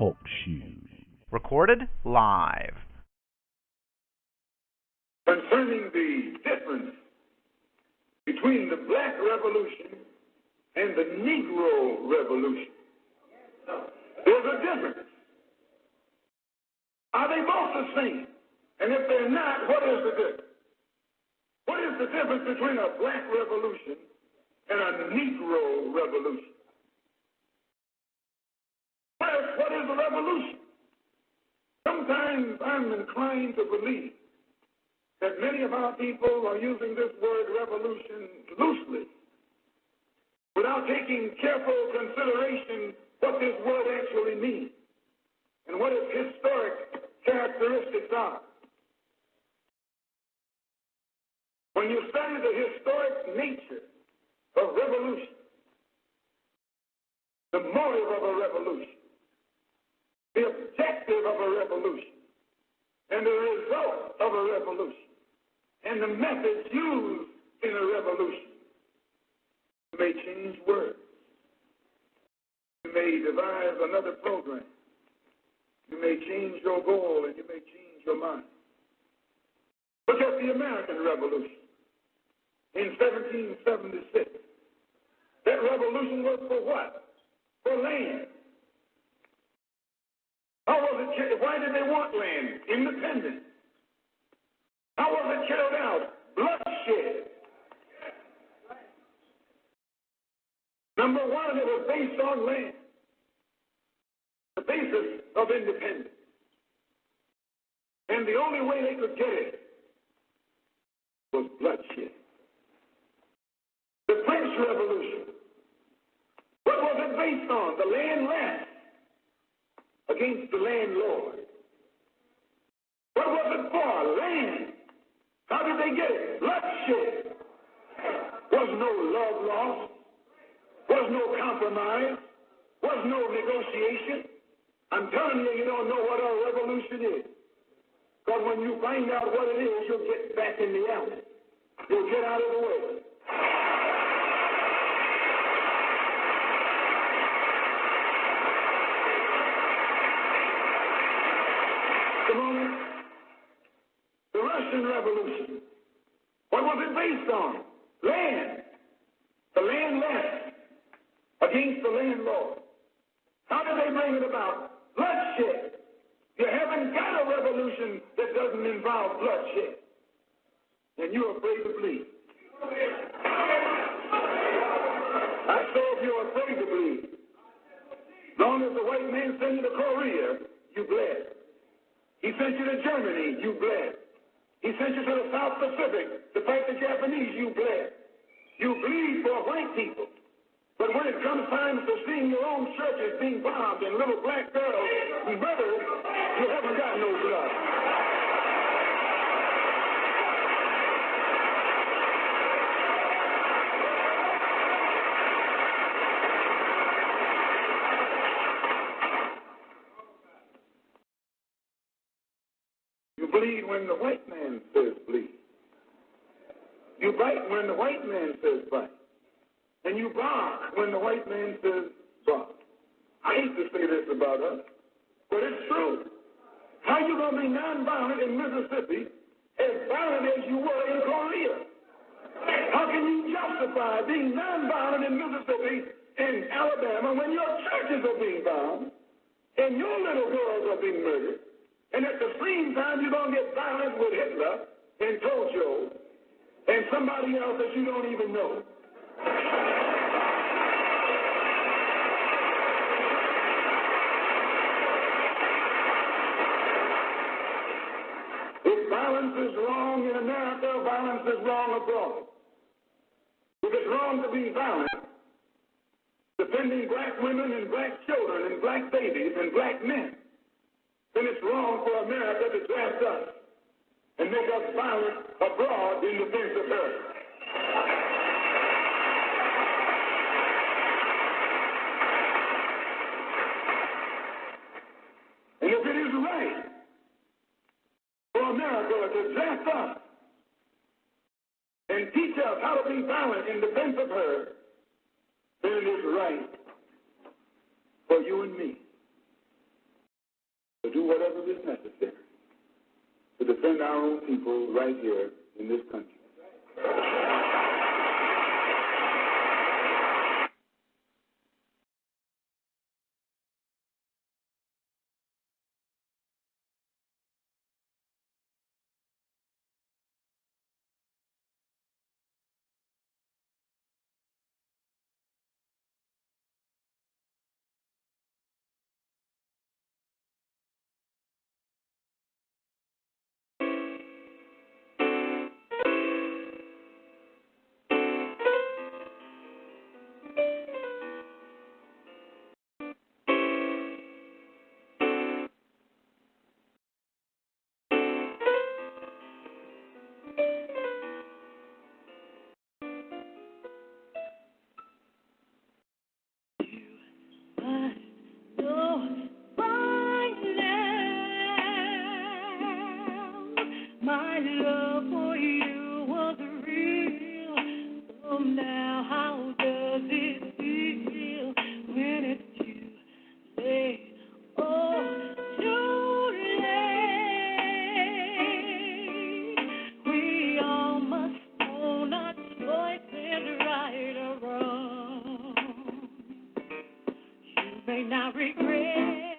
Talk Shoes. Recorded live. Concerning the difference between the Black Revolution and the Negro Revolution. There's a difference. Are they both the same? And if they're not, what is the difference? What is the difference between a Black Revolution and a Negro Revolution? First, what is a revolution? Sometimes I'm inclined to believe that many of our people are using this word revolution loosely, without taking careful consideration what this word actually means and what its historic characteristics are. When you study the historic nature of revolution, the motive of a revolution, the objective of a revolution, and the result of a revolution, and the methods used in a revolution, you may change words. You may devise another program. You may change your goal and you may change your mind. Look at the American Revolution in 1776. That revolution was for what? For land. How was it? Why did they want land? Independence. How was it carried out? Bloodshed. Number one, it was based on land. The basis of independence. And the only way they could get it was bloodshed. The French Revolution. What was it based on? The land rent against the landlord. What was it for? Land. How did they get it? Bloodshed. Was no love lost. Was no compromise. Was no negotiation. I'm telling you, you don't know what a revolution is. Because when you find out what it is, you'll get back in the alley. You'll get out of the way. Come on. The Russian Revolution. What was it based on? Land. The landless against the landlord. How did they bring it about? Bloodshed. You haven't got a revolution that doesn't involve bloodshed. And you're afraid to bleed. I saw if you're afraid to bleed. As long as the white man sent you to Korea, you bled. He sent you to Germany, you bled. He sent you to the South Pacific to fight the Japanese, you bled. You bleed for white people. But when it comes time to seeing your own churches being bombed and little black girls murdered, you haven't got no blood. You bleed when the white man says bleed. You bite when the white man says bite. And you bark when the white man says bark. I hate to say this about us, but it's true. How you going to be nonviolent in Mississippi as violent as you were in Korea? How can you justify being nonviolent in Mississippi and Alabama when your churches are being bombed and your little girls are being murdered, and at the same time you're going to get violent with Hitler and Tojo and somebody else that you don't even know? If violence is wrong in America, violence is wrong abroad. If it's wrong to be violent, defending black women and black children and black babies and black men, then it's wrong for America to draft us and make us violent abroad in defense of her. And if it is right for America to draft us and teach us how to be violent in defense of her, then it is right for you and me do whatever is necessary to defend our own people right here in this country. My love for you was real. So now how does it feel when it's too late? Oh, too late. We all must own our choices, right or wrong. You may not regret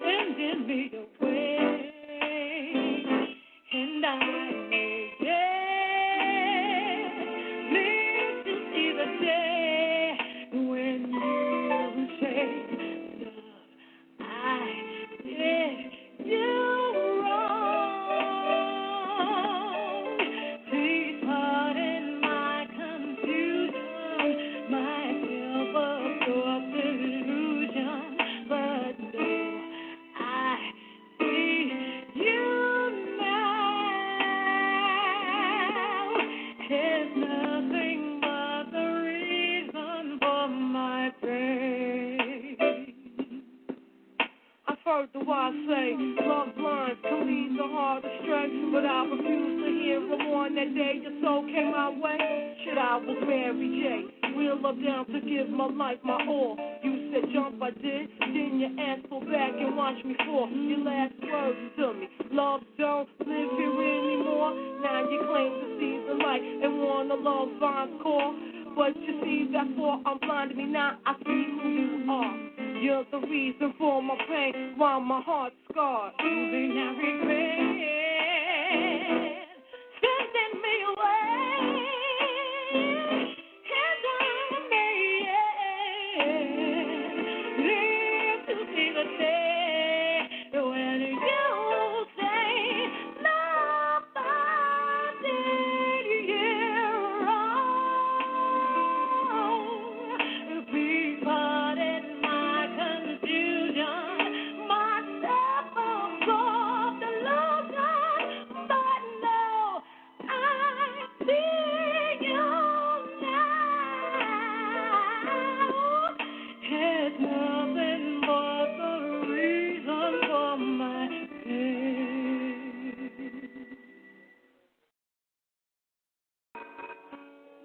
sending me away. And I may live to see the day when you say, love, I did you wrong. Please pardon my confusion, my self-absorbed delusion, but no, I see you. There's nothing but the reason for my pain. I've heard the wise say, love blind can lead the heart astray, but I refuse to hear them on that day your soul came my way. Shit, I was Mary J. Wheel up down to give my life my all. You said jump, I did. Then you asked for back and watch me fall. Your last words to me, love don't live here anymore. Now you claim to see the light and want a love vine's core. But you see, that's all I'm blind to me now. I see who you are. You're the reason for my pain, while my heart's scarred. You may not regret sending me away. And I may live to see the day when you say, love, I did you wrong. Please pardon my confusion, my self-absorbed delusion, but no, I see you now. It's nothing but the reason for my pain.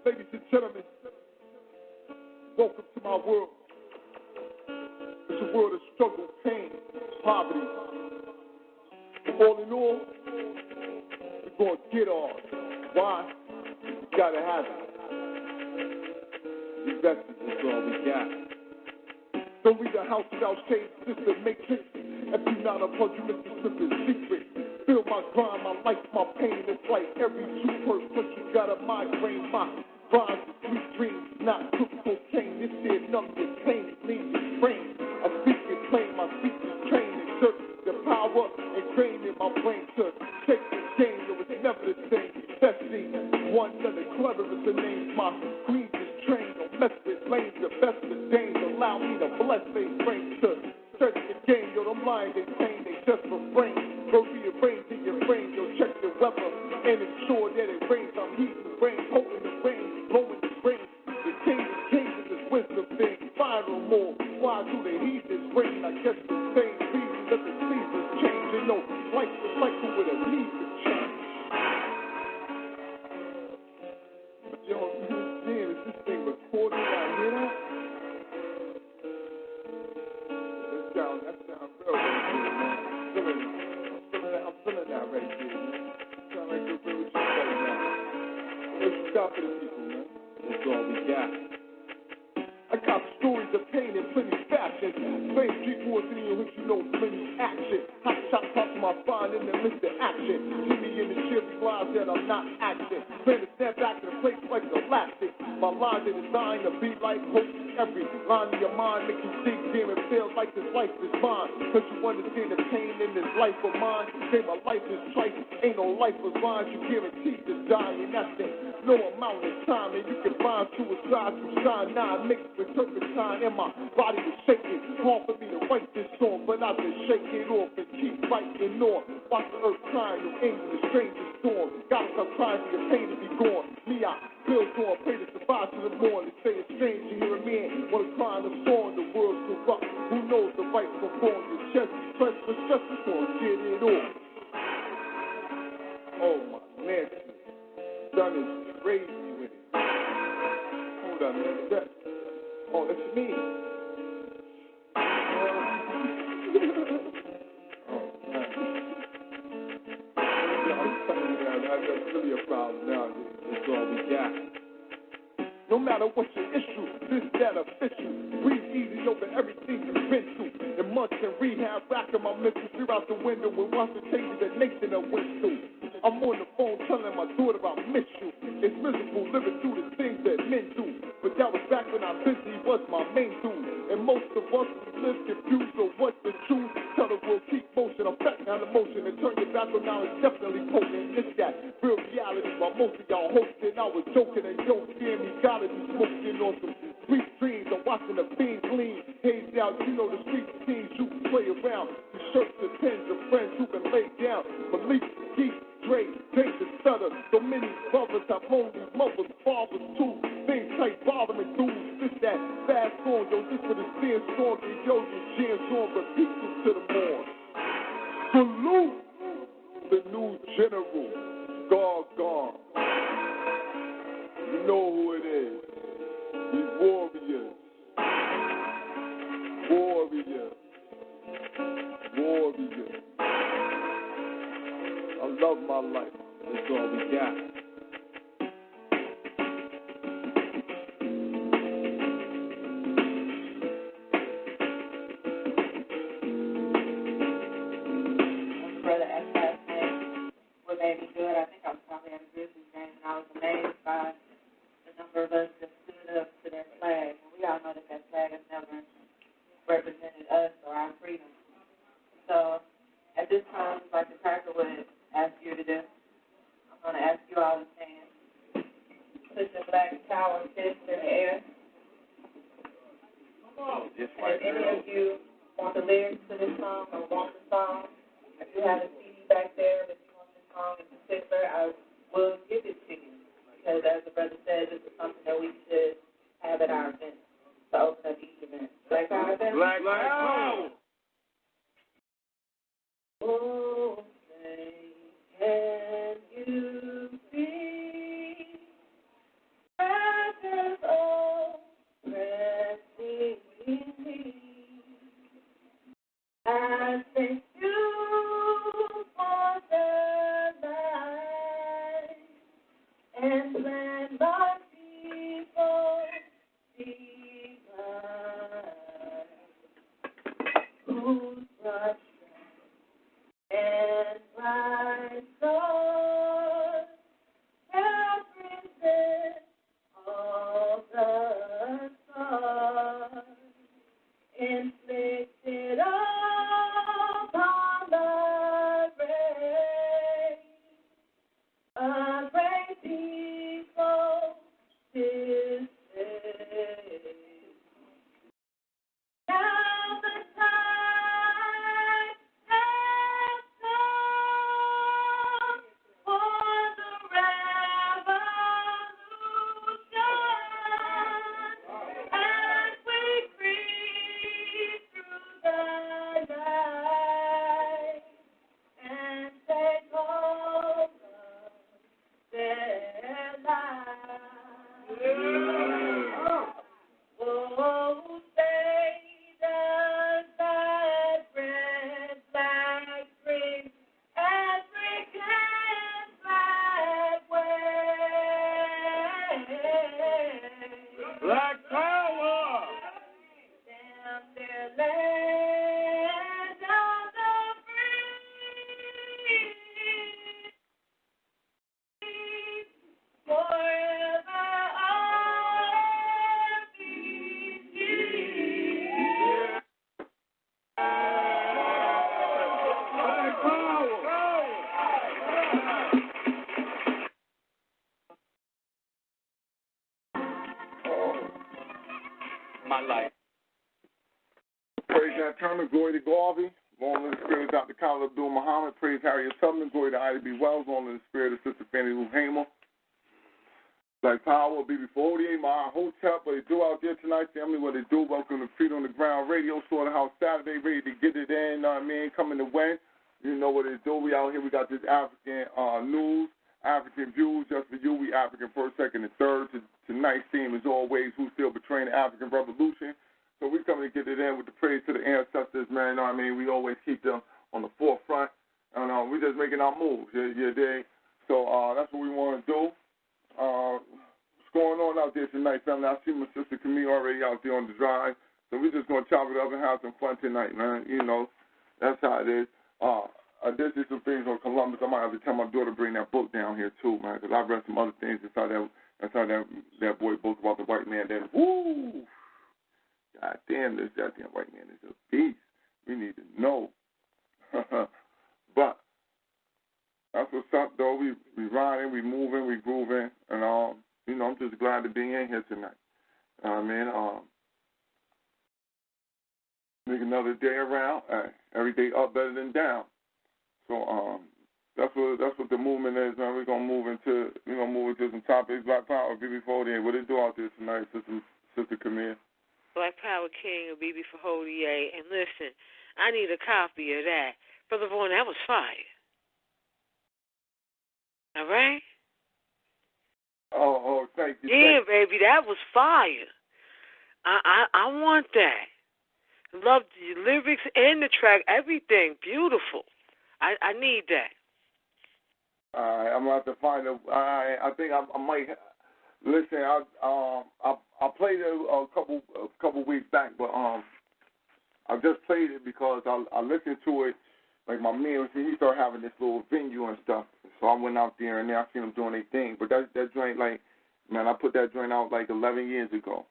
Ladies and gentlemen, welcome to my world. It's a world of struggle, pain, poverty. All in all, we're going to get ours. Why? We got to have it. Investors is all we got. Don't read the house without shades, this the matrix. If you're not a plug, you miss the script's secret. Feel my grind, my life, my pain. It's like every two-person you got a migraine. My rhymes are sweet dreams, not cooked cocaine. This shit numbs your pain, it leaves your brain. I speak it plain, my speech is trained. Exert the power ingrained in my brain to shake the game. It was never the same. Especially one of the cleverest of names. My greed is trained on mess with lanes. The best of dames allow me to bless they brains to stretch the game. Yo, them lying, they pain, they just refrain. Go rearrange in your brain, yo, check the weather and ensure that it rains. I'm heating the rain, holding the rain, blowing the rain. The king is changing this wisdom thing. Viral more. Why do they heed this rain? I guess the same reason that the seasons change. You know, life's a cycle with a need to change. Yo, man, is this thing recorded? I hear that? That sound real wasn't even what you know, plenty action. Hot shot pop my spine in the midst of action. See me in the ship, realize that I'm not acting. Plan to snap back to the place like elastic. My lines are designed to be like hope. Every line of your mind make you think, damn, it feels like this life is mine. Cause you understand the pain in this life of mine. Say my life is trite, ain't no life of mine. You guaranteed to die, and that's it. No amount of time, and you can find suicide through cyanide mixed with turpentine, and my body is shaking. Hard for me to write this song, but I've been shaking off and keep fighting on. Watch the earth crying, New England, the strangest storm. Gotta stop crying for your pain to be gone. Me, I feel on, pray to survive to the morning. Say it's strange to hear a man wanna cry in a song. The world's corrupt. Who knows the right from wrong? Your chest is pressed for stress, it's gonna get it off. Oh my Nancy, son is crazy with it. Hold on, man. Oh, that's me. That's really a problem now. That's all we got. No matter what's your issue, this, that, official. Breathe easy over everything you've been through. In months in rehab, racking my mental fear out the window and watch the changes that Nathan I went through. I'm on the phone telling my daughter I miss you. It's miserable living through the things that men do. But that was back when I busy was my main dude. And most of us live confused on what's the truth. Tell the world keep motion, affect on emotion, and turn your back on knowledge definitely potent. It's that real reality while most of y'all hosting. I was joking and don't fear me. Gotta be smoking on some sweet dreams. I'm watching the fiends lean. Haze out, you know the street scenes you can play around. The shirts and pins of friends who been laid down. Malik, Geek, Dre, Danger, Stutter. So many brothers have lonely mothers, fathers too. Things like bothering dudes. This that fast song, yo, this for the stand strong. And yo, your jams on, repeat this to the morn. Salute the new general, Gar. You know who it is. These warriors. I love my life. That's all we got. Brother asked last night what made me do it. I think I was probably at a Grizzlies game, and I was amazed by the number of us that stood up to that flag. And we all know that that flag has never represented us or our freedom. So at this time, like the Cracker would ask you to do, I'm going to ask you all to stand. Put your black power fist in the air. Just and if any of you want the lyrics to this song or want the song, I do have a CD back there, but if you want this song in particular, I will give it to you. Because as the brother said, this is something that we should have at our event to open up each event. Black Power event? Black Power! Oh, say, can you see presence oppressing me as they do for the night and let my people be mine, whose blood and my Lord represents all the scars inflicted upon the race. A great people this day. Now the time has come for the revolution, as we creep through the night and take over their lives. Oh, say does that red flag bring African flag wave? Black Power! Down their land. my life. Praise that Turner, glory to Garvey. Long in the spirit of Dr. Khalil Abdul Muhammad. Praise Harriet Tubman. Glory to Ida B. Wells. Long in the spirit of Sister Fannie Lou Hamer. Black Power, BB48, my hotel. What they do out there tonight, family, what they do. Welcome to Feet on the Ground Radio, Slaughterhouse Saturday, ready to get it in, know what I mean, coming to win. You know what they do. We out here, we got this African news, African views just for you. We African first, second, and third. Tonight's theme is always who's still betraying the African Revolution. So we coming to get it in with the praise to the ancestors, man. Know what I mean? We always keep them on the forefront. And we just making our moves, yeah, dig? So that's what we want to do. What's going on out there tonight, family? I see my sister Camille already out there on the drive. So we're just going to chop it up and have some fun tonight, man. You know, that's how it is. I did see some things on Columbus. I might have to tell my daughter to bring that book down here, too, man, because I read some other things inside that boy book about the white man. Then, woo! God damn, this goddamn white man is a beast. We need to know. But that's what's up, though. We riding, we moving, we grooving, and you know, I'm just glad to be in here tonight. I mean, make another day around. Every day up better than down. So that's what the movement is, man. We're gonna move into some topics. Black Power, BB48. What they do out there tonight, Sister Camille? Black Power King of BB48, and listen, I need a copy of that, Brother Vaughn. That was fire. All right? Oh, thank you. Yeah, baby, that was fire. I want that. Love the lyrics and the track, everything. Beautiful. I need that. All right, I'm going to have to find it. I think I might. Listen, I played it a couple weeks back, but I just played it because I listened to it. Like my man, he started having this little venue and stuff. So I went out there and I seen them doing their thing. But that joint, like, man, I put that joint out like 11 years ago.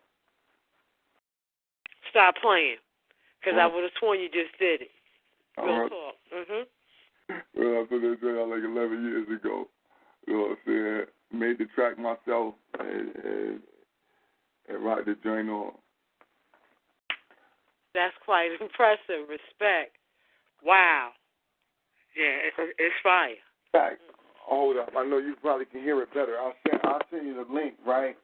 Stop playing, because I would have sworn you just did it. Real talk. Well, I put that joint out like 11 years ago. You know what I'm saying? Made the track myself and rocked the joint on. That's quite impressive. Respect. Wow. Yeah, it's fire. Fact. Hold up. I know you probably can hear it better. I'll send you the link, right?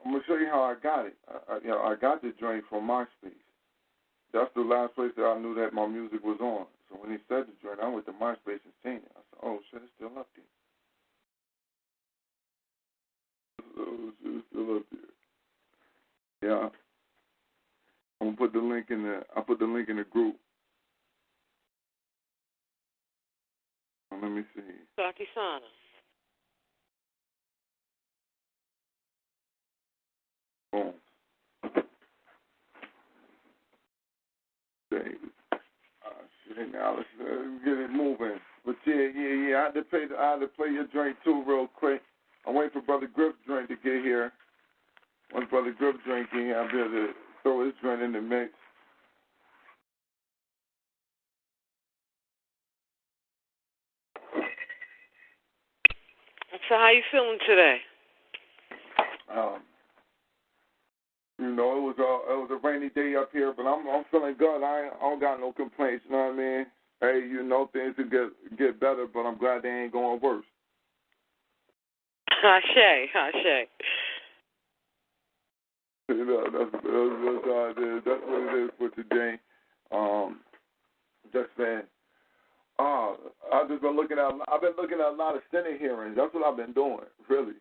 I'm going to show you how I got it. I got the joint from MySpace. That's the last place that I knew that my music was on. So when he said the joint, I went to MySpace and seen it. I said, oh, shit, it's still up there. Oh, shit, it's still up there. Yeah. I'm going to put the link in the group. Let me see. Sakisana. Boom. Shit, now let's get it moving. But yeah. I had to play your joint too real quick. I'm waiting for Brother Griff's joint to get here. Once Brother Griff's joint get here, I'll be able to throw his joint in the mix. So how you feeling today? You know, it was a rainy day up here, but I'm feeling good. I don't got no complaints. You know what I mean? Hey, you know, things will get better, but I'm glad they ain't going worse. Ashe. You know, that's how it is. That's what it is for today. Just saying. I've been looking at a lot of Senate hearings. That's what I've been doing, really.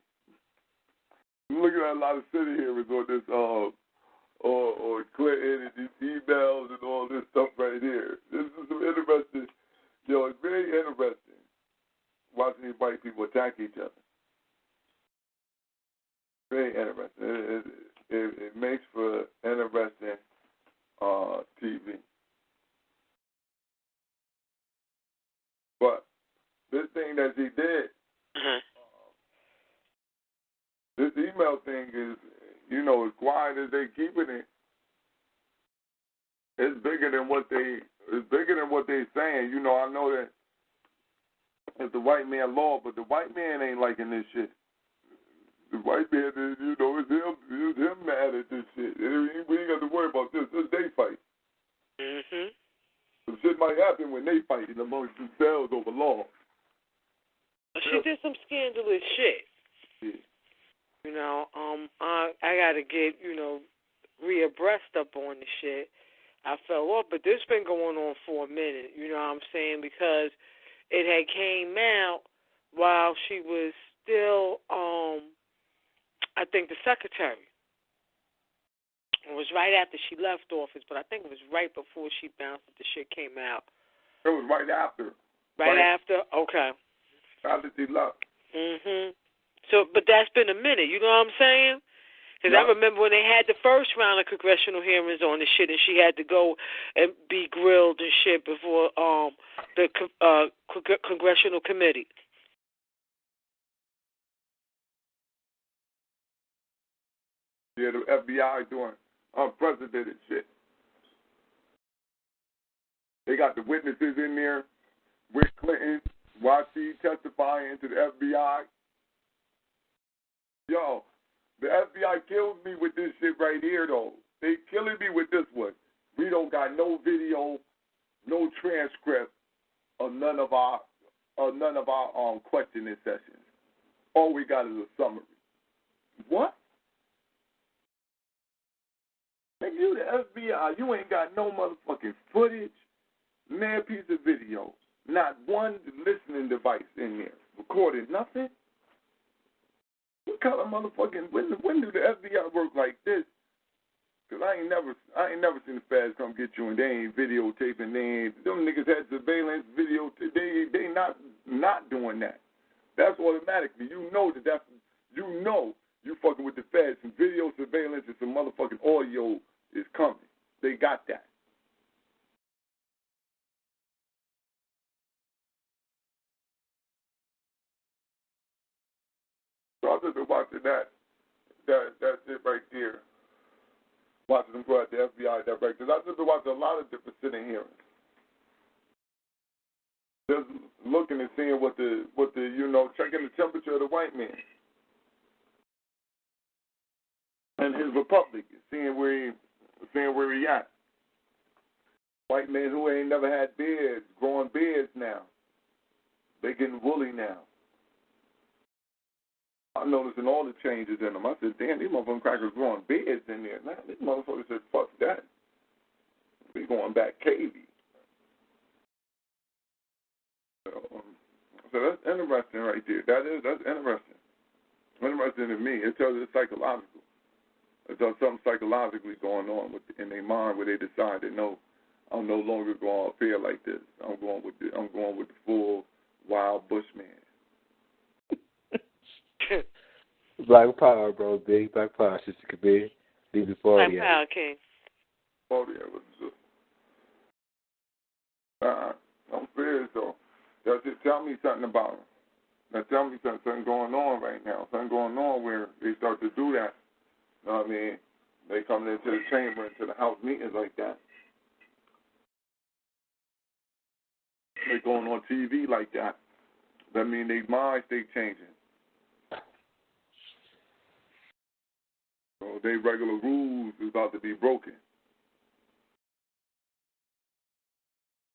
I'm looking at a lot of Senate hearings on this, or Clinton and these emails and all this stuff right here. This is some interesting. It's very interesting watching these white people attack each other. Very interesting. It makes for interesting TV. But this thing that he did, this email thing is, as quiet as they keeping it, it's bigger than what they're saying. I know that it's the white man law, but the white man ain't liking this shit. The white man is, it's him mad at this shit. We ain't got to worry might happen when they fighting amongst themselves over law. She did some scandalous shit. Yeah. You know, I gotta get, reabreast up on the shit. I fell off, but this been going on for a minute, you know what I'm saying? Because it had came out while she was still, I think, the secretary. It was right after she left office, but I think it was right before she bounced that the shit came out. It was right after. Right after? Okay. After she left. So, but that's been a minute, you know what I'm saying? Because I remember when they had the first round of congressional hearings on this shit, and she had to go and be grilled and shit before the congressional committee. Yeah, the FBI doing unprecedented shit. They got the witnesses in there with Clinton while she testifying to the FBI. Yo, the FBI kills me with this shit right here, though. They killing me with this one. We don't got no video, no transcript of none of our questioning sessions. All we got is a summary. What? Nigga, you the FBI. You ain't got no motherfucking footage, man, piece of video. Not one listening device in there. Recording nothing. What kind of motherfucking, when do the FBI work like this? Because I ain't never seen the feds come get you and they ain't videotaping. Them niggas had surveillance video. They not doing that. That's automatically. You know you fucking with the feds. Some video surveillance and some motherfucking audio is coming. They got that. So I've just been watching that shit right there. Watching them go at the FBI directors. I've just been watching a lot of different sitting hearings. Just looking and seeing what the checking the temperature of the white man and his republic, seeing where he at. White men who ain't never had beards, growing beards now. They getting woolly now. I'm noticing all the changes in them. I said, damn, these motherfucking crackers growing beards in there. Man, these motherfuckers said, fuck that. We going back cavey. So that's interesting right there. That's interesting. Interesting to me. It tells it's psychological. It tells something psychologically going on in their mind where they decide that no, I'm no longer going to feel like this. I'm going with the full wild bushman. Black power, bro. Big black power, Sister Kabir. Leave it for you. Black power, King. Oh, yeah. I'm serious, though. Just tell me something about them. Now, tell me something going on right now. Something going on where they start to do that. You know what I mean? They come into the chamber, into the house meetings like that. They going on TV like that. That mean their minds stay changing. So their regular rules is about to be broken.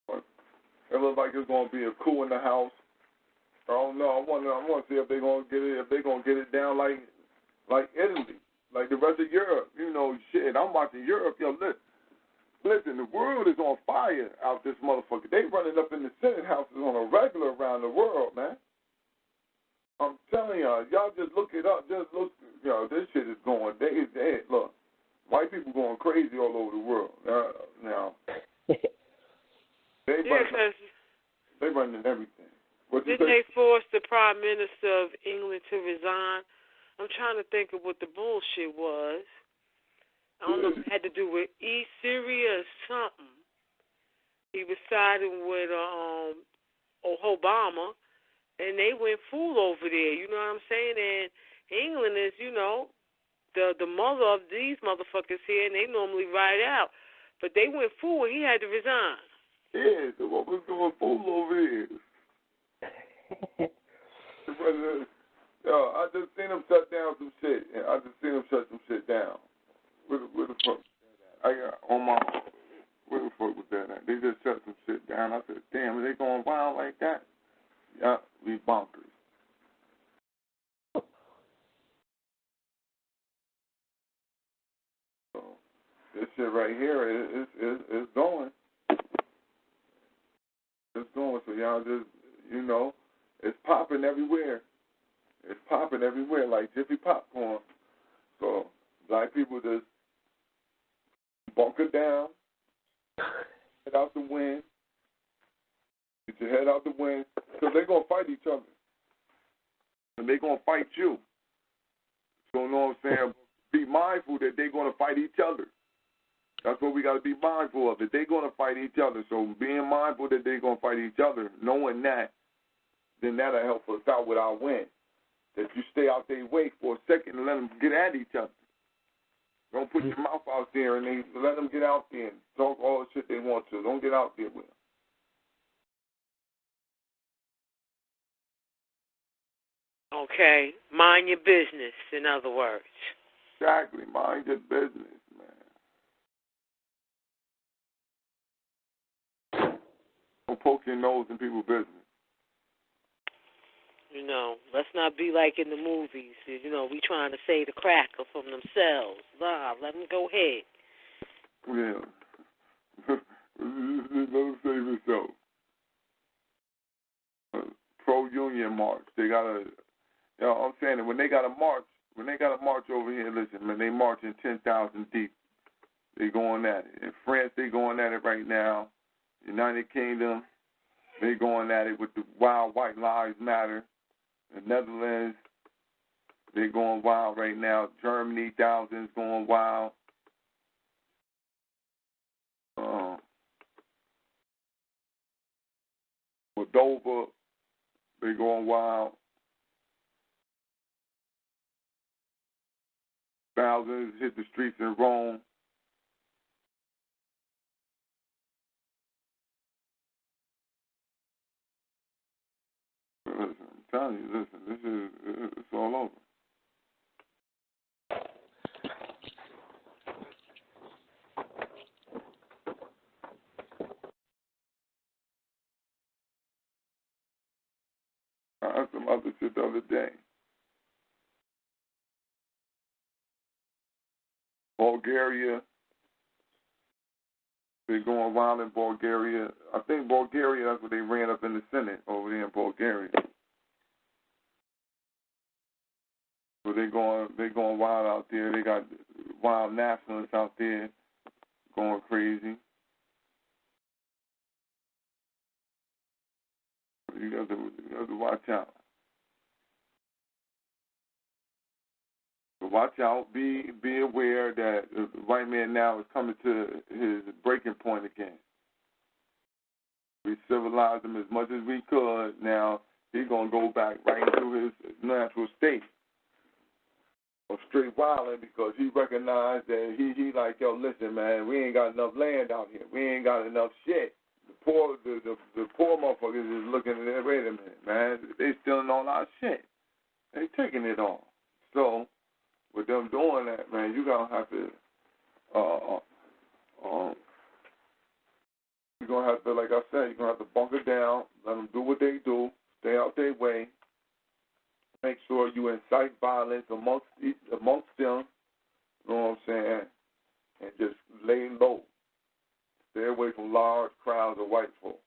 But it looks like it's going to be a coup in the house. I don't know. I want to see if they're going to get it. If they're going to get it down like Italy, like the rest of Europe. You know, shit. I'm watching Europe. Yo, listen. The world is on fire out this motherfucker. They running up in the Senate houses on a regular around the world, man. I'm telling y'all just look it up. Just look. This shit is going. Look, white people going crazy all over the world now. They running everything. Didn't they force the Prime Minister of England to resign? I'm trying to think of what the bullshit was. I don't know if it had to do with East Syria or something. He was siding with Obama, and they went fool over there. You know what I'm saying? And England is, the mother of these motherfuckers here, and they normally ride out. But they went fool, and he had to resign. Yeah, so what was going fool over here? I just seen him shut down some shit. I just seen him shut some shit down. Where the fuck was that at? Where the fuck was that at? They just shut some shit down shit right here is going. It's going. So y'all just, it's popping everywhere. It's popping everywhere like Jiffy popcorn. So black people just bunker down, head out the wind. Get your head out the wind, because they're going to fight each other. And they're going to fight you. So, you know what I'm saying? Be mindful that they're going to fight each other. That's what we got to be mindful of, that they're going to fight each other. So, being mindful that they're going to fight each other, knowing that, then that'll help us out with our win. That you stay out their way for a second and let them get at each other. Don't put your mouth out there and let them get out there and talk all the shit they want to. Don't get out there with them. Okay, mind your business, in other words. Exactly, mind your business, man. Don't poke your nose in people's business. Let's not be like in the movies. We trying to say the cracker from themselves. Nah, let them go ahead. Yeah. Let them save yourself. Pro-union march. They got to... I'm saying that when they got a march over here, listen, man, they marching 10,000 deep. They going at it. In France, they going at it right now. United Kingdom, they going at it with the wild White Lives Matter. The Netherlands, they going wild right now. Germany, thousands going wild. Moldova, they going wild. Thousands hit the streets in Rome. Listen, I'm telling you, it's all over. I had some other shit the other day. Bulgaria. They're going wild in Bulgaria. I think Bulgaria, that's what they ran up in the Senate over there in Bulgaria. So they're going wild out there. They got wild nationalists out there going crazy. You have to watch out. So watch out. Be aware that the white man now is coming to his breaking point again. We civilized him as much as we could. Now he's gonna go back right into his natural state of straight wilding, because he recognized that he like, yo, listen, man, we ain't got enough land out here. We ain't got enough shit. The poor motherfuckers is looking at it. Wait a minute, man, they stealing all our shit. They taking it all. So with them doing that, man, you gonna have to you're gonna have to, like I said, you're gonna have to bunker down, let them do what they do, stay out their way. Make sure you incite violence amongst them, you know what I'm saying, and just lay low. Stay away from large crowds of white folk.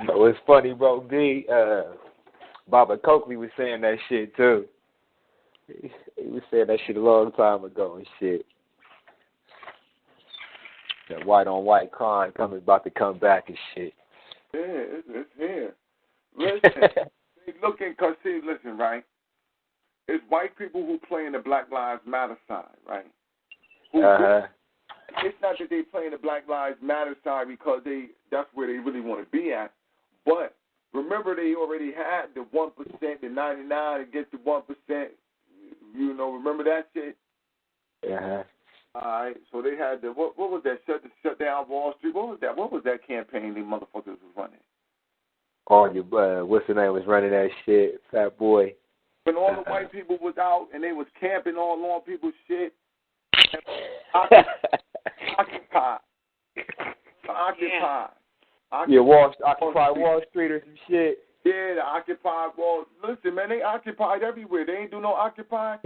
No, it's funny, bro. Baba Coakley was saying that shit too. He was saying that shit a long time ago and shit. That white on white crime about to come back and shit. Yeah, it's here. Listen, listen, right? It's white people who play in the Black Lives Matter side, right? It's not that they play in the Black Lives Matter side because that's where they really want to be at. But remember, they already had the 1%, the 99 against the 1%. Remember that shit? Yeah. All right, so they had the what was that? Shut down Wall Street. What was that? What was that campaign these motherfuckers was running? What's the name was running that shit? Fat Boy. When all the white people was out and they was camping all on people's shit. Occupy. Yeah, Occupy Wall Street or some shit. Yeah, the occupied. Well, listen, man, they occupied everywhere. They ain't do no occupied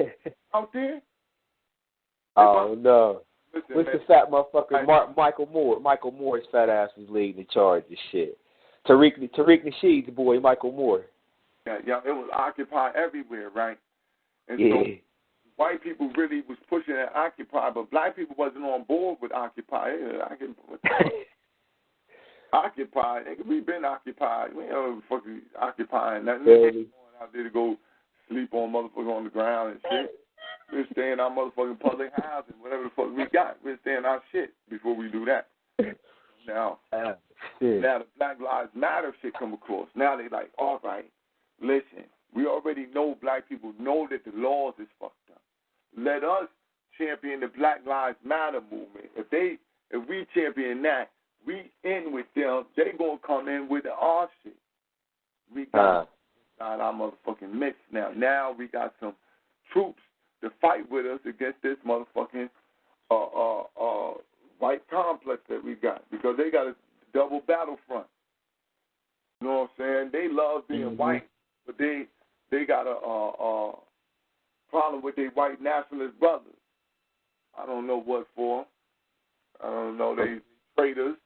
out there. Oh, no. Listen, What's man. the fat motherfucker? Michael Moore. Michael Moore's fat ass was leading the charge of shit. Tariq Nasheed's boy, Michael Moore. Yeah, it was occupied everywhere, right? And yeah. so white people really was pushing at Occupy, but black people wasn't on board with Occupy. Occupy, we've been occupied. We ain't fucking occupying nothing. We ain't going out there to go sleep on motherfucker on the ground and shit. We're staying in our motherfucking public housing, whatever the fuck we got. We're staying our shit before we do that. Now the Black Lives Matter shit come across. Now they like, all right, listen, we already know black people know that the laws is fucked up. Let us champion the Black Lives Matter movement. If we champion that, we in with them, they gonna come in with our shit. We got our motherfucking mix now. Now we got some troops to fight with us against this motherfucking white complex that we got, because they got a double battlefront. You know what I'm saying? They love being white, but they got a problem with their white nationalist brothers. I don't know what for. I don't know. They traitors.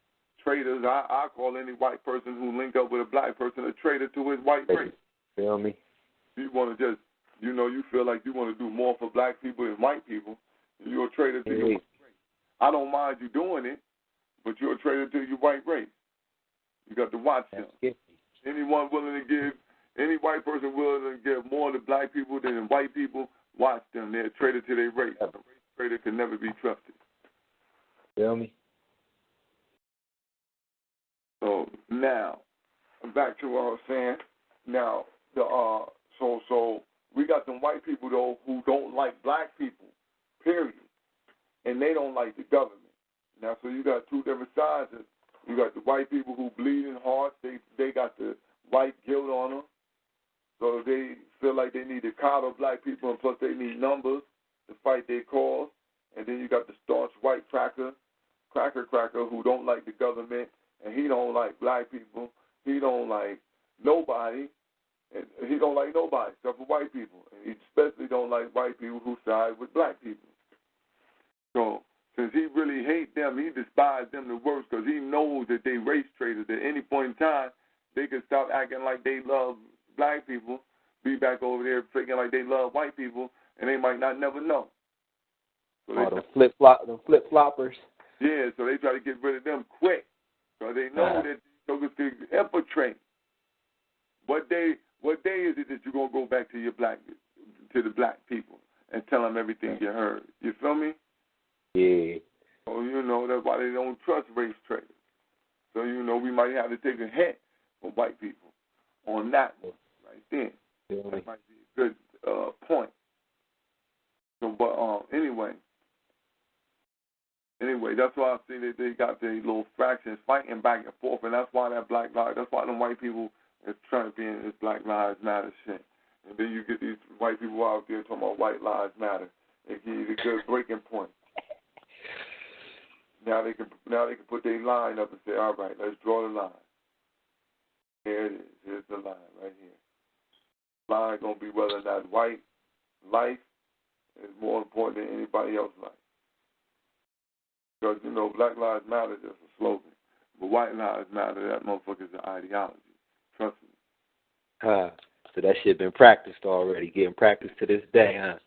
I call any white person who link up with a black person a traitor to his white race. Feel me? You want to just, you feel like you want to do more for black people than white people, you're a traitor to your white race. I don't mind you doing it, but you're a traitor to your white race. You got to watch them. Anyone willing to give, any white person willing to give more to black people than white people, watch them. They're a traitor to their race. A race traitor can never be trusted. Feel me? So now, back to what I was saying. Now, so we got some white people though who don't like black people, period, and they don't like the government. Now, so you got two different sides. You got the white people who bleeding heart. They got the white guilt on them, so they feel like they need to coddle black people, and plus they need numbers to fight their cause. And then you got the staunch white cracker who don't like the government. And he don't like black people. He don't like nobody. And he don't like nobody except for white people. And he especially don't like white people who side with black people. So since he really hates them, he despises them the worst, because he knows that they race traitors. At any point in time, they can stop acting like they love black people, be back over there thinking like they love white people, and they might not never know. So the flip-floppers. Yeah, so they try to get rid of them quick. So they know that they can infiltrate. What day is it that you're gonna go back to the black people and tell them everything you heard? You feel me? Yeah. So that's why they don't trust race traitors. So we might have to take a hit from white people on that one right there. Yeah. That might be a good point. So, but Anyway, that's why I see that they got their little fractions fighting back and forth, and that's why that's why them white people is championing this Black Lives Matter shit. And then you get these white people out there talking about white lives matter. They give you the good breaking point. Now they can put their line up and say, all right, let's draw the line. Here it is. Here's the line right here. Line gonna be whether or not white life is more important than anybody else's life. Because, Black Lives Matter is just a slogan. But white lives matter, that motherfucker's an ideology. Trust me. So that shit been practiced already, getting practiced to this day, huh?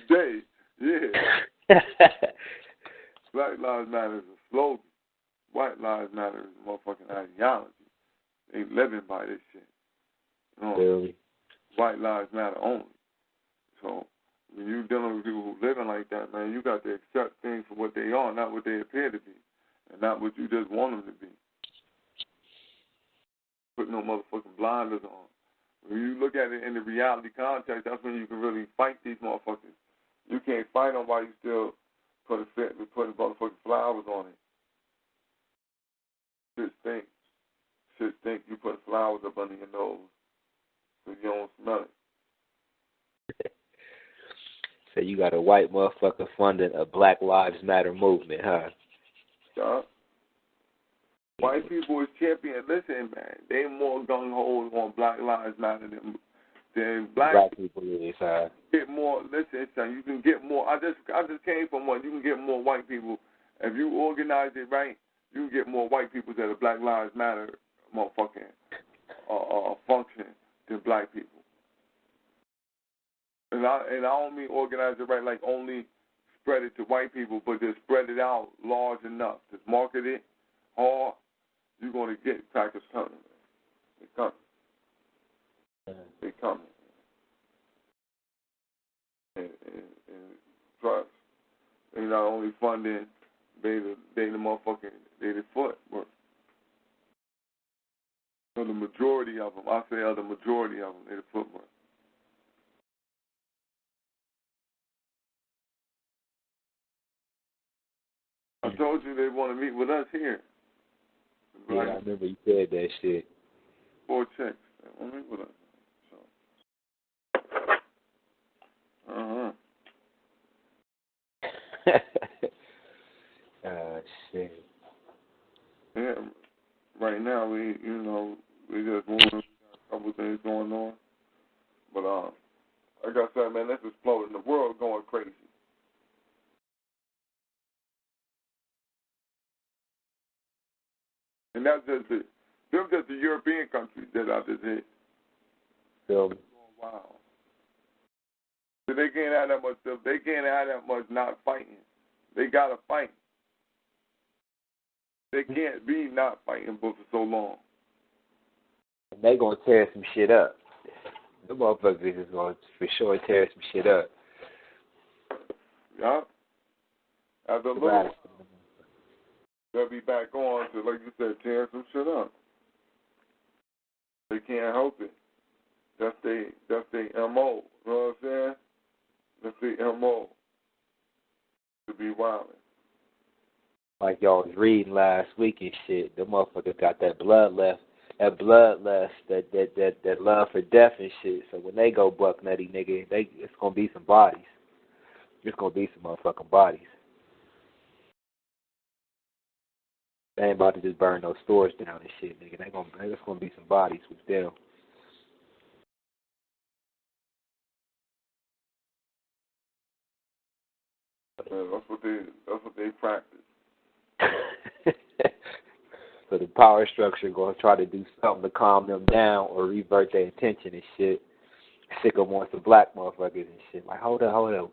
Today, yeah. Black Lives Matter is a slogan. White Lives Matter is a motherfucking ideology. They living by this shit. Really? White Lives Matter only. So when you dealing with people who living like that, man, you got to accept things for what they are, not what they appear to be, and not what you just want them to be. Put no motherfucking blinders on. When you look at it in the reality context, that's when you can really fight these motherfuckers. You can't fight them while you still putting motherfucking flowers on it. Just think you put flowers up under your nose so you don't smell it. So you got a white motherfucker funding a Black Lives Matter movement, huh? Yeah. White people is champion. Listen, man, they more gung-ho on Black Lives Matter than black people. Is, get more. Listen, son, you can get more. I just came from one. You can get more white people. If you organize it right, you can get more white people that are Black Lives Matter motherfucking function than black people. And I don't mean organize it right like only spread it to white people, but just spread it out large enough. Just market it hard. You're going to get crackers coming. They coming. They coming. And trust. They not only funding, they the foot. But so the majority of them, I say the majority of them, they the footwork. I told you they want to meet with us here. Yeah, I remember you said that shit. 4 checks. They want to meet with us. So. Shit. Yeah, right now we just moving. We got a couple things going on, but like I said, man, this is exploding. The world going crazy. And that's just them just the European countries that I just hit. So, wow. So they can't have that much stuff. They can't have that much not fighting. They gotta fight. They can't be not fighting for so long. They gonna tear some shit up. The motherfuckers is gonna for sure tear some shit up. Yeah. After a little, they'll be back on to, like you said, tear some shit up. They can't help it. That's their MO. You know what I'm saying? That's their MO. To be wild. Like y'all was reading last week and shit, the motherfuckers got that bloodlust, that love for death and shit. So when they go buck nutty, nigga, it's gonna be some bodies. It's gonna be some motherfucking bodies. They ain't about to just burn those stores down and shit, nigga. There's gonna be some bodies with them. Yeah, that's what they practice. So the power structure gonna try to do something to calm them down or revert their attention and shit. Sick them on some black motherfuckers and shit. Like, hold up.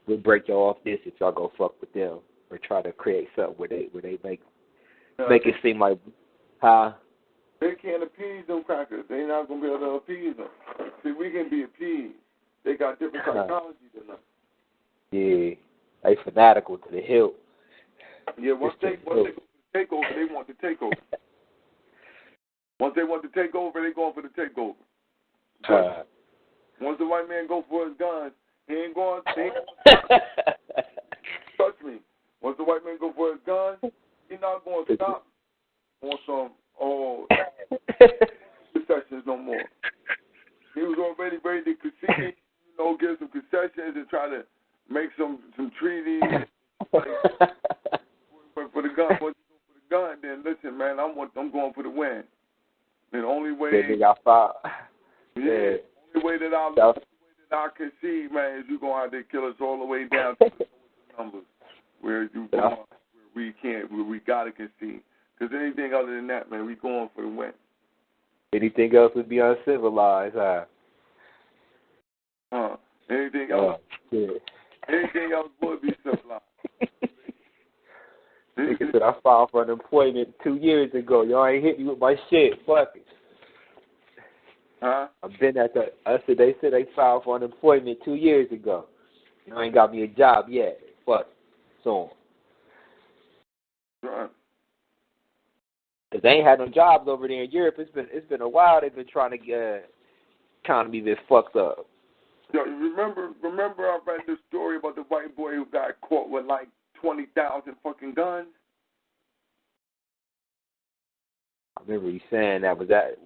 We'll break y'all off this if y'all go fuck with them. Or try to create something where they make it seem like, They can't appease them crackers. They not gonna be able to appease them. See, we can be appeased. They got different psychology than us. Yeah, they fanatical to the hilt. Yeah, once they take over, they want to take over. Once they want to take over, they going for the takeover. Once the white man go for his guns, he ain't going. Trust me. Once the white man go for his guns, he's not going to stop on some concessions no more. He was already ready to concede, give some concessions and try to make some treaties. For the gun, once you go for the gun, then listen, man, I'm going for the win. And the only way, they got fired. Yeah, the only way that I can see, man, is you gonna have to kill us all the way down to the numbers where we gotta concede. Because anything other than that, man, we going for the win. Anything else would be uncivilized, Anything else? Anything else would be civilized. Nigga said I filed for unemployment 2 years ago. Y'all ain't hit me with my shit. Fuck it. I've been at that. They said they filed for unemployment 2 years ago. You ain't got me a job yet. Fuck it. So on. Right. Cause they ain't had no jobs over there in Europe. It's been a while. They've been trying to get economy been fucked up. Yo, remember I read this story about the white boy who got caught with like 20,000 fucking guns? I remember you saying that. Was that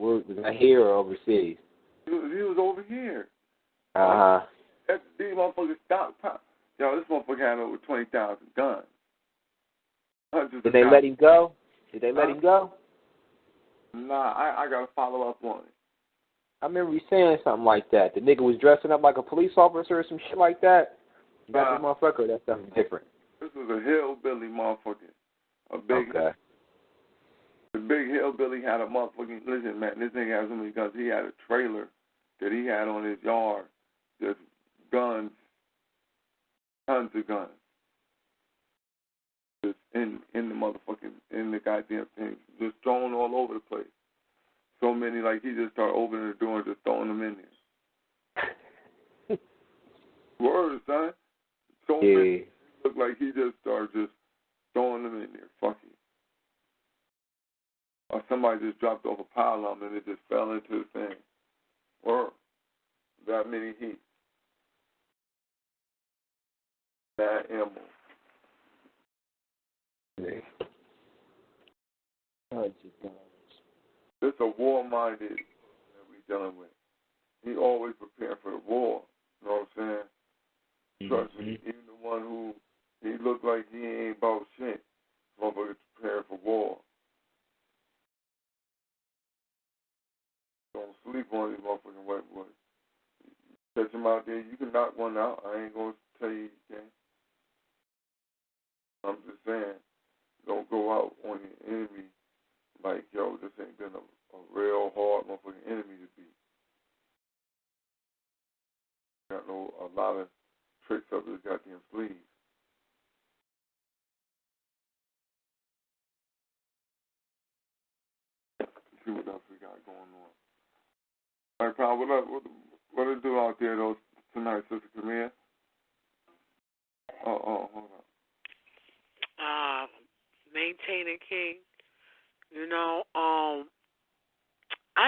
here or overseas? He was over here. These motherfuckers stockpiled. Yo, this motherfucker had over 20,000 guns. Did they let him go? Did they let him go? Nah, I got to follow up on it. I remember you saying something like that. The nigga was dressing up like a police officer or some shit like that. You got this motherfucker, that's something different. This was a hillbilly motherfucker. A big, The big hillbilly had a motherfucking, listen, man, this nigga had so many guns. He had a trailer that he had on his yard. Just guns, tons of guns. Just in the motherfucking, in the goddamn thing. Just thrown all over the place. So many, like, he just started opening the door and just throwing them in there. Word, son. So many. Looked like he just started just throwing them in there. Fuck it. Or somebody just dropped off a pile of them and it just fell into the thing. Word. That many heat. That ammo. It's a war-minded that we dealing with. He always prepared for the war. You know what I'm saying? Trust me, even the one who he looked like he ain't about shit. Motherfuckers prepared for war. Don't sleep on these motherfucking white boys. Catch them out there, you can knock one out. I ain't gonna tell you can't. I'm just saying, don't go out on your enemy like, yo, this ain't been a real hard motherfucking enemy to beat. Got a lot of tricks up his goddamn sleeves. Let's see what else we got going on. All right, pal, what it do out there though tonight, Sister Camille? Hold on. Maintaining King. You know, I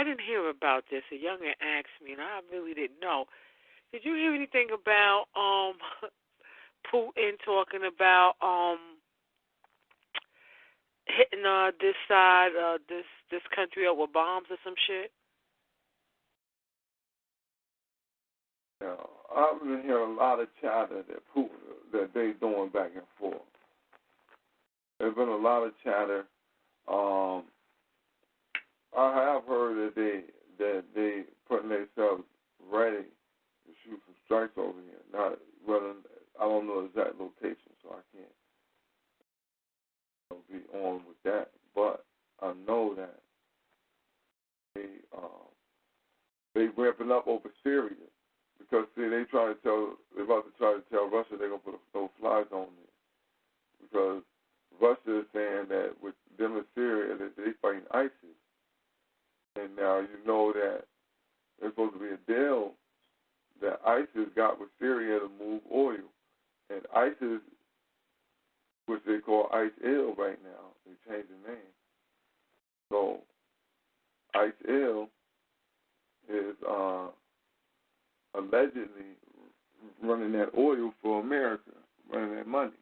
didn't hear about this. A youngin asked me, and I really didn't know. Did you hear anything about Putin talking about hitting this side, this country up with bombs or some shit? Yeah, I've been hearing a lot of chatter that Putin that they doing back and forth. There's been a lot of chatter. I have heard that they putting themselves ready to shoot some strikes over here. Not whether I don't know the exact location, so I can't be on with that. But I know that they ramping up over Syria because see they're about to try to tell Russia they're gonna put a no-fly zone there because Russia is saying that with them in Syria that they fighting ISIS. And now you know that there's supposed to be a deal that ISIS got with Syria to move oil. And ISIS, which they call ISIL right now, they changed the name. So ISIL is allegedly running that oil for America, running that money.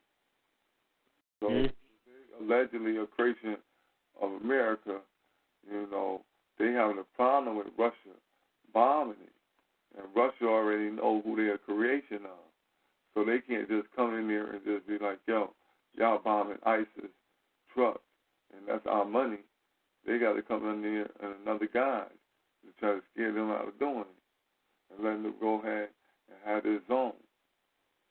So allegedly a creation of America, you know, they having a problem with Russia bombing it. And Russia already know who they're a creation of. So they can't just come in there and just be like, yo, y'all bombing ISIS trucks, and that's our money. They got to come in there and another guy to try to scare them out of doing it and letting them go ahead and have their zone.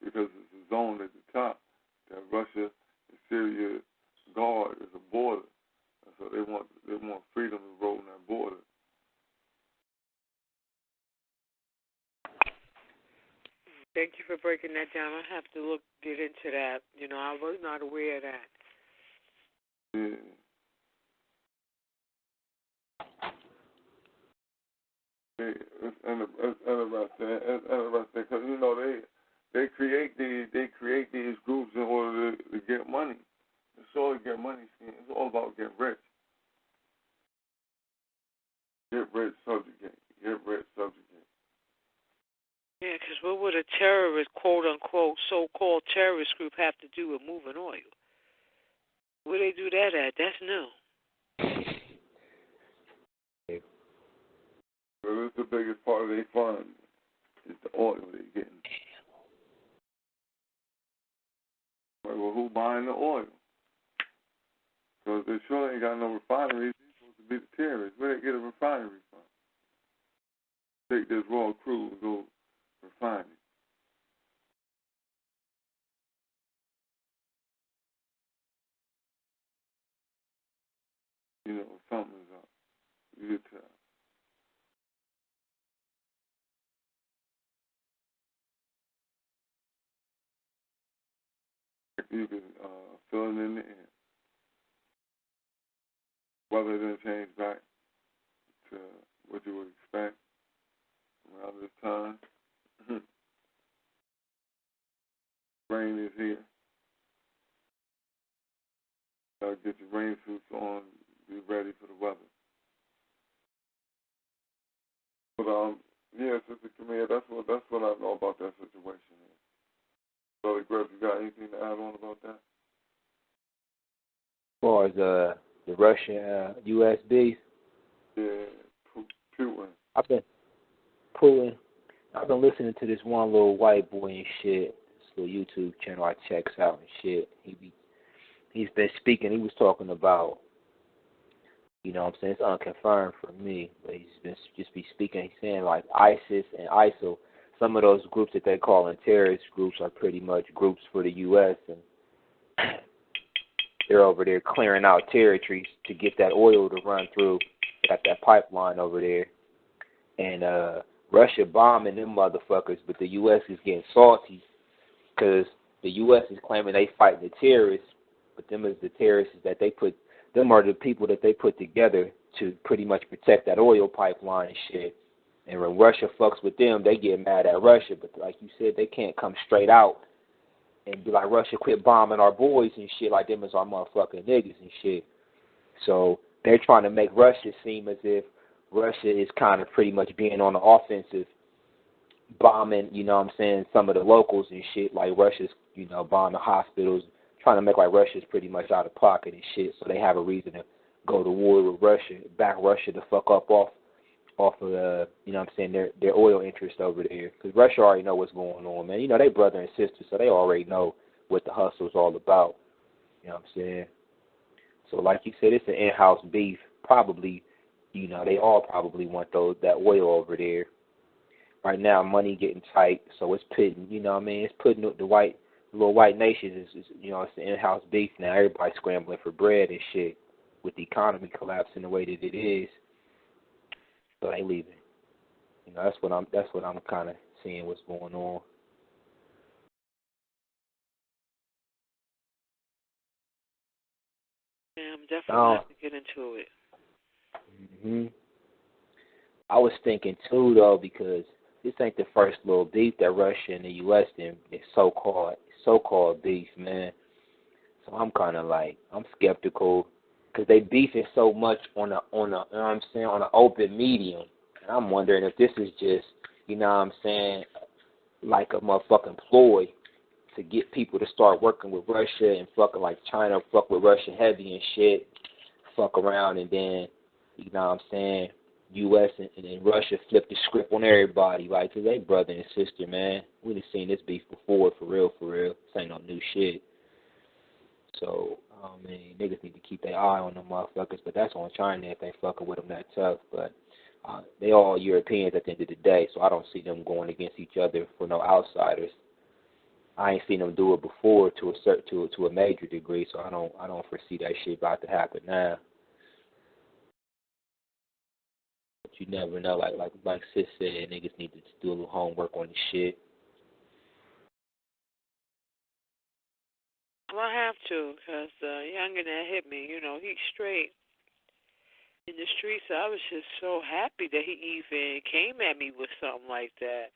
Because it's a zone at the top that Russia and Syria guard as a border. And so they want freedom to roll on that border. Thank you for breaking that down. I have to get into that. You know, I was not aware of that. Yeah. It's interesting because you know they create these groups in order to get money. It's all to get money. It's all about getting rich. Get rich, subjugate. Get rich, subjugate. Yeah, because what would a terrorist, quote-unquote, so-called terrorist group have to do with moving oil? Where they do that at? That's new. So that's the biggest part of their fund is the oil they're getting. Like, well, who buying the oil? Because they sure ain't ain't got no refineries. He's supposed to be the terrorists. Where they get a refinery from? Take this raw crude and go refine it. You know, something's up. You could tell. You can feel it in the air. Weather didn't change back to what you would expect around this time. Rain is here. Get your rain suits on. Be ready for the weather. But yeah, Sister Camille, that's what I know about that situation here. Brother Griff, you got anything to add on about that? As far as the Russian USB, yeah, Putin. I've been listening to this one little white boy and shit. This little YouTube channel I checks out and shit. He's been speaking. He was talking about, you know what I'm saying, it's unconfirmed for me, but he's been just be speaking. He's saying like ISIS and ISIL, some of those groups that they call in terrorist groups are pretty much groups for the U.S. and they're over there clearing out territories to get that oil to run through. Got that pipeline over there. And Russia bombing them motherfuckers, but the U.S. is getting salty because the U.S. is claiming they fighting the terrorists, but them is the terrorists that they put, them are the people that they put together to pretty much protect that oil pipeline and shit. And when Russia fucks with them, they get mad at Russia, but like you said, they can't come straight out and be like, Russia, quit bombing our boys and shit, like them is our motherfucking niggas and shit. So they're trying to make Russia seem as if Russia is kind of pretty much being on the offensive, bombing, you know what I'm saying, some of the locals and shit, like Russia's, you know, bombing hospitals, trying to make like Russia's pretty much out of pocket and shit, so they have a reason to go to war with Russia, back Russia to fuck up off of you know what I'm saying, their oil interest over there. Because Russia already know what's going on, man. You know, they brother and sister, so they already know what the hustle's all about. You know what I'm saying? So like you said, it's an in-house beef. Probably, you know, they all probably want that oil over there. Right now, money getting tight, so it's pitting, you know what I mean? It's putting the little white nations, is you know, it's the in-house beef now. Everybody's scrambling for bread and shit with the economy collapsing the way that it is. So they leaving. You know, that's what I'm kind of seeing what's going on. Yeah, I'm definitely going to have to get into it. I was thinking too though, because this ain't the first little beef that Russia and the U.S. did. It's so-called beef, man. So I'm kind of like, I'm skeptical because they beefing so much on a you know what I'm saying, on an open medium. And I'm wondering if this is just, you know what I'm saying, like a motherfucking ploy to get people to start working with Russia and fucking like China, fuck with Russia heavy and shit, fuck around, and then, you know what I'm saying, U.S. and Russia flip the script on everybody, like, cause they brother and sister, man. We done seen this beef before, for real. This ain't no new shit. So, I mean, niggas need to keep their eye on them motherfuckers, but that's on China if they fucking with them that tough. But they all Europeans at the end of the day, so I don't see them going against each other for no outsiders. I ain't seen them do it before to a major degree, so I don't foresee that shit about to happen now. But you never know, like Sis said, niggas need to do a little homework on this shit. Well, I have to, because the youngin' that hit me, you know, he's straight in the streets. So I was just so happy that he even came at me with something like that.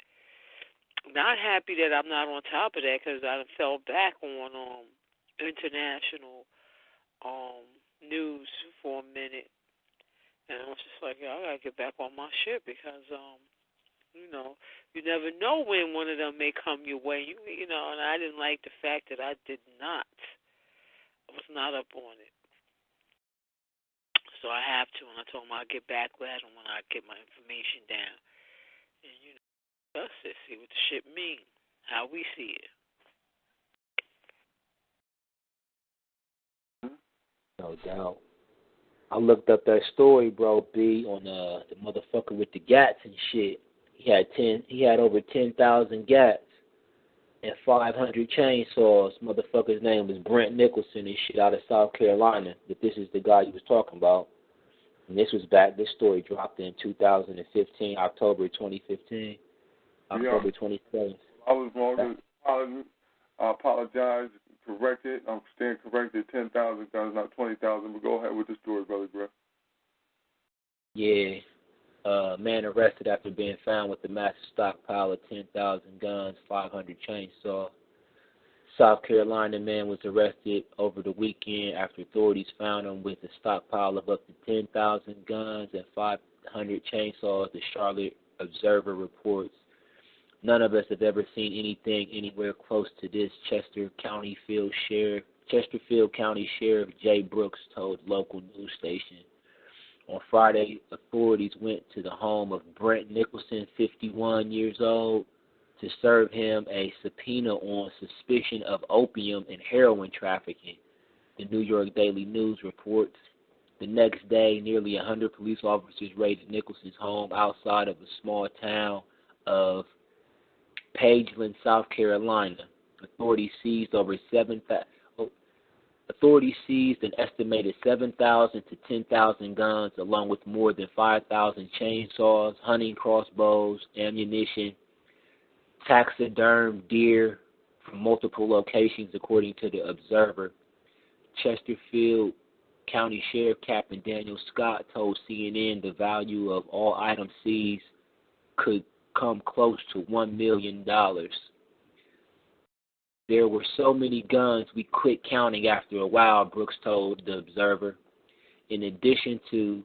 Not happy that I'm not on top of that, because I fell back on international news for a minute. And I was just like, yo, I got to get back on my shit, because, you know, you never know when one of them may come your way. You know, and I didn't like the fact that I did not. I was not up on it. So I have to, and I told him I'll get back with him when I get my information down. And, you know, discuss it, see what the shit mean, how we see it. No doubt. I looked up that story, bro, B, on the motherfucker with the gats and shit. He had over 10,000 gats and 500 chainsaws. Motherfucker's name was Brent Nicholson and shit out of South Carolina. But this is the guy you was talking about. And this story dropped in 2015, October 2015, October 27th. I was wrong. I apologize. Corrected. I'm staying corrected. 10,000 guns, not 20,000. But go ahead with the story, brother Griff. Yeah. Man arrested after being found with a massive stockpile of 10,000 guns, 500 chainsaws. South Carolina man was arrested over the weekend after authorities found him with a stockpile of up to 10,000 guns and 500 chainsaws, the Charlotte Observer reports. None of us have ever seen anything anywhere close to this, Chesterfield County Sheriff Jay Brooks told local news station. On Friday, authorities went to the home of Brent Nicholson, 51 years old, to serve him a subpoena on suspicion of opium and heroin trafficking, the New York Daily News reports. The next day, nearly 100 police officers raided Nicholson's home outside of a small town of Pageland, South Carolina. Authorities seized an estimated 7,000 to 10,000 guns, along with more than 5,000 chainsaws, hunting crossbows, ammunition, taxidermed deer from multiple locations, according to the Observer. Chesterfield County Sheriff Captain Daniel Scott told CNN the value of all items seized could come close to $1 million. There were so many guns we quit counting after a while, Brooks told the Observer. In addition to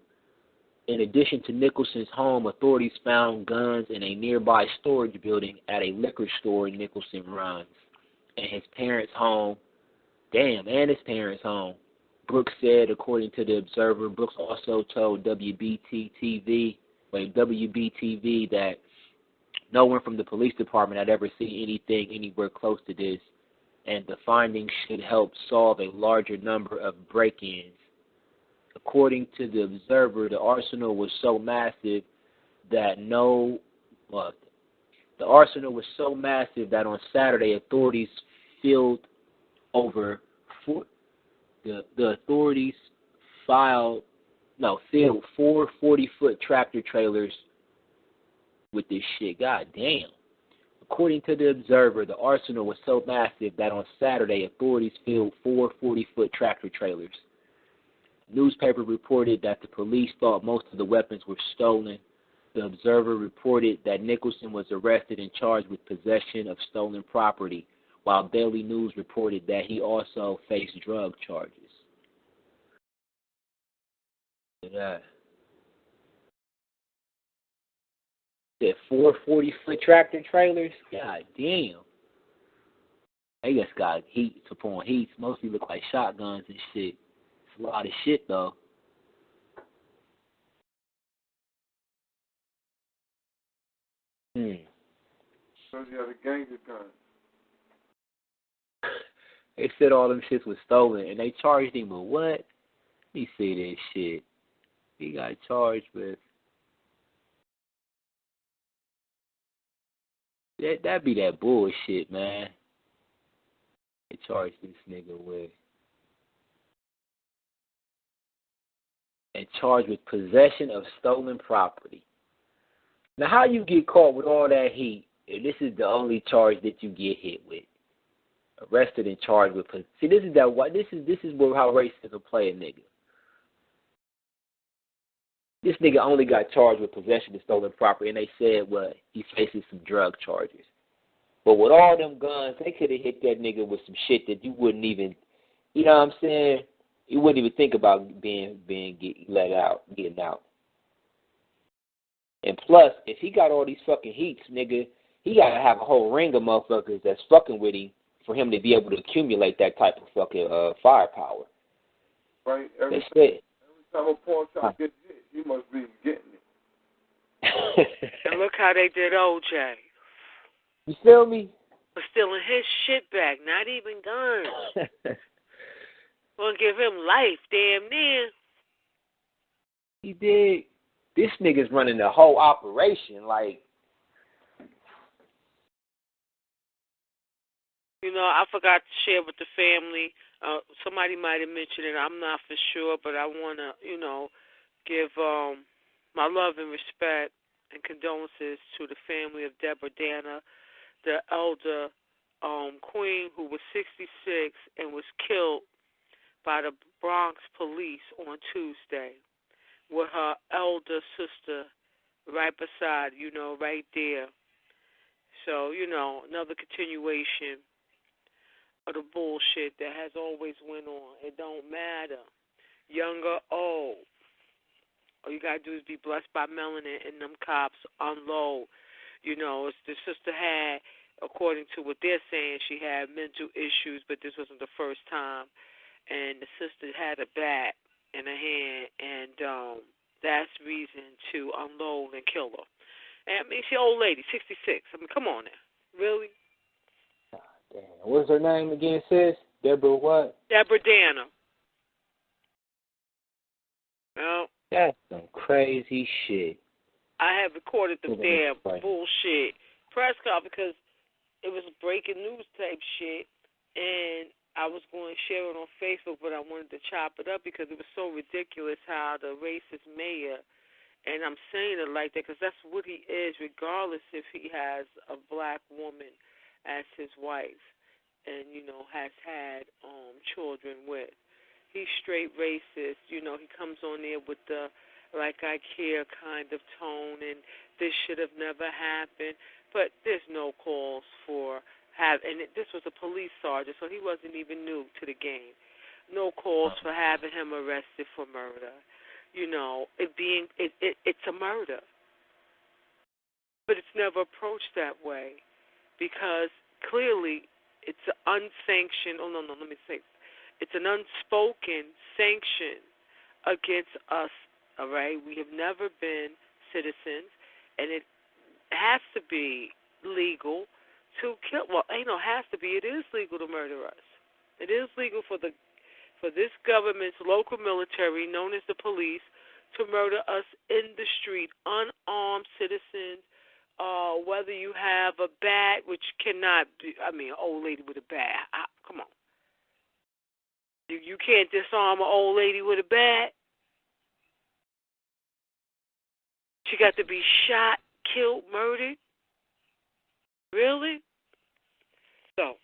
Nicholson's home, authorities found guns in a nearby storage building at a liquor store Nicholson runs, and his parents' home. Brooks said, according to the Observer. Brooks also told WBTV that no one from the police department had ever seen anything anywhere close to this, and the findings should help solve a larger number of break-ins. According to the Observer, the arsenal was so massive that on Saturday authorities filled 4 40-foot tractor trailers with this shit. God damn. According to the Observer, the arsenal was so massive that on Saturday authorities filled 4 40-foot tractor trailers. Newspaper reported that the police thought most of the weapons were stolen. The Observer reported that Nicholson was arrested and charged with possession of stolen property, while Daily News reported that he also faced drug charges. Look at that. Said 4 40-foot tractor trailers? God damn. They just got heats upon heats. Mostly look like shotguns and shit. It's a lot of shit, though. So you had a gang of guns. They said all them shits was stolen, and they charged him with what? Let me see this shit. He got charged with... That'd be that bullshit, man. They charged this nigga with... And charged with possession of stolen property. Now, how you get caught with all that heat, and this is the only charge that you get hit with? Arrested and charged with... See, this is how racism play a nigga. This nigga only got charged with possession of stolen property, and they said, well, he faces some drug charges. But with all them guns, they could have hit that nigga with some shit that you wouldn't even, you know what I'm saying? You wouldn't even think about getting out. And plus, if he got all these fucking heats, nigga, he got to have a whole ring of motherfuckers that's fucking with him for him to be able to accumulate that type of fucking firepower. Right? Every time a pawn shot gets hit, he must be getting it. And look how they did OJ. You feel me? For stealing his shit back, not even guns. Gonna give him life, damn near. He did. This nigga's running the whole operation, like. You know, I forgot to share with the family. Somebody might have mentioned it. I'm not for sure, but I want to, give my love and respect and condolences to the family of Deborah Dana, the elder queen who was 66 and was killed by the Bronx police on Tuesday with her elder sister right beside, right there. So, another continuation of the bullshit that has always went on. It don't matter. Young or old. All you got to do is be blessed by melanin and them cops unload. It's the sister had, according to what they're saying, she had mental issues, but this wasn't the first time. And the sister had a bat in her hand, and that's reason to unload and kill her. And, I mean, she's an old lady, 66. I mean, come on now. Really? Damn. What's her name again, sis? Deborah what? Deborah Dana. Well, that's some crazy shit. I have recorded the damn bullshit press conference because it was breaking news type shit, and I was going to share it on Facebook, but I wanted to chop it up because it was so ridiculous how the racist mayor, and I'm saying it like that because that's what he is, regardless if he has a black woman as his wife and, has had children with. He's straight racist. He comes on there with the like I care kind of tone, and this should have never happened. But there's no calls for and this was a police sergeant, so he wasn't even new to the game. No calls for having him arrested for murder. It's a murder. But it's never approached that way because clearly it's an unsanctioned, let me say, it's an unspoken sanction against us, all right? We have never been citizens, and it has to be legal to kill. Well, has to be. It is legal to murder us. It is legal for this government's local military, known as the police, to murder us in the street, unarmed citizens, whether you have a bat, which cannot be, an old lady with a bat. Come on. You can't disarm an old lady with a bat. She got to be shot, killed, murdered. Really? So,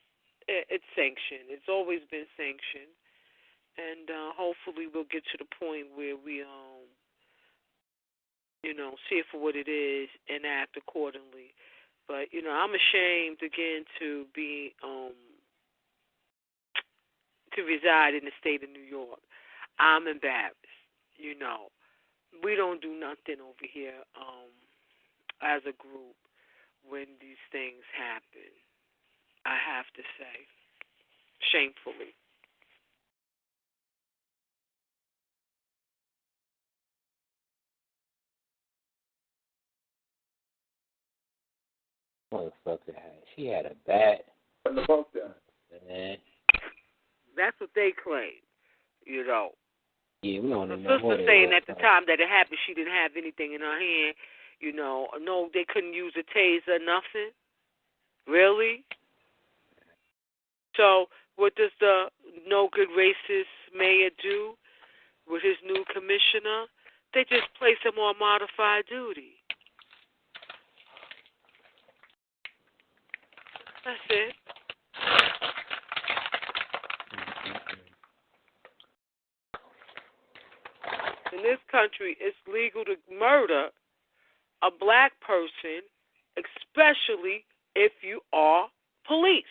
it's sanctioned. It's always been sanctioned. And hopefully we'll get to the point where we, see it for what it is and act accordingly. But, I'm ashamed, again, to be, to reside in the state of New York. I'm embarrassed, We don't do nothing over here as a group when these things happen, I have to say, shamefully. Motherfucker she had a bat. What about that? Man. That's what they claim, Yeah, we don't the know. sister saying at the time that it happened, she didn't have anything in her hand. No, they couldn't use a taser, nothing. Really? So what does the no good racist mayor do with his new commissioner? They just place him on modified duty. That's it. In this country, it's legal to murder a black person, especially if you are police.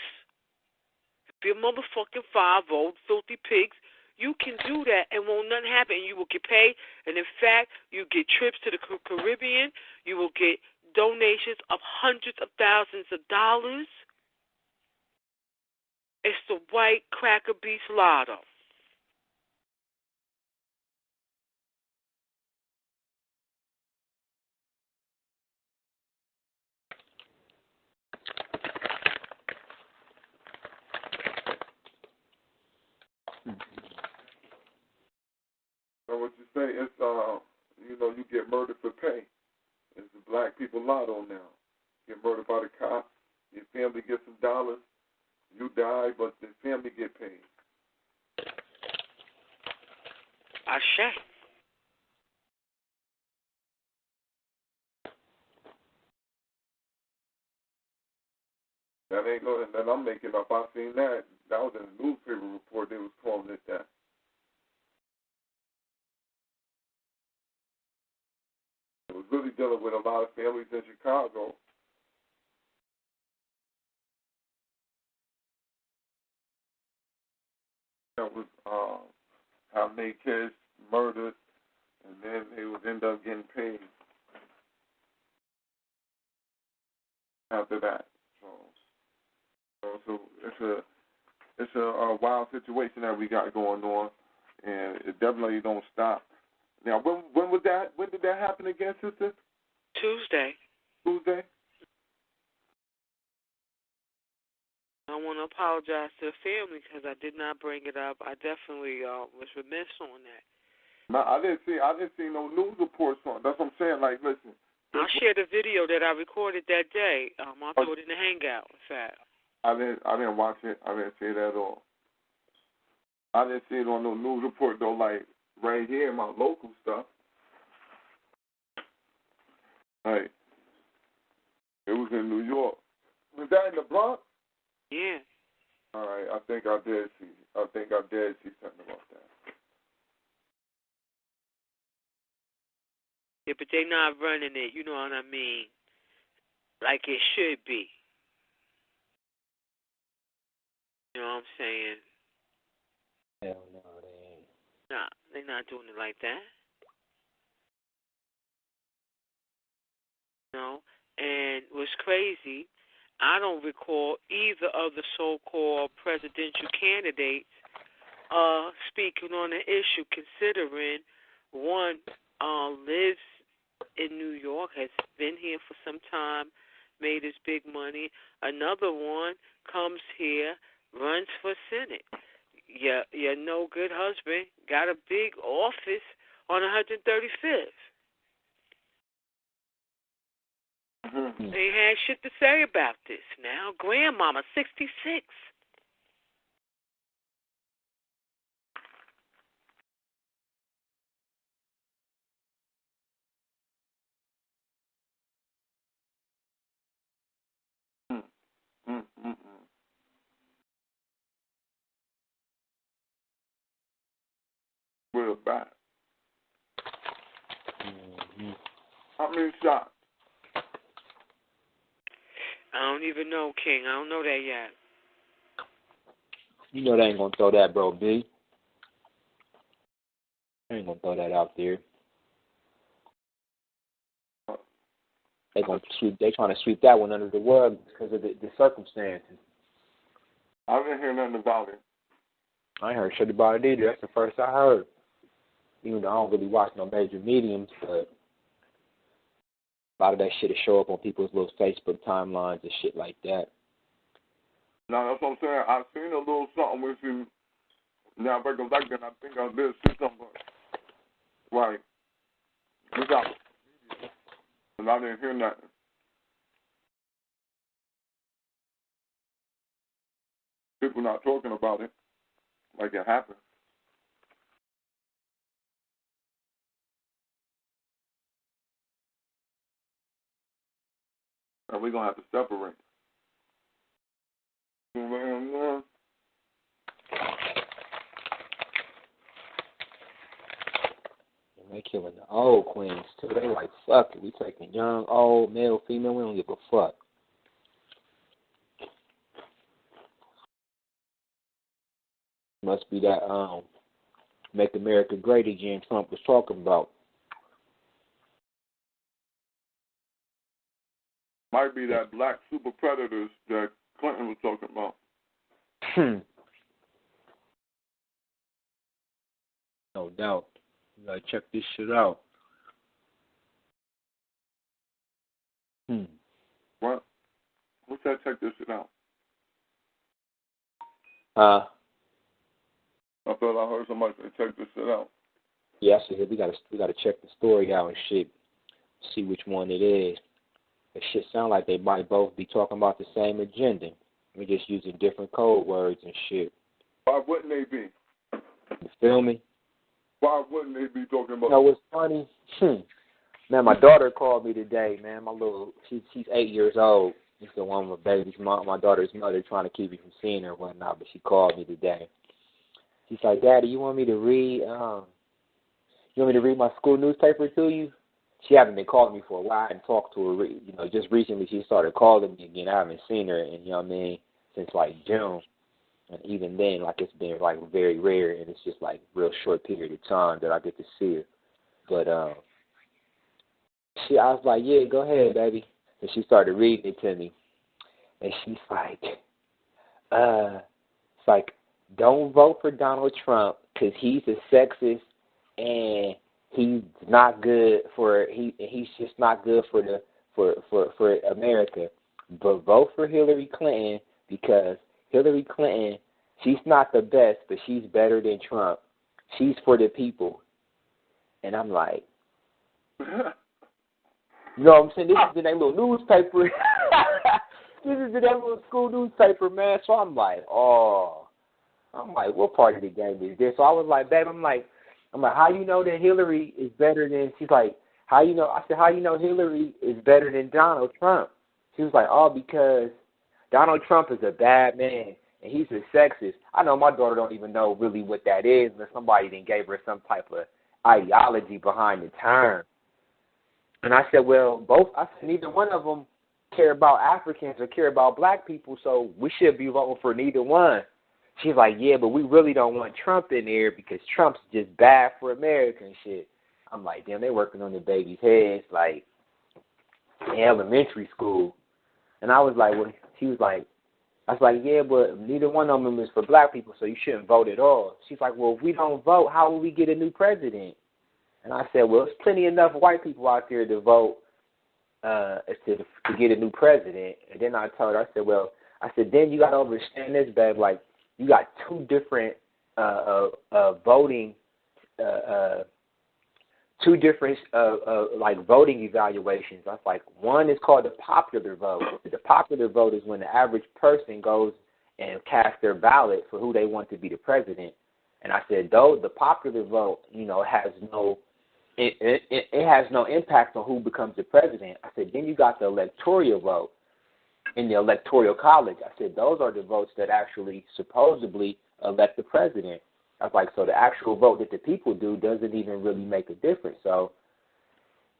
If you're motherfucking 5-0 filthy pigs, you can do that and won't nothing happen. You will get paid, and in fact, you get trips to the Caribbean. You will get donations of hundreds of thousands of dollars. It's the white cracker beast lotto. So what you say, it's pay. It's the black people lotto now. Get murdered by the cops, your family gets some dollars, you die, but the family get paid. Ashe. That ain't nothing that I'm making up. I seen that. That was in a newspaper report. They was calling it that. It was really dealing with a lot of families in Chicago. That was how many kids murdered, and then they would end up getting paid after that. So it's a wild situation that we got going on, and it definitely don't stop. Now, when was that? When did that happen again, sister? Tuesday. Tuesday. I want to apologize to the family because I did not bring it up. I definitely was remiss on that. No, I didn't see no news reports on it. That's what I'm saying. Like, listen. I'll share the video that I recorded that day. I'll throw it in the hangout. In fact. I didn't watch it. I didn't see it at all. I didn't see it on no news report though. Like right here in my local stuff. Like it was in New York. Was that in the Bronx? Yeah. All right. I think I did see something about that. Yeah, but they not running it. You know what I mean? Like it should be. You know what I'm saying? Hell no, they ain't. Nah, they're not doing it like that. You know? And what's crazy, I don't recall either of the so-called presidential candidates speaking on the issue, considering one lives in New York, has been here for some time, made his big money. Another one comes here, runs for Senate. Your no good husband got a big office on 135th. Mm-hmm. They had shit to say about this. Now, grandmama, 66. We're back. Mm-hmm. How many shots? I don't even know, King. I don't know that yet. You know they ain't gonna throw that, bro, B. They ain't gonna throw that out there. They trying to sweep that one under the rug because of the circumstances. I didn't hear nothing about it. I ain't heard shit about it either. That's the first I heard. Even though I don't really watch no major mediums, but a lot of that shit will show up on people's little Facebook timelines and shit like that. No, that's what I'm saying. I've seen a little something with you. Now, if I go back then, I think I did see something. Right. Without. And I didn't hear nothing. People not talking about it like it happened. And we're going to have to separate. They killing the old queens too. They like, fuck it. We taking young, old, male, female. We don't give a fuck. Must be that Make America Great Again Trump was talking about. Might be that black super predators that Clinton was talking about. No doubt. You gotta check this shit out. What? What's that? Check this shit out. I thought I heard somebody say check this shit out. Yeah, I said we gotta check the story out and shit. See which one it is. It should sound like they might both be talking about the same agenda. We're just using different code words and shit. Why wouldn't they be? You feel me? Why wouldn't they be talking about? You know what's funny? Man, my daughter called me today, man. She's 8 years old. She's the one with my daughter's mother trying to keep me from seeing her and whatnot, but she called me today. She's like, Daddy, you want me to read my school newspaper to you? She hasn't been calling me for a while. I hadn't talked to her, just recently she started calling me again. I haven't seen her since like June. And even then, like, it's been like very rare, and it's just like real short period of time that I get to see her. But I was like, yeah, go ahead, baby. And she started reading it to me, and she's like, it's like, don't vote for Donald Trump because he's a sexist and he's not good he's just not good for America. But vote for Hillary Clinton because Hillary Clinton, she's not the best, but she's better than Trump. She's for the people. And I'm like, you know what I'm saying? This is in that little newspaper. This is in that little school newspaper, man. So I'm like, what part of the game is this? So I was like, babe, I'm like, how you know that Hillary is better than? She's like, how you know? I said, how you know Hillary is better than Donald Trump? She was like, because Donald Trump is a bad man and he's a sexist. I know my daughter don't even know really what that is, but somebody then gave her some type of ideology behind the term. And I said, neither one of them care about Africans or care about black people, so we should be voting for neither one. She's like, yeah, but we really don't want Trump in there because Trump's just bad for America and shit. I'm like, damn, they working on the baby's heads like in elementary school. And I was like, I was like, yeah, but neither one of them is for black people, so you shouldn't vote at all. She's like, well, if we don't vote, how will we get a new president? And I said, well, there's plenty enough white people out there to vote to get a new president. And then I told her, I said, then you got to understand this, babe. Like, you got two different voting voting evaluations. I was like, one is called the popular vote. The popular vote is when the average person goes and casts their ballot for who they want to be the president. And I said, though the popular vote, has no impact on who becomes the president. I said, then you got the electoral vote in the electoral college. I said, those are the votes that actually supposedly elect the president. I was like, so the actual vote that the people do doesn't even really make a difference. So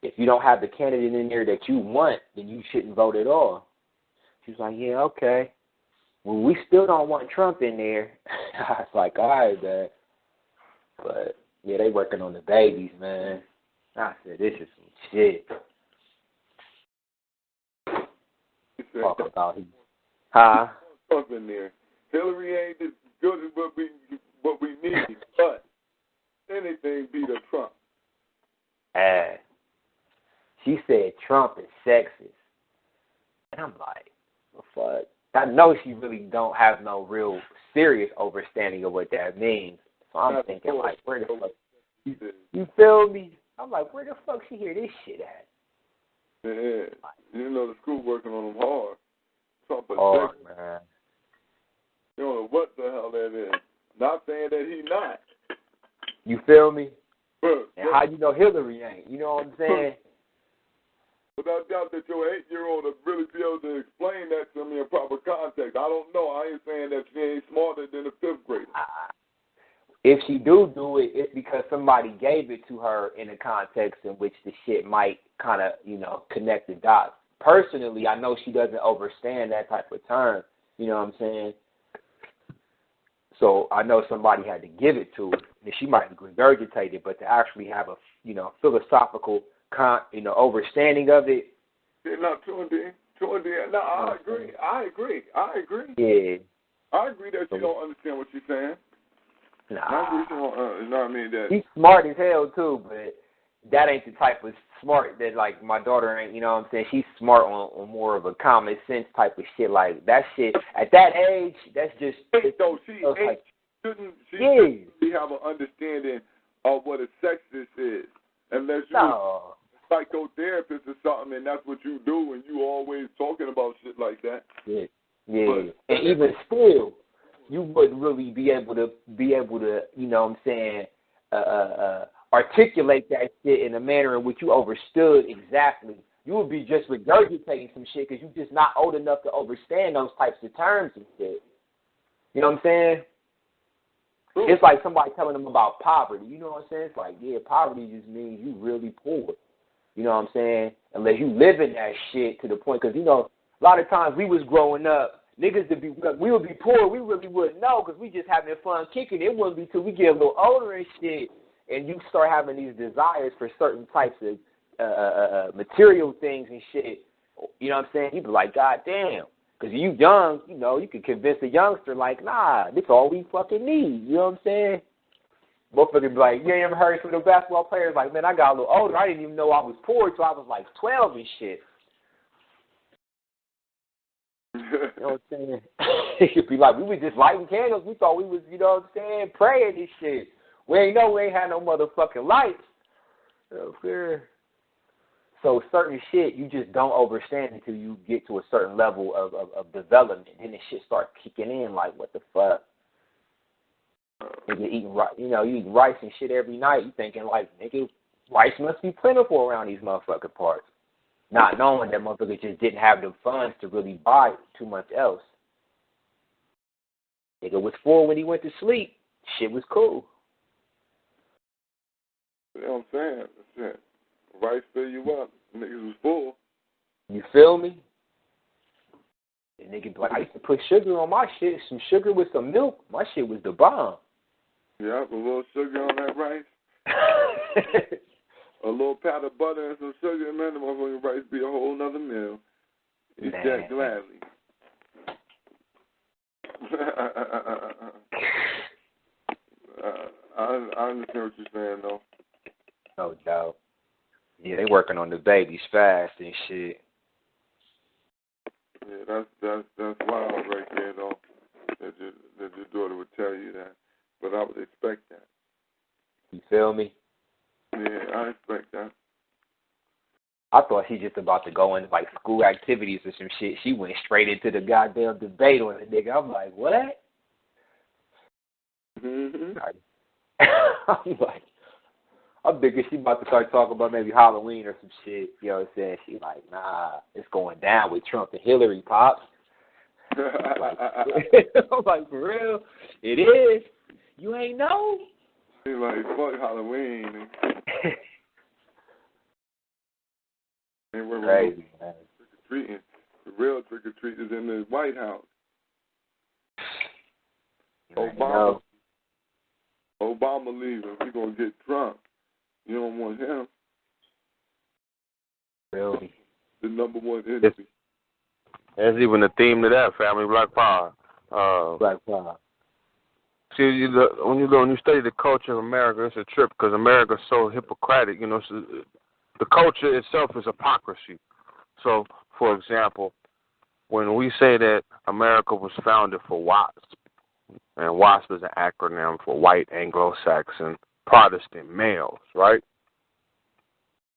if you don't have the candidate in there that you want, then you shouldn't vote at all. She was like, yeah, okay. Well, we still don't want Trump in there. I was like, all right, man. But, yeah, they working on the babies, man. I said, this is some shit. Talk about he. Huh? Trump in there. Hillary ain't as good as what we need, but anything beat a Trump. She said Trump is sexist. And I'm like, what the fuck? I know she really don't have no real serious understanding of what that means. So I'm thinking, like, where the fuck? You feel me? I'm like, where the fuck she hear this shit at? Yeah. The school working on them hard. Trump is sexist. Man. You don't know what the hell that is. Not saying that he not. You feel me? And how you know Hillary ain't? You know what I'm saying? Without doubt that your 8-year-old will really be able to explain that to me in proper context. I don't know. I ain't saying that she ain't smarter than a 5th grader. If she do it, it's because somebody gave it to her in a context in which the shit might kind of, connect the dots. Personally, I know she doesn't understand that type of term. You know what I'm saying? So I know somebody had to give it to her. And she might regurgitate it, but to actually have a, philosophical, understanding of it. Yeah, no, no, I agree. Yeah. I agree that she don't understand what she's saying. Nah. I agree she don't, you know what I mean? That she's smart as hell, too, but that ain't the type of smart that, like, my daughter ain't, you know what I'm saying? She's smart on more of a common sense type of shit. Like, that shit, at that age, that's just... So she shouldn't have an understanding of what a sexist is unless you psychotherapist or something, and that's what you do, and you always talking about shit like that. Yeah. And even still, you wouldn't really be able to, you know what I'm saying, articulate that shit in a manner in which you understood exactly. You would be just regurgitating some shit because you're just not old enough to understand those types of terms and shit. You know what I'm saying? It's like somebody telling them about poverty. You know what I'm saying? It's like, yeah, poverty just means you really poor. You know what I'm saying? Unless you live in that shit to the point, because, you know, a lot of times we was growing up, niggas we would be poor, we really wouldn't know because we just having fun kicking. It wouldn't be till we get a little older and shit, and you start having these desires for certain types of material things and shit. You know what I'm saying? You be like, God damn. Because you young, you know, you can convince a youngster like, nah, this all we fucking need. You know what I'm saying? Motherfucker be like, you ain't ever heard from the basketball players like, man, I got a little older. I didn't even know I was poor until I was like 12 and shit. You know what I'm saying? It could be like, we was just lighting candles. We thought we was, you know what I'm saying, praying and shit. We ain't had no motherfucking lights. Okay. So certain shit you just don't understand until you get to a certain level of development. Then the shit start kicking in like, what the fuck? Nigga eating rice, you know, you eating rice and shit every night. You thinking like, nigga, rice must be plentiful around these motherfucking parts. Not knowing that motherfucker just didn't have the funds to really buy too much else. Nigga was full when he went to sleep. Shit was cool. You know what I'm saying? Shit. Rice fill you up. Niggas was full. You feel me? And nigga be like, I used to put sugar on my shit. Some sugar with some milk. My shit was the bomb. Yeah, a little sugar on that rice. A little pat of butter and some sugar, man, the motherfucking rice be a whole nother meal. Eat that gladly. I understand what you're saying, though. No doubt. Yeah, they working on the babies fast and shit. Yeah, that's wild right there, though, that your daughter would tell you that. But I would expect that. You feel me? Yeah, I expect that. I thought she just about to go into like school activities or some shit. She went straight into the goddamn debate on the nigga. I'm like, what? Mm-hmm. I'm like, I'm thinking she about to start talking about maybe Halloween or some shit. You know what I'm saying? She like, nah, it's going down with Trump and Hillary, Pops. I'm like, for real? It is? You ain't know? She like, fuck Halloween. Crazy, man. Trick-or-treating. The real trick-or-treat is in the White House. Obama leaving. We're going to get Trump. You don't want him. Really? The number one enemy. There's even a theme to that, family. Black Power. Black Power. See, when you study the culture of America, it's a trip because America's so hypocritic. You know, the culture itself is hypocrisy. So, for example, when we say that America was founded for WASP, and WASP is an acronym for White Anglo-Saxon Protestant Males, right?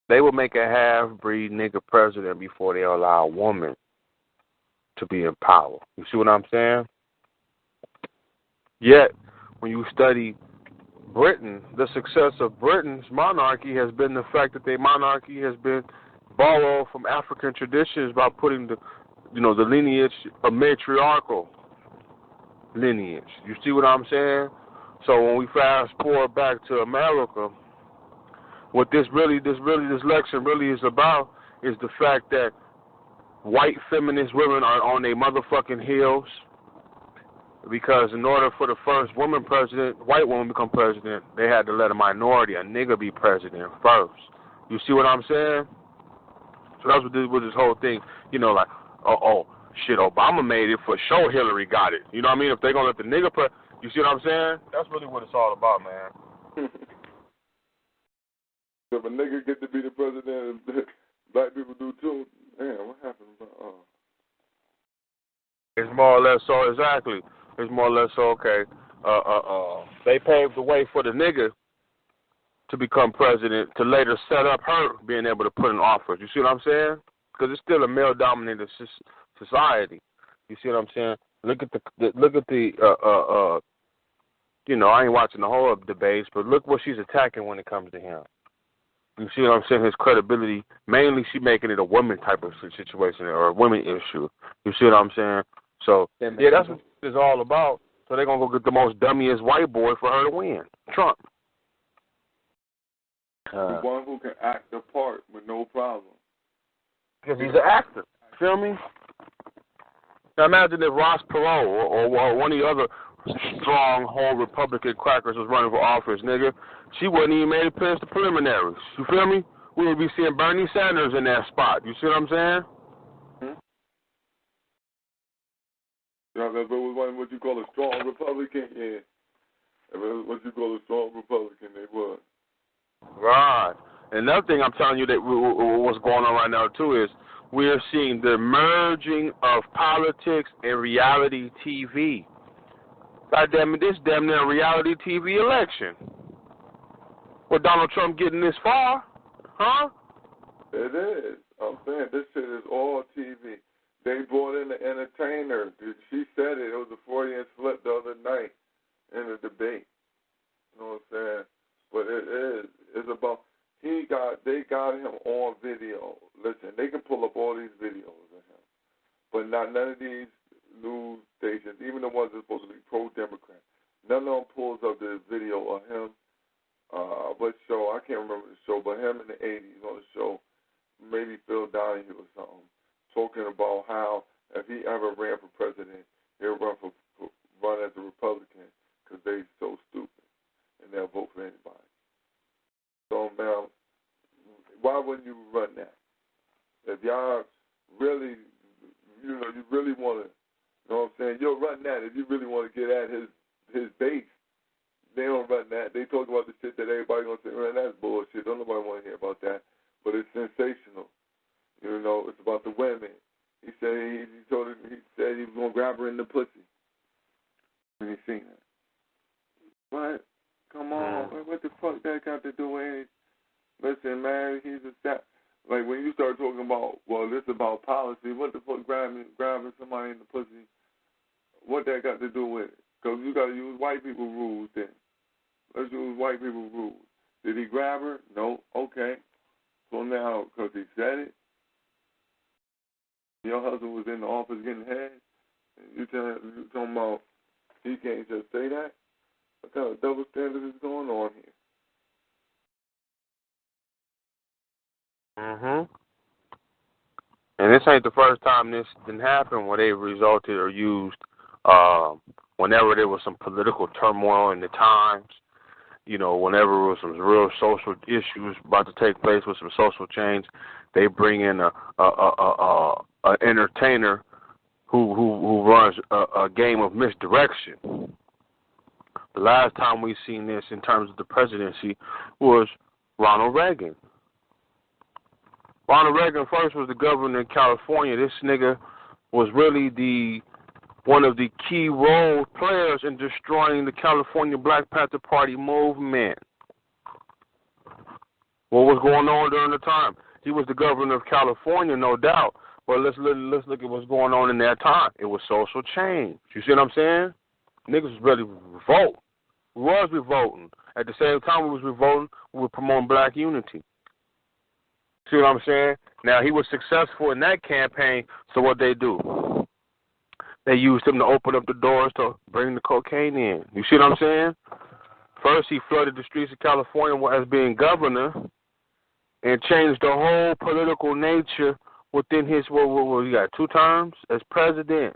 They would make a half-breed nigga president before they allow a woman to be in power. You see what I'm saying? Yet, when you study Britain, the success of Britain's monarchy has been the fact that their monarchy has been borrowed from African traditions by putting the lineage, a matriarchal lineage. You see what I'm saying? So when we fast forward back to America, what this lesson really is about is the fact that white feminist women are on their motherfucking heels. Because in order for the first woman president, white woman become president, they had to let a minority, a nigga, be president first. You see what I'm saying? So that's what this whole thing, like, shit, Obama made it for sure, Hillary got it. You know what I mean? If they're going to let the nigga you see what I'm saying? That's really what it's all about, man. If a nigga get to be the president, black people do too. Damn, what happened? It's more or less so, exactly. It's more or less so, okay. They paved the way for the nigga to become president to later set up her being able to put in office. You see what I'm saying? Because it's still a male-dominated society. You see what I'm saying? Look at the you know, I ain't watching the whole debates, but look what she's attacking when it comes to him. You see what I'm saying? His credibility, mainly she making it a women type of situation or a women issue. You see what I'm saying? So, yeah, that's what it's all about. So they're going to go get the most dummiest white boy for her to win, Trump. The one who can act the part with no problem. Because he's an actor. Feel me? Now imagine if Ross Perot or one of the other stronghold Republican crackers was running for office, nigga. She wouldn't even made it past the preliminaries. You feel me? We would be seeing Bernie Sanders in that spot. You see what I'm saying? Yeah, if it was what you call a strong Republican, yeah. If it was what you call a strong Republican, they would. Right. Another thing I'm telling you that what's going on right now, too, is we're seeing the merging of politics and reality TV. God damn it, this damn near reality TV election. With Donald Trump getting this far, huh? It is. I'm saying this shit is all TV. They brought in the entertainer. She said it. It was a Freudian slip the other night in the debate. You know what I'm saying? But it is. It's about they got him on video. Listen, they can pull up all these videos of him, but not none of these news stations, even the ones that are supposed to be pro-Democrat, none of them pulls up the video of him. What show? I can't remember the show, but him in the 80s on the show, maybe Phil Donahue or something, talking about how if he ever ran for president, he'll run as a Republican because they're so stupid and they'll vote for anybody. So now, why wouldn't you run that? If y'all really, you really want to, you know what I'm saying? You'll run that if you really want to get at his base. They don't run that. They talk about the shit that everybody gonna say, man, that's bullshit. Don't nobody want to hear about that. But it's sensational. You know, it's about the women. He said he said he was gonna grab her in the pussy. When he seen it. What? Come on, what the fuck that got to do with it? Listen, man, he's a stat. Like when you start talking about, well, this is about policy. What the fuck grabbing somebody in the pussy? What that got to do with it? Because you got to use white people rules then. Let's use white people rules. Did he grab her? No. Okay. So now, because he said it, your husband was in the office getting head, and you talking about he can't just say that? What kind of double standard is going on here? And this ain't the first time this didn't happen where they resulted or used whenever there was some political turmoil in the times, you know, whenever there was some real social issues about to take place with some social change, they bring in a entertainer who runs a game of misdirection. The last time we seen this in terms of the presidency was Ronald Reagan. Ronald Reagan first was the governor in California. This nigga was really one of the key role players in destroying the California Black Panther Party movement. What was going on during the time? He was the governor of California, no doubt. But let's look at what's going on in that time. It was social change. You see what I'm saying? Niggas was ready to revolt. We was revolting. At the same time we was revolting, we were promoting black unity. See what I'm saying? Now, he was successful in that campaign, so what they do? They used him to open up the doors to bring the cocaine in. You see what I'm saying? First, he flooded the streets of California as being governor and changed the whole political nature within his, what he got 2 terms as president.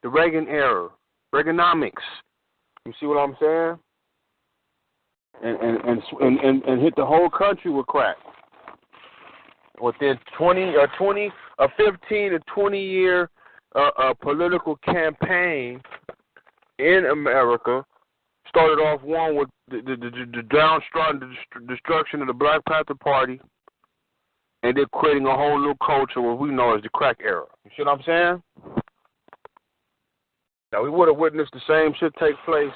The Reagan era, Reaganomics. You see what I'm saying? And hit the whole country with crack. Within 15 to 20 year political campaign in America, started off one with the downtrodden destruction of the Black Panther Party, and then creating a whole new culture, what we know as the crack era. You see what I'm saying? Now we would have witnessed the same shit take place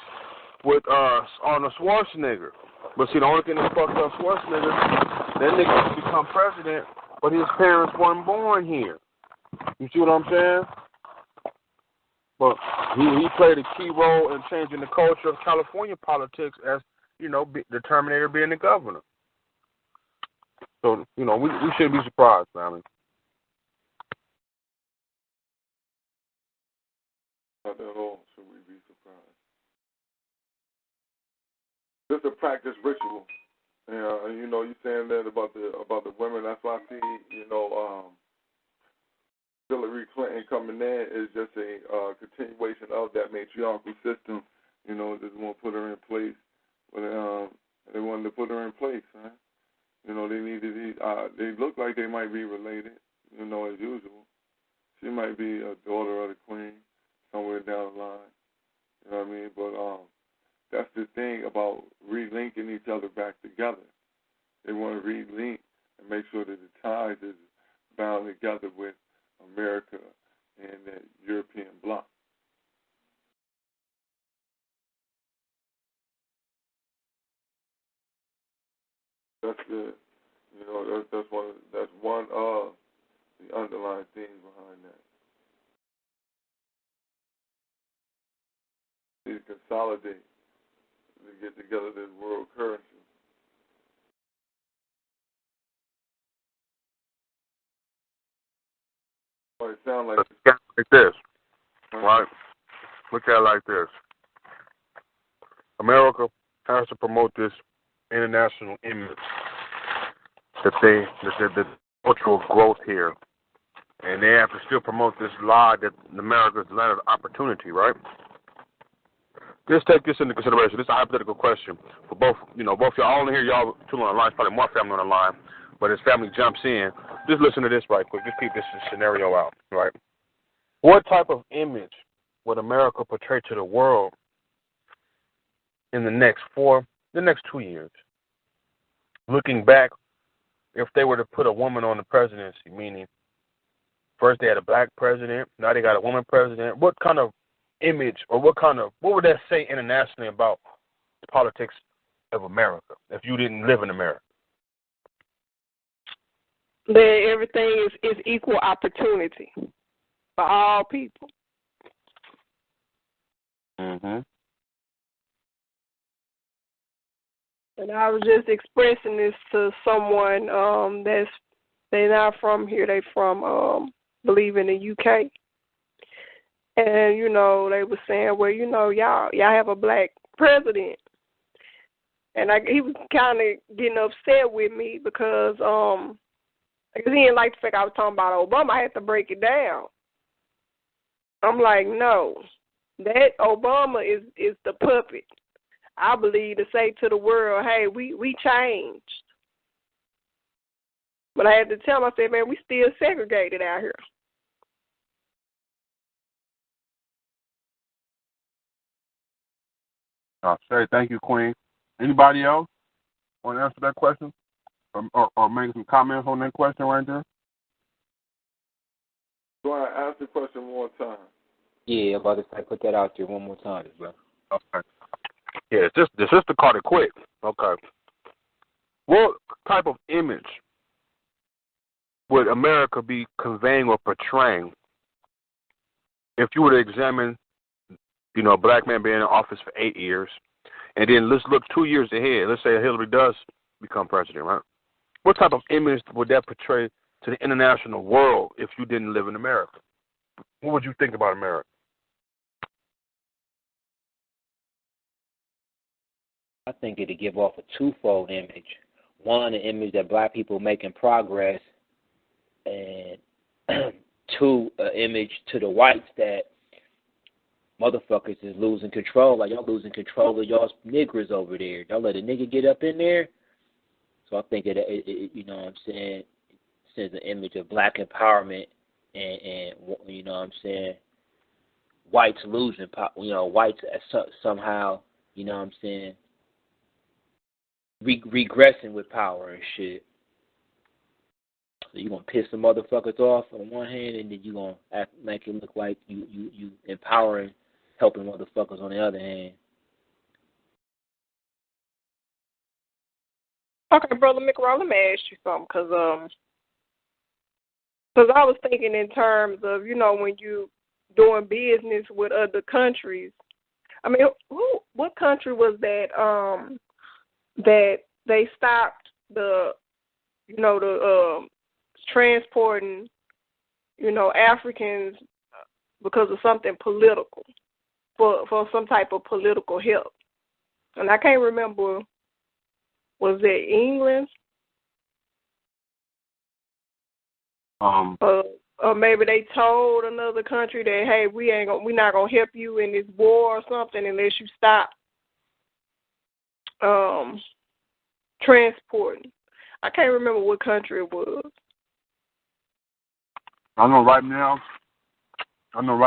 with Arnold Schwarzenegger. But see, the only thing that fucked up Schwarzenegger, that nigga become president, but his parents weren't born here. You see what I'm saying? But he played a key role in changing the culture of California politics as, you know, the Terminator being the governor. So, you know, we shouldn't be surprised, man. Not at all should we be surprised. This is a practice ritual. And, you know, you're saying that about the women. That's why I see, you know, Hillary Clinton coming in is just a continuation of that matriarchal system. You know, just want to put her in place. But they wanted to put her in place, huh? You know, they look like they might be related, you know, as usual. She might be a daughter of the queen somewhere down the line. You know what I mean? But that's the thing about relinking each other back together. They want to relink and make sure that the ties is bound together with America and that European bloc. That's the, you know, that's one of the underlying themes behind that. They need to consolidate to get together this world currency. Well, it sounds like this, right? Look at it like this. America has to promote this international image that the cultural growth here, and they have to still promote this lie that America is the land of opportunity, right? Just take this into consideration. This is a hypothetical question for both, you know, both y'all. I only hear y'all two on the line, probably more family on the line, but as family jumps in, just listen to this right quick. Just keep this scenario out, right? What type of image would America portray to the world in the next 2 years? Looking back, if they were to put a woman on the presidency, meaning first they had a black president, now they got a woman president, what kind of image or what would that say internationally about the politics of America if you didn't live in America? That everything is equal opportunity for all people. Mm-hmm. And I was just expressing this to someone they're not from here. They from believe in the UK. And, you know, they were saying, well, you know, y'all have a black president. And he was kind of getting upset with me because he didn't like the fact I was talking about Obama. I had to break it down. I'm like, no, that Obama is the puppet. I believe to say to the world, hey, we changed. But I had to tell him, I said, man, we still segregated out here. Thank you, Queen. Anybody else want to answer that question or make some comments on that question right there? Do I ask the question one more time? Yeah, I'm about to say, put that out there one more time, bro. Okay. Yeah, the sister caught it quick. Okay. What type of image would America be conveying or portraying if you were to examine, you know, a black man being in office for 8 years, and then let's look 2 years ahead. Let's say Hillary does become president, right? What type of image would that portray to the international world if you didn't live in America? What would you think about America? I think it'd give off a twofold image. One, an image that black people making progress, and two, an image to the whites that motherfuckers is losing control. Like, y'all losing control of y'all's niggers over there. Y'all let a nigga get up in there. So I think it you know what I'm saying, it sends an image of black empowerment and you know what I'm saying, whites losing, you know, whites somehow, you know what I'm saying, regressing with power and shit. So you gonna piss the motherfuckers off on one hand, and then you gonna make it look like you empowering, helping motherfuckers on the other hand. Okay, Brother McRaw, let me ask you something, because I was thinking in terms of, when you doing business with other countries. I mean, what country was that that they stopped the transporting, Africans because of something political, for some type of political help. And I can't remember, was it England? Or maybe they told another country that, hey, we're not gonna help you in this war or something unless you stop transporting. I can't remember what country it was. I know right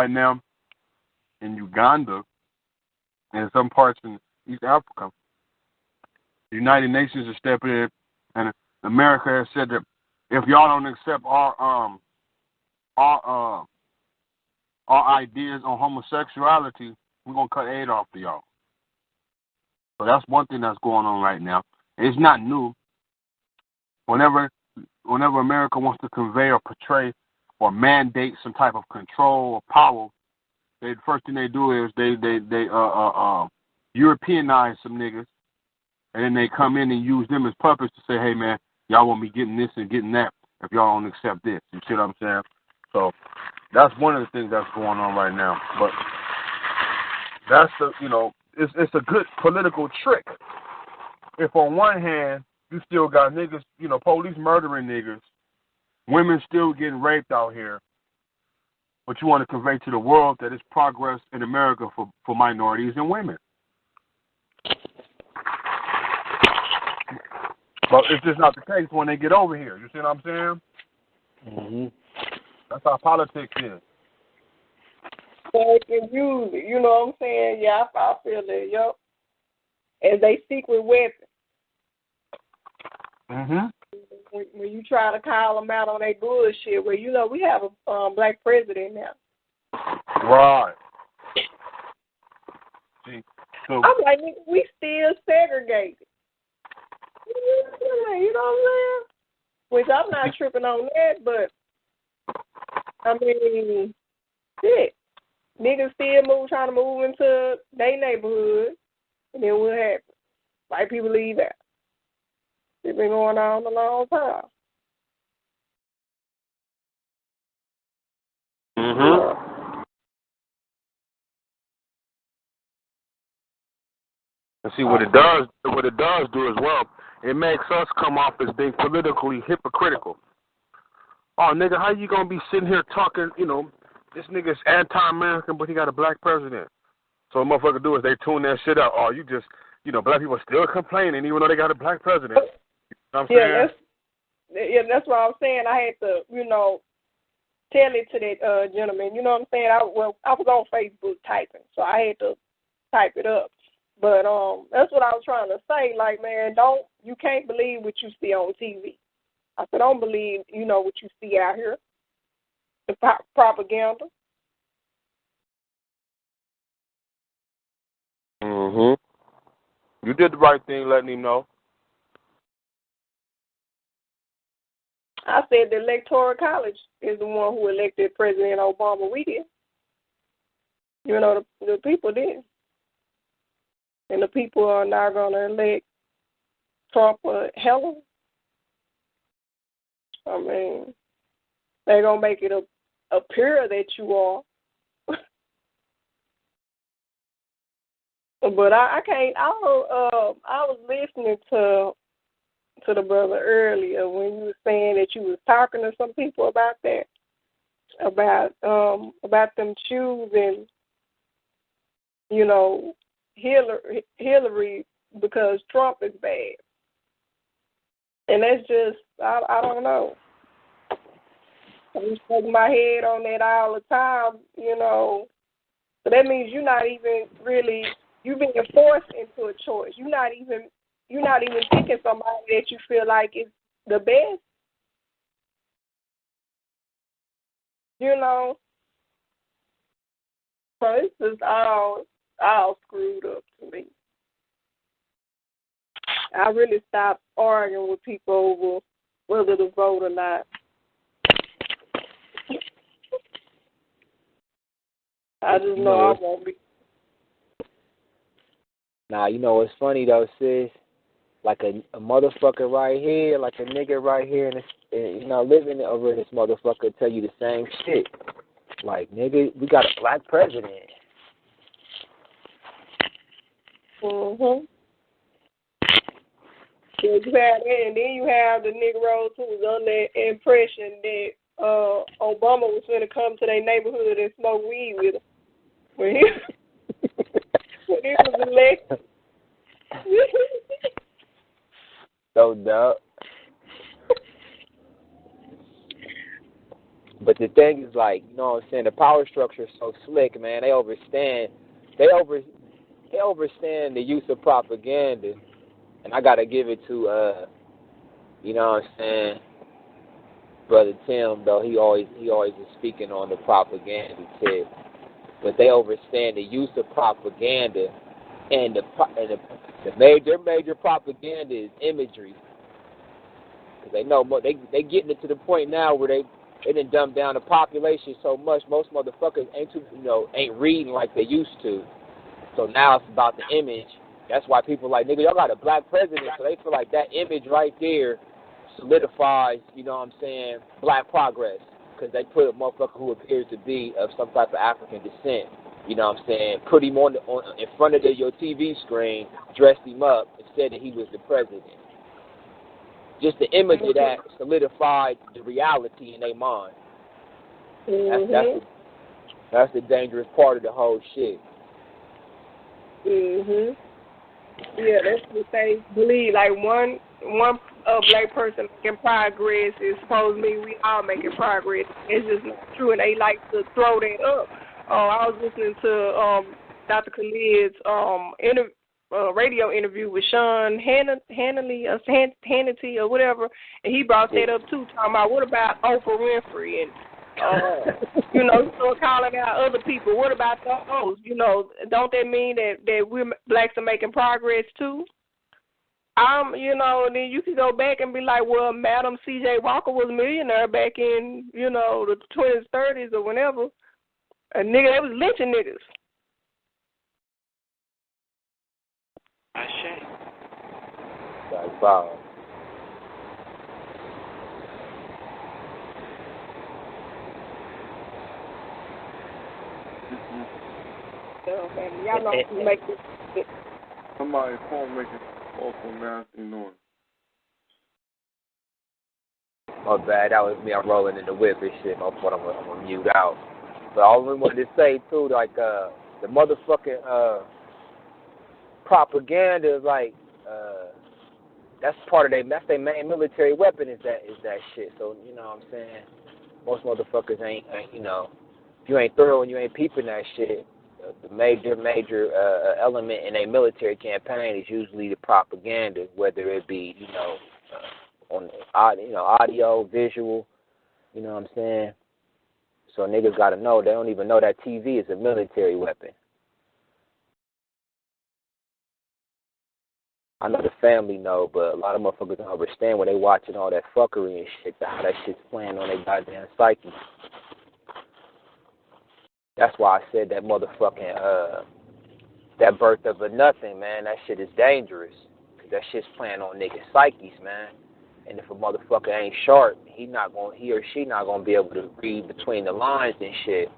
now in Uganda and some parts in East Africa, the United Nations is stepping in, and America has said that if y'all don't accept our ideas on homosexuality, we're gonna cut aid off to y'all. So that's one thing that's going on right now. It's not new. Whenever America wants to convey or portray or mandate some type of control or power, the first thing they do is they Europeanize some niggas, and then they come in and use them as puppets to say, hey man, y'all want me getting this and getting that if y'all don't accept this. You see what I'm saying? So that's one of the things that's going on right now. But that's it's a good political trick. If on one hand you still got niggas, police murdering niggas, women still getting raped out here, but you want to convey to the world that it's progress in America for minorities and women. But it's just not the case when they get over here. You see what I'm saying? Mm-hmm. That's how politics is. They can use it, you know what I'm saying? Yeah, I feel that, yup. As they secret weapon. Mm-hmm. When you try to call them out on their bullshit, well, we have a black president now. Right. See, so I'm like, we still segregated. You know what I'm saying? Which I'm not tripping on that, but I mean, shit. Niggas still trying to move into their neighborhood, and then what happens? White people leave out. It's been going on a long time. mm-hmm. And see what it does do as well, it makes us come off as being politically hypocritical. Oh, nigga, how you gonna be sitting here talking, this nigga's anti-American, but he got a black president. So what motherfuckers do is they tune that shit out. Oh, you just, black people still complaining even though they got a black president. You know what I'm saying? That's what I'm saying. I had to, tell it to that gentleman. You know what I'm saying? I was on Facebook typing, so I had to type it up. But that's what I was trying to say. Like, man, you can't believe what you see on TV. I said, don't believe, what you see out here. The propaganda. Mm-hmm. You did the right thing letting him know. I said the Electoral College is the one who elected President Obama. We did. The people did. And the people are not going to elect Trump or Hillary. I mean, they're going to make it appear that you are. But I can't. I was listening to the brother earlier when you were saying that you was talking to some people about that, about them choosing, Hillary because Trump is bad, and that's just I don't know. I'm shaking my head on that all the time, So that means you're not even really. You're being forced into a choice. You're not even picking somebody that you feel like is the best. So it's just all screwed up to me. I really stopped arguing with people over whether to vote or not. I just know I won't be. Nah, you know what's funny though, sis? Like a motherfucker right here, like a nigga right here, and you know, living over in this motherfucker tell you the same shit. Like, nigga, we got a black president. Mhm. Yeah, you have that, and then you have the Negroes who was under the impression that Obama was going to come to their neighborhood and smoke weed with them when he was elected. So dumb. But the thing is, like, you know what I'm saying, the power structure is so slick, man. They overstand the use of propaganda. And I gotta give it to you know what I'm saying, Brother Tim, though he always is speaking on the propaganda tip. But they understand the use of propaganda, and the major propaganda is imagery. Because they know they getting it to the point now where they done dumbed down the population so much. Most motherfuckers ain't reading like they used to. So now it's about the image. That's why people like, nigga, y'all got a black president, so they feel like that image right there solidifies, you know what I'm saying, black progress. Because they put a motherfucker who appears to be of some type of African descent, you know what I'm saying, put him in front of your TV screen, dressed him up, and said that he was the president. Just the image of that solidified the reality in their mind. Mhm. That's the dangerous part of the whole shit. Mhm. Yeah, that's what they believe. Like one black person making progress is supposedly we all making progress. It's just not true, and they like to throw that up. I was listening to Dr. Khalid's radio interview with Sean Hannity or whatever, and he brought that up too, talking about what about Oprah Winfrey and you know, so calling out other people. What about those? You know, don't that mean that we blacks are making progress too? You know, and then you can go back and be like, well, Madam C.J. Walker was a millionaire back in, you know, the 20s, 30s, or whenever. And nigga, they was lynching niggas. Ashe. Like, wow. So, y'all know make this. Somebody's phone making awful nasty noise. My bad, that was me. I'm rolling in the whip and shit. My fault. I'm gonna mute out. But all I wanted to say too, like the motherfucking propaganda is like that's their main military weapon is that shit. So you know what I'm saying. Most motherfuckers ain't you know, if you ain't thorough and you ain't peeping that shit. The major element in a military campaign is usually the propaganda, whether it be on audio, visual, you know what I'm saying. So niggas gotta know, they don't even know that TV is a military weapon. I know the family know, but a lot of motherfuckers don't understand when they watching all that fuckery and shit, how that shit's playing on their goddamn psyche. That's why I said that motherfucking, that birth of a nothing, man, that shit is dangerous. Cause that shit's playing on niggas' psyches, man. And if a motherfucker ain't sharp, he or she not gonna be able to read between the lines and shit.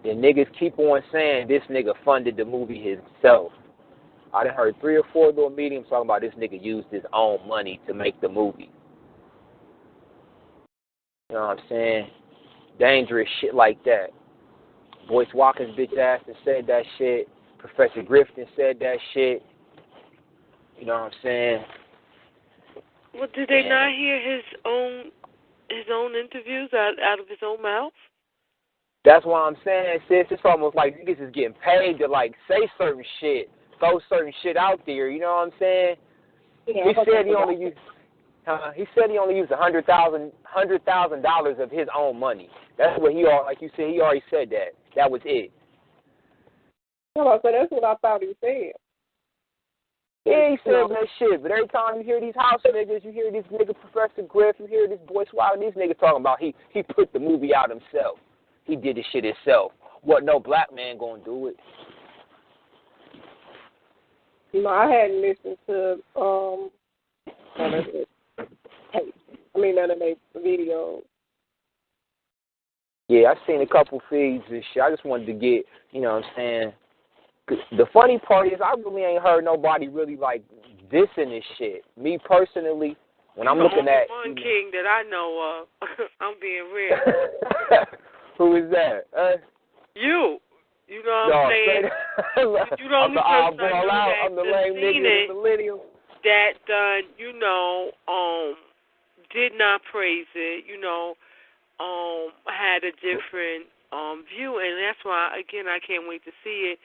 And niggas keep on saying this nigga funded the movie himself. I done heard 3 or 4 little mediums talking about this nigga used his own money to make the movie. You know what I'm saying? Dangerous shit like that. Boyce Watkins bitch ass and said that shit. Professor Grifton said that shit. You know what I'm saying? Well, did they not hear his own interviews out of his own mouth? That's why I'm saying, sis, it's almost like niggas is getting paid to like say certain shit, throw certain shit out there. You know what I'm saying? Yeah, he said he only used. He said he only used $100,000 of his own money. That's what like you said, he already said that. That was it. So that's what I thought he said. Yeah, he said that shit, but every time you hear these house niggas, you hear this nigga Professor Griff, you hear this Boy Swallow, these niggas talking about he put the movie out himself. He did the shit himself. What, no black man gonna do it? I hadn't listened to none of their videos. Yeah, I've seen a couple feeds and shit. I just wanted to get, you know what I'm saying? The funny part is I really ain't heard nobody really like dissing this shit. Me personally, when I'm looking at one king that I know of, I'm being real. Who is that? You. You know what I'm saying? You the only person I know I'm the lame nigga, the millennial. That did not praise it. Had a different view, and that's why again I can't wait to see it.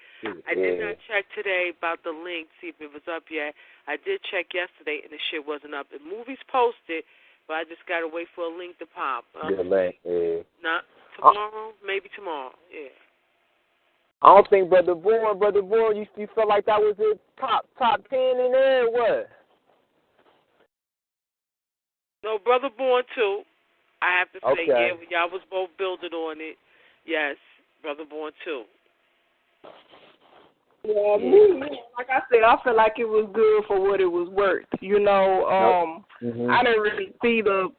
I did not check today about the link, see if it was up yet. I did check yesterday, and the shit wasn't up. The movie's posted, but I just gotta wait for a link to pop. Not tomorrow, maybe tomorrow. Yeah. I don't think Brother Bourne, you felt like that was a top 10 in there, or what? No, Brother Bourne too. I have to say, okay. Y'all was both building on it. Yes, Brother Bourne too. Yeah, like I said, I feel like it was good for what it was worth. I didn't really see the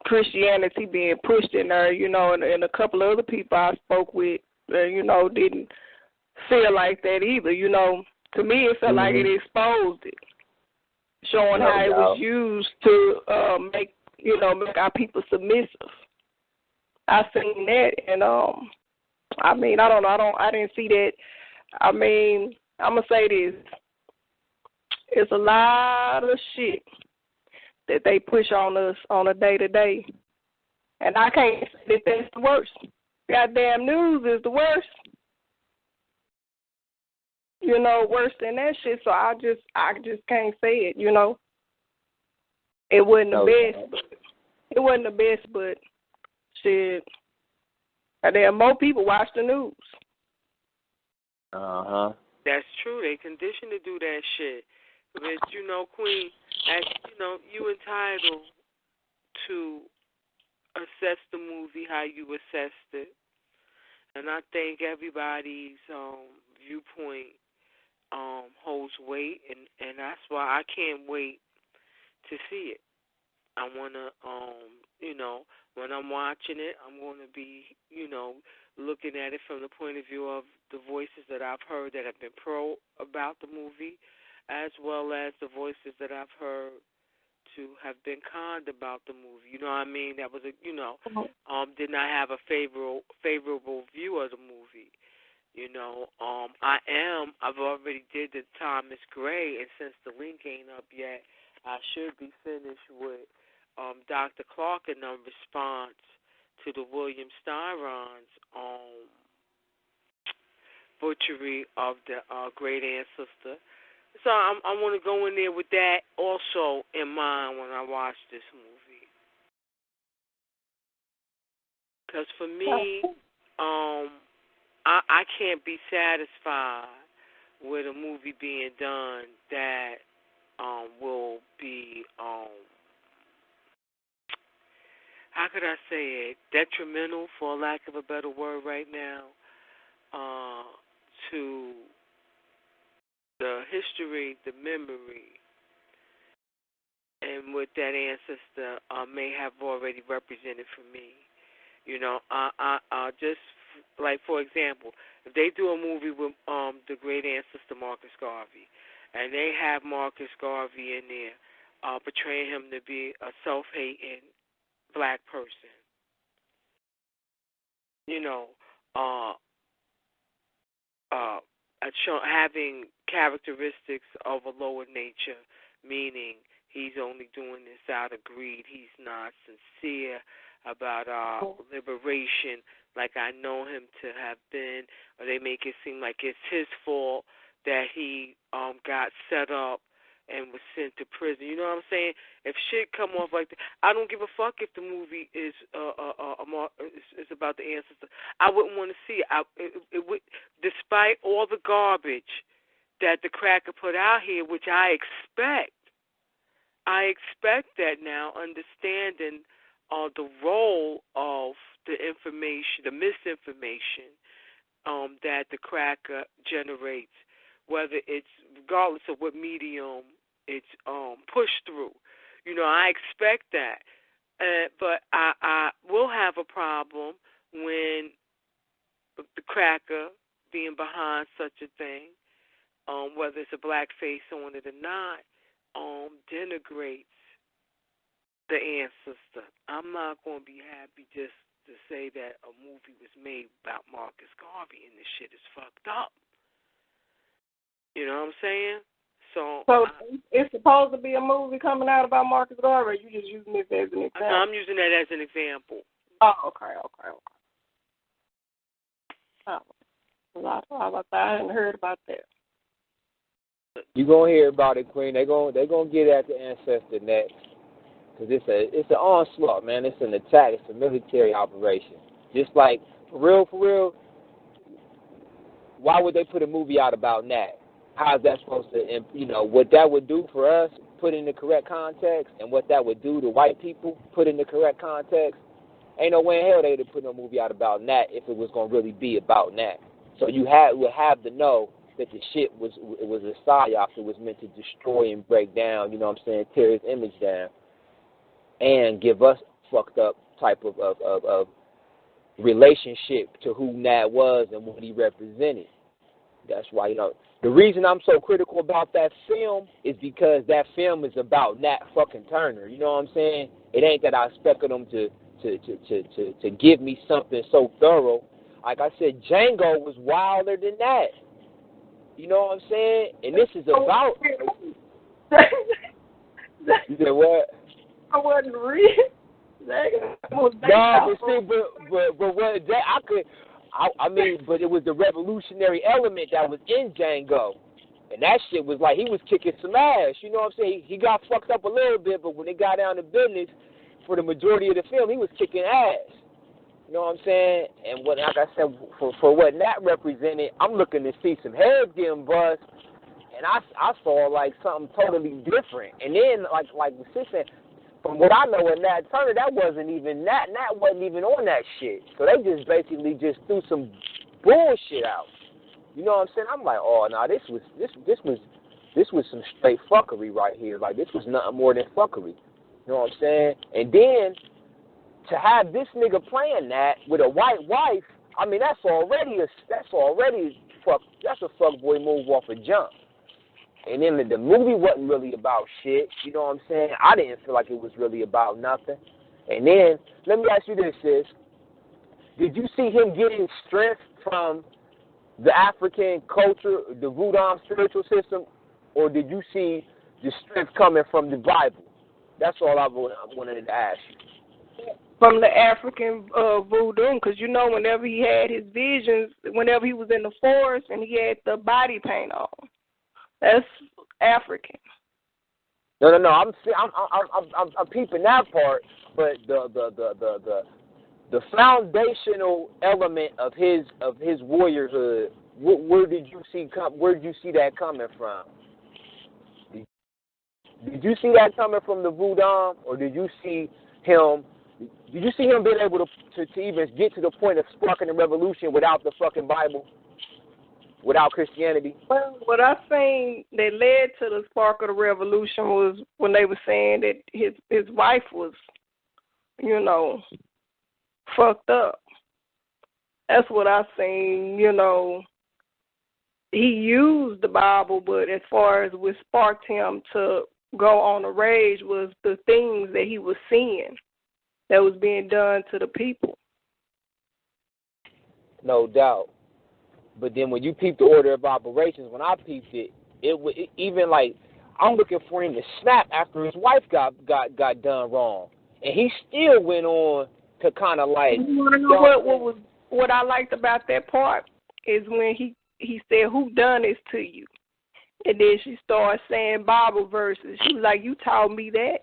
Christianity being pushed in there, and a couple of other people I spoke with, didn't feel like that either. To me, it felt like it exposed it, showing how it was used to make our people submissive. I seen that, and I don't know. I didn't see that. I'm gonna say this: it's a lot of shit that they push on us on a day-to-day, and I can't say that that's the worst. Goddamn news is the worst. Worse than that shit. So I just can't say it. It wasn't the best. It wasn't the best, but shit. Goddamn, more people watch the news. That's true. They conditioned to do that shit. But Queen, as you entitled to assess the movie how you assessed it, and I think everybody's viewpoint holds weight, and that's why I can't wait to see it. I wanna when I'm watching it, I'm gonna be looking at it from the point of view of the voices that I've heard that have been pro about the movie, as well as the voices that I've heard to have been conned about the movie. You know what I mean? That was did not have a favorable view of the movie. I've already did the Thomas Gray, and since the link ain't up yet, I should be finished with Dr. Clark in response to the William Styron's butchery of the great ancestor. So I want to go in there with that also in mind when I watch this movie. Because for me, I can't be satisfied with a movie being done that will be, how could I say it, detrimental, for lack of a better word right now, to the history, the memory, and what that ancestor may have already represented for me. I just, like, for example, if they do a movie with the great ancestor Marcus Garvey, and they have Marcus Garvey in there portraying him to be a self-hating black person, having characteristics of a lower nature, meaning he's only doing this out of greed, he's not sincere about liberation like I know him to have been, or they make it seem like it's his fault that he got set up and was sent to prison. You know what I'm saying? If shit come off like that, I don't give a fuck if the movie is about the ancestor. I wouldn't want to see it. It would, despite all the garbage that the cracker put out here, which I expect that now, understanding the role of the information, the misinformation that the cracker generates, whether it's regardless of what medium it's pushed through. You know, I expect that. But I will have a problem when the cracker being behind such a thing, whether it's a black face on it or not, denigrates the ancestor. I'm not going to be happy just to say that a movie was made about Marcus Garvey and this shit is fucked up. You know what I'm saying? So it's supposed to be a movie coming out about Marcus Garvey, or you just using this as an example? I'm using that as an example. Oh, okay. Oh, I hadn't heard about that. You gonna hear about it, Queen. They gonna get at the ancestor next, cause it's an onslaught, man. It's an attack. It's a military operation. Just like for real. Why would they put a movie out about that? How's that supposed to, you know, what that would do for us, put in the correct context, and what that would do to white people, put in the correct context? Ain't no way in hell they would put no movie out about that if it was gonna really be about that. So you would have to know that the shit was a psyop. It was meant to destroy and break down, you know what I'm saying, tear his image down, and give us fucked up type of relationship to who Nat was and what he represented. That's why, you know, the reason I'm so critical about that film is because that film is about Nat fucking Turner. You know what I'm saying? It ain't that I expected them to give me something so thorough. Like I said, Django was wilder than that. You know what I'm saying? And this is about. You said what? I wasn't reading. No, but see, but what that I mean, but it was the revolutionary element that was in Django, and that shit was like he was kicking some ass. You know what I'm saying? He got fucked up a little bit, but when it got down to business, for the majority of the film, he was kicking ass. You know what I'm saying? And what, like I said, for what that represented, I'm looking to see some heads getting bust, and I saw like something totally different. And then like the sister, from what I know in Nat Turner, that wasn't even Nat wasn't even on that shit. So they just basically just threw some bullshit out. You know what I'm saying? I'm like, oh no, this was some straight fuckery right here. Like this was nothing more than fuckery. You know what I'm saying? And then to have this nigga playing that with a white wife, I mean that's already a fuckboy move off a jump. And then the movie wasn't really about shit. You know what I'm saying? I didn't feel like it was really about nothing. And then let me ask you this, sis: did you see him getting strength from the African culture, the Voodoo spiritual system, or did you see the strength coming from the Bible? That's all I wanted to ask you. From the African voodoo, because you know whenever he had his visions, whenever he was in the forest and he had the body paint on, that's African. No. I'm peeping that part, but the foundational element of his warriorhood, where did you see that coming from? Did you see that coming from the voodoo, or did you see him being able to even get to the point of sparking a revolution without the fucking Bible, without Christianity? Well, what I seen that led to the spark of the revolution was when they were saying that his wife was, you know, fucked up. That's what I seen, you know. He used the Bible, but as far as what sparked him to go on a rage was the things that he was seeing that was being done to the people. No doubt. But then when you peep the order of operations, when I peeped it, it even like I'm looking for him to snap after his wife got done wrong, and he still went on to kind of like. You want to know what I liked about that part is when he said, "Who done this to you?" And then she started saying Bible verses. She was like, "You taught me that."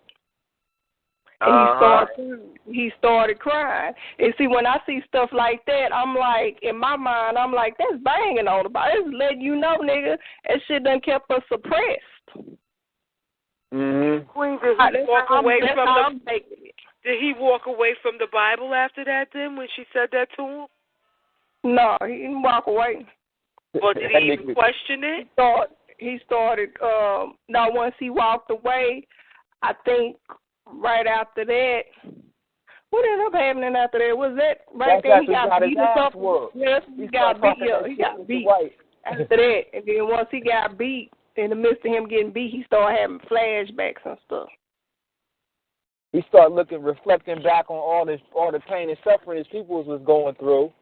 And he started crying. And see, when I see stuff like that, I'm like, in my mind, I'm like, that's banging on the Bible. That's letting you know, nigga, that shit done kept us suppressed. Mm-hmm. Queen, did he walk away from the? Did he walk away from the Bible after that? Then, when she said that to him? No, he didn't walk away. Or did he even question it? He started. Now, once he walked away, I think right after that, what ended up happening after that? Was that right there? He got beat or something? Yes, he got beat. Yeah, he got beat after that. And then once he got beat, in the midst of him getting beat, he started having flashbacks and stuff. He started reflecting back on all the pain and suffering his people was going through.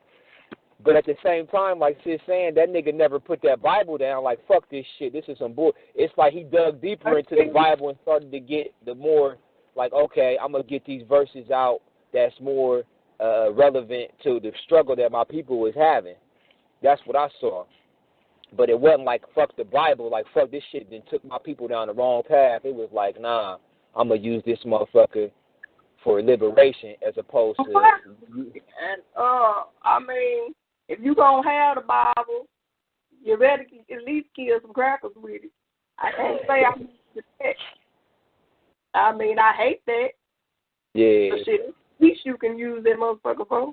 But at the same time, like sis saying, that nigga never put that Bible down. Like, fuck this shit. This is some bull. It's like he dug deeper into the Bible and started to get the more, like, okay, I'm going to get these verses out that's more relevant to the struggle that my people was having. That's what I saw. But it wasn't like, fuck the Bible, like, fuck this shit, then took my people down the wrong path. It was like, nah, I'm going to use this motherfucker for liberation as opposed to... And, I mean, if you going to have the Bible, you better at least kill some crackers with it. I can't say I'm used to that. I mean, I hate that. Yeah. But shit, at least you can use that motherfucker for.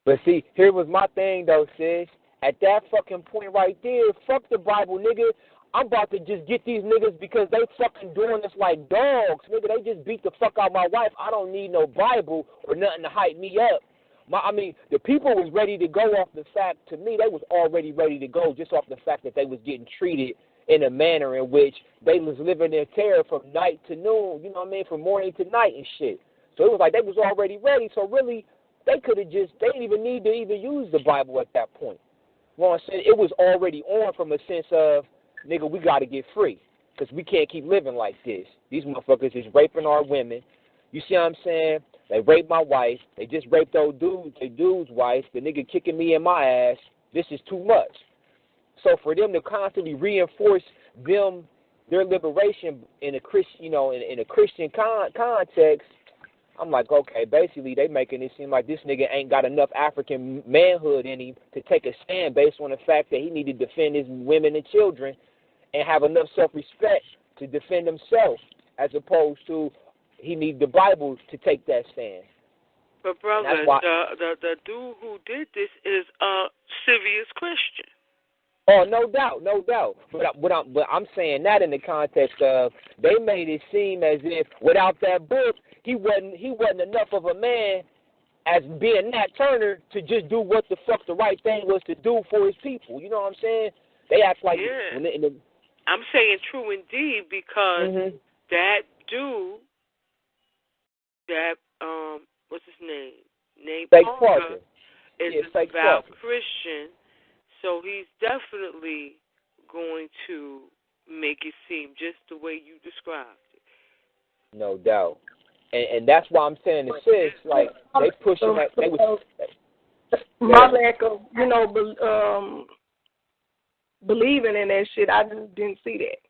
But see, here was my thing, though, sis. At that fucking point right there, fuck the Bible, nigga. I'm about to just get these niggas because they fucking doing this like dogs, nigga. They just beat the fuck out my wife. I don't need no Bible or nothing to hype me up. The people was ready to go off the fact, to me, they was already ready to go just off the fact that they was getting treated in a manner in which they was living in terror from night to noon, you know what I mean, from morning to night and shit. So it was like they was already ready. So really, they could have just, they didn't even need to even use the Bible at that point. You know what I'm saying? It was already on from a sense of, nigga, we got to get free because we can't keep living like this. These motherfuckers is raping our women. You see what I'm saying? They raped my wife. They just raped old dude, their dude's wife. The nigga kicking me in my ass. This is too much. So for them to constantly reinforce their liberation in a Christian, in a Christian context, I'm like, okay, basically they making it seem like this nigga ain't got enough African manhood in him to take a stand based on the fact that he need to defend his women and children and have enough self-respect to defend himself, as opposed to he need the Bible to take that stand. But brother, the dude who did this is a serious Christian. Oh, no doubt. But I'm saying that in the context of they made it seem as if without that book, he wasn't enough of a man as being Nat Turner to just do what the fuck the right thing was to do for his people. You know what I'm saying? They act like I'm saying true indeed because that dude, that what's his name? Nate Parker is a devout Christian. So he's definitely going to make it seem just the way you described it. No doubt. And that's why I'm saying to sis, like, they pushing that. They was, my lack of, believing in that shit, I just didn't see that.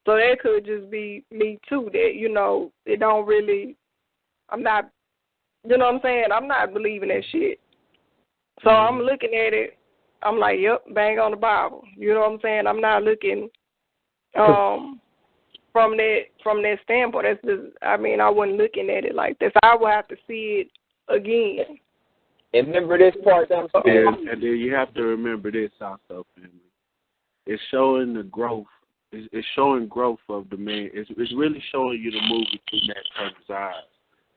So that could just be me too, that, it don't really, I'm not, you know what I'm saying? I'm not believing that shit. So I'm looking at it, I'm like, yep, bang on the Bible. You know what I'm saying? I'm not looking from that standpoint. That's just, I wasn't looking at it like this. I will have to see it again. And remember this part, and then you have to remember this also, family. It's showing the growth. It's showing growth of the man. It's really showing you the movie through that person's eyes.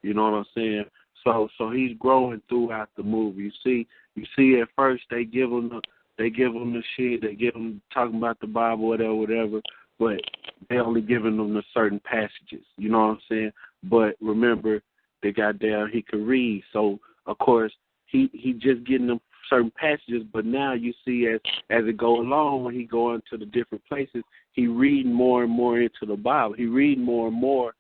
You know what I'm saying? So he's growing throughout the movie. You see at first they give him the shit, they give him talking about the Bible, whatever, but they only giving them the certain passages. You know what I'm saying? But remember, they goddamn he could read, so of course he just getting them certain passages. But now you see as it go along, when he go into the different places, he reading more and more into the Bible. He reading more and more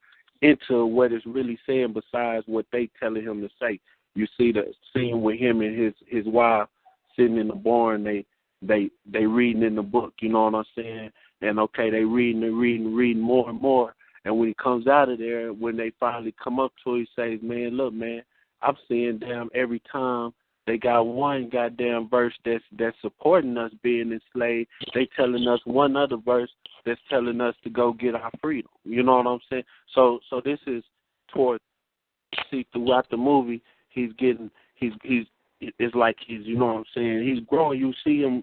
into what it's really saying besides what they telling him to say. You see the scene with him and his wife sitting in the barn. They they reading in the book, you know what I'm saying? And okay, they reading more and more. And when he comes out of there, when they finally come up to it, he says, man, look, man, I'm seeing them every time they got one goddamn verse that's supporting us being enslaved. They telling us one other verse that's telling us to go get our freedom. You know what I'm saying? So this is toward, see, throughout the movie, it's like he's, you know what I'm saying, he's growing. You see him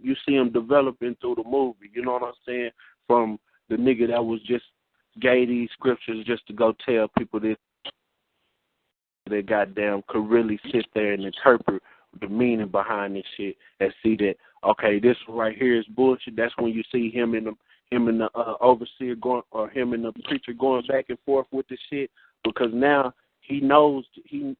developing through the movie. You know what I'm saying? From the nigga that was just gave these scriptures just to go tell people that they goddamn could really sit there and interpret the meaning behind this shit and see that, okay, this right here is bullshit. That's when you see him and the overseer going, or him and the preacher going back and forth with the shit, because now he knows he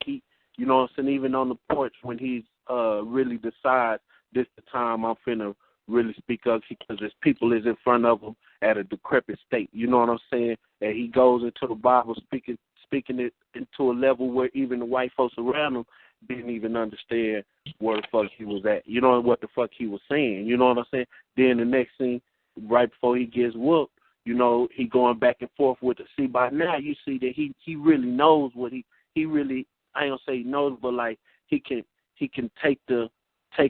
you know what I'm saying, even on the porch when he's really decides this the time I'm finna really speak up, because his people is in front of him at a decrepit state. You know what I'm saying? And he goes into the Bible speaking it into a level where even the white folks around him didn't even understand where the fuck he was at. You know what the fuck he was saying. You know what I'm saying? Then the next scene, right before he gets whooped, you know, he going back and forth with it. See, by now you see that he really knows what he really, I ain't gonna say he knows, but like he can take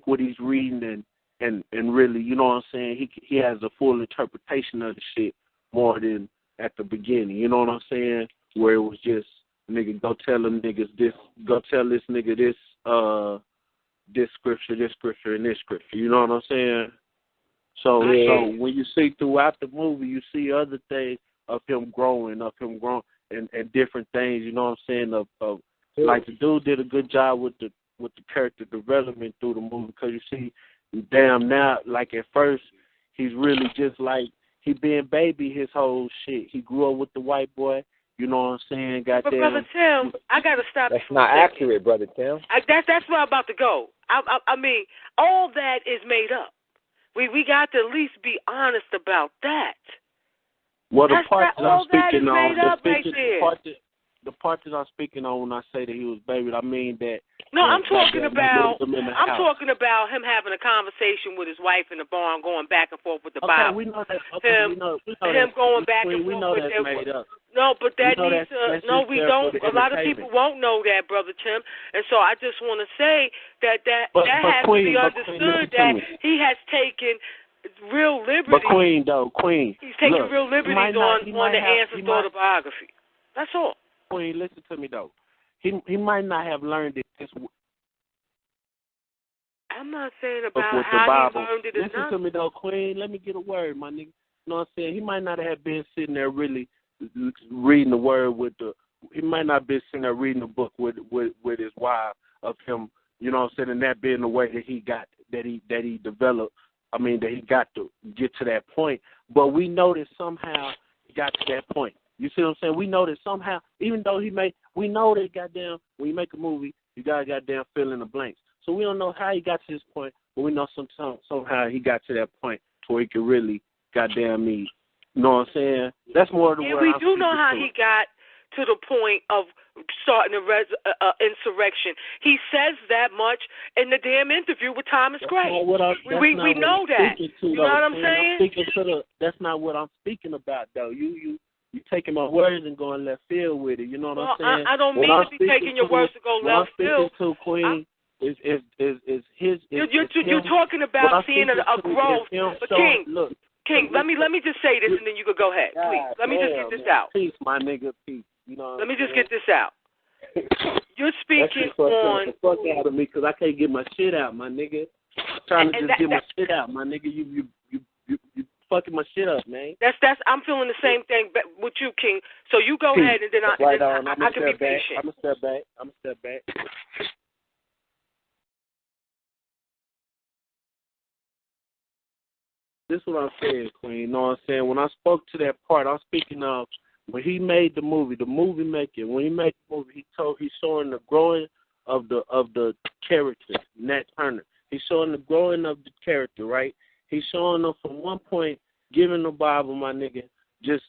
what he's reading and really, you know what I'm saying, he has a full interpretation of the shit more than at the beginning. You know what I'm saying? Where it was just, nigga, go tell them niggas this, go tell this nigga this scripture, and this scripture. You know what I'm saying? So when you see throughout the movie, you see other things of him growing, and different things. You know what I'm saying? Of like the dude did a good job with the character development through the movie, because you see, damn, now, like at first, he's really just like, he been baby his whole shit. He grew up with the white boy. You know what I'm saying? Goddamn. But Brother Tim, I gotta stop. That's not accurate, Brother Tim. That's where I'm about to go. I mean, all that is made up. We got to at least be honest about that. Well, the part that I'm speaking on, the part that I'm speaking on when I say that he was baby, I mean that. No, I'm talking about him having a conversation with his wife in the barn, going back and forth with the Bible. We know that. Okay, we know going back and forth. We know that's made up. No, but that needs to. No, we don't. A lot of people won't know that, Brother Tim. And so I just want to say that has to be understood that he has taken real liberties. But Queen, he's taking real liberties on the Answers autobiography. That's all. Queen, listen to me though. He might not have learned it this. I'm not saying about how he learned it. Listen to me though, Queen. Let me get a word, my nigga. You know what I'm saying? He might not have been sitting there really reading the word he might not be sitting there reading the book with his wife of him, you know what I'm saying, and that being the way that he developed, I mean, that he got to get to that point. But we know that somehow he got to that point. You see what I'm saying? We know that somehow, even though we know that goddamn, when you make a movie, you gotta goddamn fill in the blanks. So we don't know how he got to this point, but we know somehow he got to that point to where he could really goddamn me. You know what I'm saying? That's more the word. We do know how he got to the point of starting an insurrection. He says that much in the damn interview with Thomas Gray. We know that. You know what I'm saying? That's not what I'm speaking about, though. You taking my words and going left field with it. You know what I'm saying? I don't mean to be taking your words to go left field. What I'm speaking to, Queen, is his. You're talking about seeing a growth. But King, let me just say this, and then you could go ahead, please. Let me just get this out. Peace, my nigga, peace. You know. Let me just get this out. You're speaking on the fuck out of me because I can't get my shit out, my nigga. I'm trying to just get my shit out, my nigga. You fucking my shit up, man. That's. I'm feeling the same thing with you, King. So you go ahead, and then I can be patient. I'm gonna step back. This is what I'm saying, Queen. You know what I'm saying? When I spoke to that part, I'm speaking of when he made the movie maker. When he made the movie, he's showing the growing of the character, Nat Turner. He's showing the growing of the character, right? He's showing them from one point, giving the Bible, my nigga, just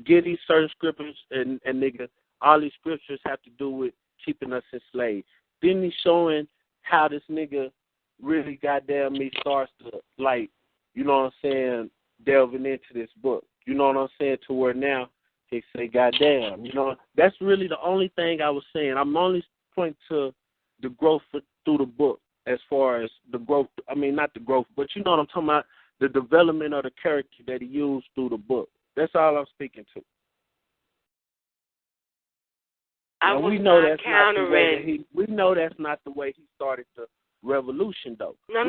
get these certain scriptures and nigga, all these scriptures have to do with keeping us enslaved. Then he's showing how this nigga really goddamn me starts to, like, you know what I'm saying, delving into this book. You know what I'm saying? To where now he say, goddamn, you know, that's really the only thing I was saying. I'm only pointing to the growth through the book as far as the growth. I mean, not the growth, but you know what I'm talking about, the development of the character that he used through the book. That's all I'm speaking to. We know that's not the way he started the revolution, though. I'm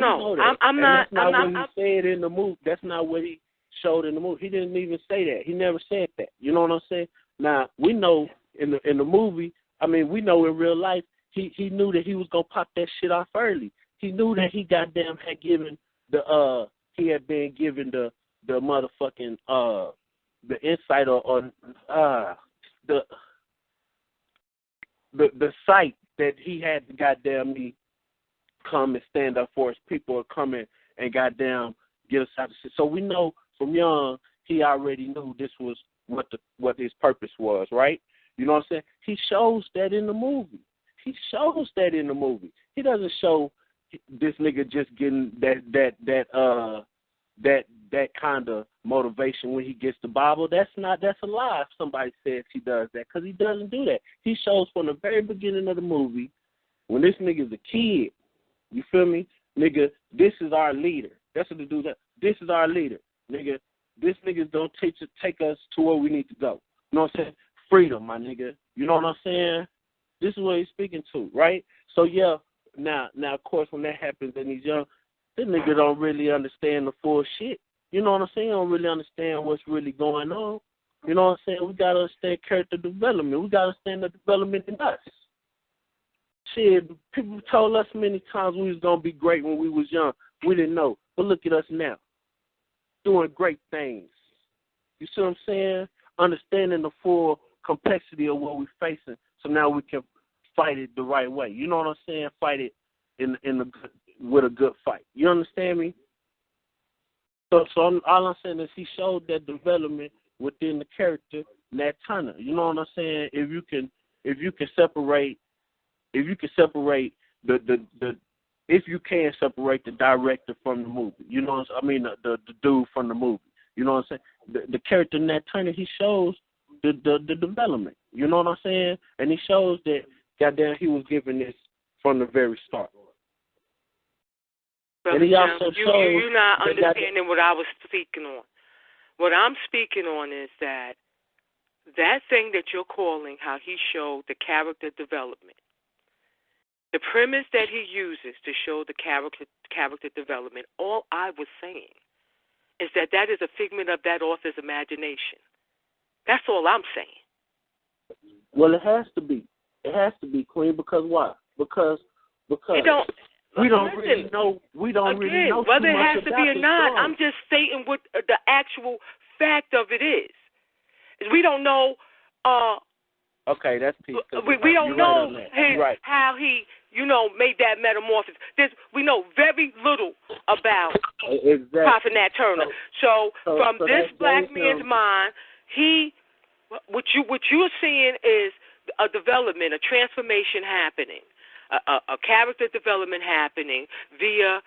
not. That's not what he said in the movie. That's not what he showed in the movie. He didn't even say that. He never said that. You know what I'm saying? Now we know in the movie. I mean, we know in real life he knew that he was gonna pop that shit off early. He knew that he goddamn had given he had been given the motherfucking the insight on the sight that he had to goddamn me come and stand up for his people or come in and goddamn get us out of shit. So we know from young he already knew this was what his purpose was, right? You know what I'm saying? He shows that in the movie. He doesn't show this nigga just getting that kind of motivation when he gets the Bible. That's a lie if somebody says he does that, because he doesn't do that. He shows from the very beginning of the movie when this nigga's a kid, you feel me? Nigga, this is our leader. That's what the dude does. This is our leader. Nigga, this nigga's gonna take us to where we need to go. You know what I'm saying? Freedom, my nigga. You know what I'm saying? This is what he's speaking to, right? So yeah, now of course when that happens and he's young, this nigga don't really understand the full shit. You know what I'm saying? Don't really understand what's really going on. You know what I'm saying? We gotta understand character development. We gotta understand the development in us. Shit, people told us many times we was gonna be great when we was young. We didn't know. But look at us now. Doing great things. You see what I'm saying? Understanding the full complexity of what we're facing, so now we can fight it the right way. You know what I'm saying? Fight it with a good fight. You understand me? So all I'm saying is he showed that development within the character, Nat Turner. You know what I'm saying? If you can separate the director from the movie, you know what I mean, the dude from the movie. You know what I'm saying? The character Nat Turner, he shows the development. You know what I'm saying? And he shows that goddamn he was given this from the very start. Brother, and he also you're not understanding what I was speaking on. What I'm speaking on is that thing that you're calling how he showed the character development. The premise that he uses to show the character development, all I was saying is that is a figment of that author's imagination. That's all I'm saying. Well, it has to be. It has to be, Queen, because why? Because we don't really know. We don't really know whether too it much has to about be or this not. story. I'm just stating what the actual fact of it is. We don't know. Okay, that's peace. We don't know how he, made that metamorphosis. We know very little about Prophet Nat Turner. So from this black man's mind, what you're seeing is a development, a transformation happening, a character development happening via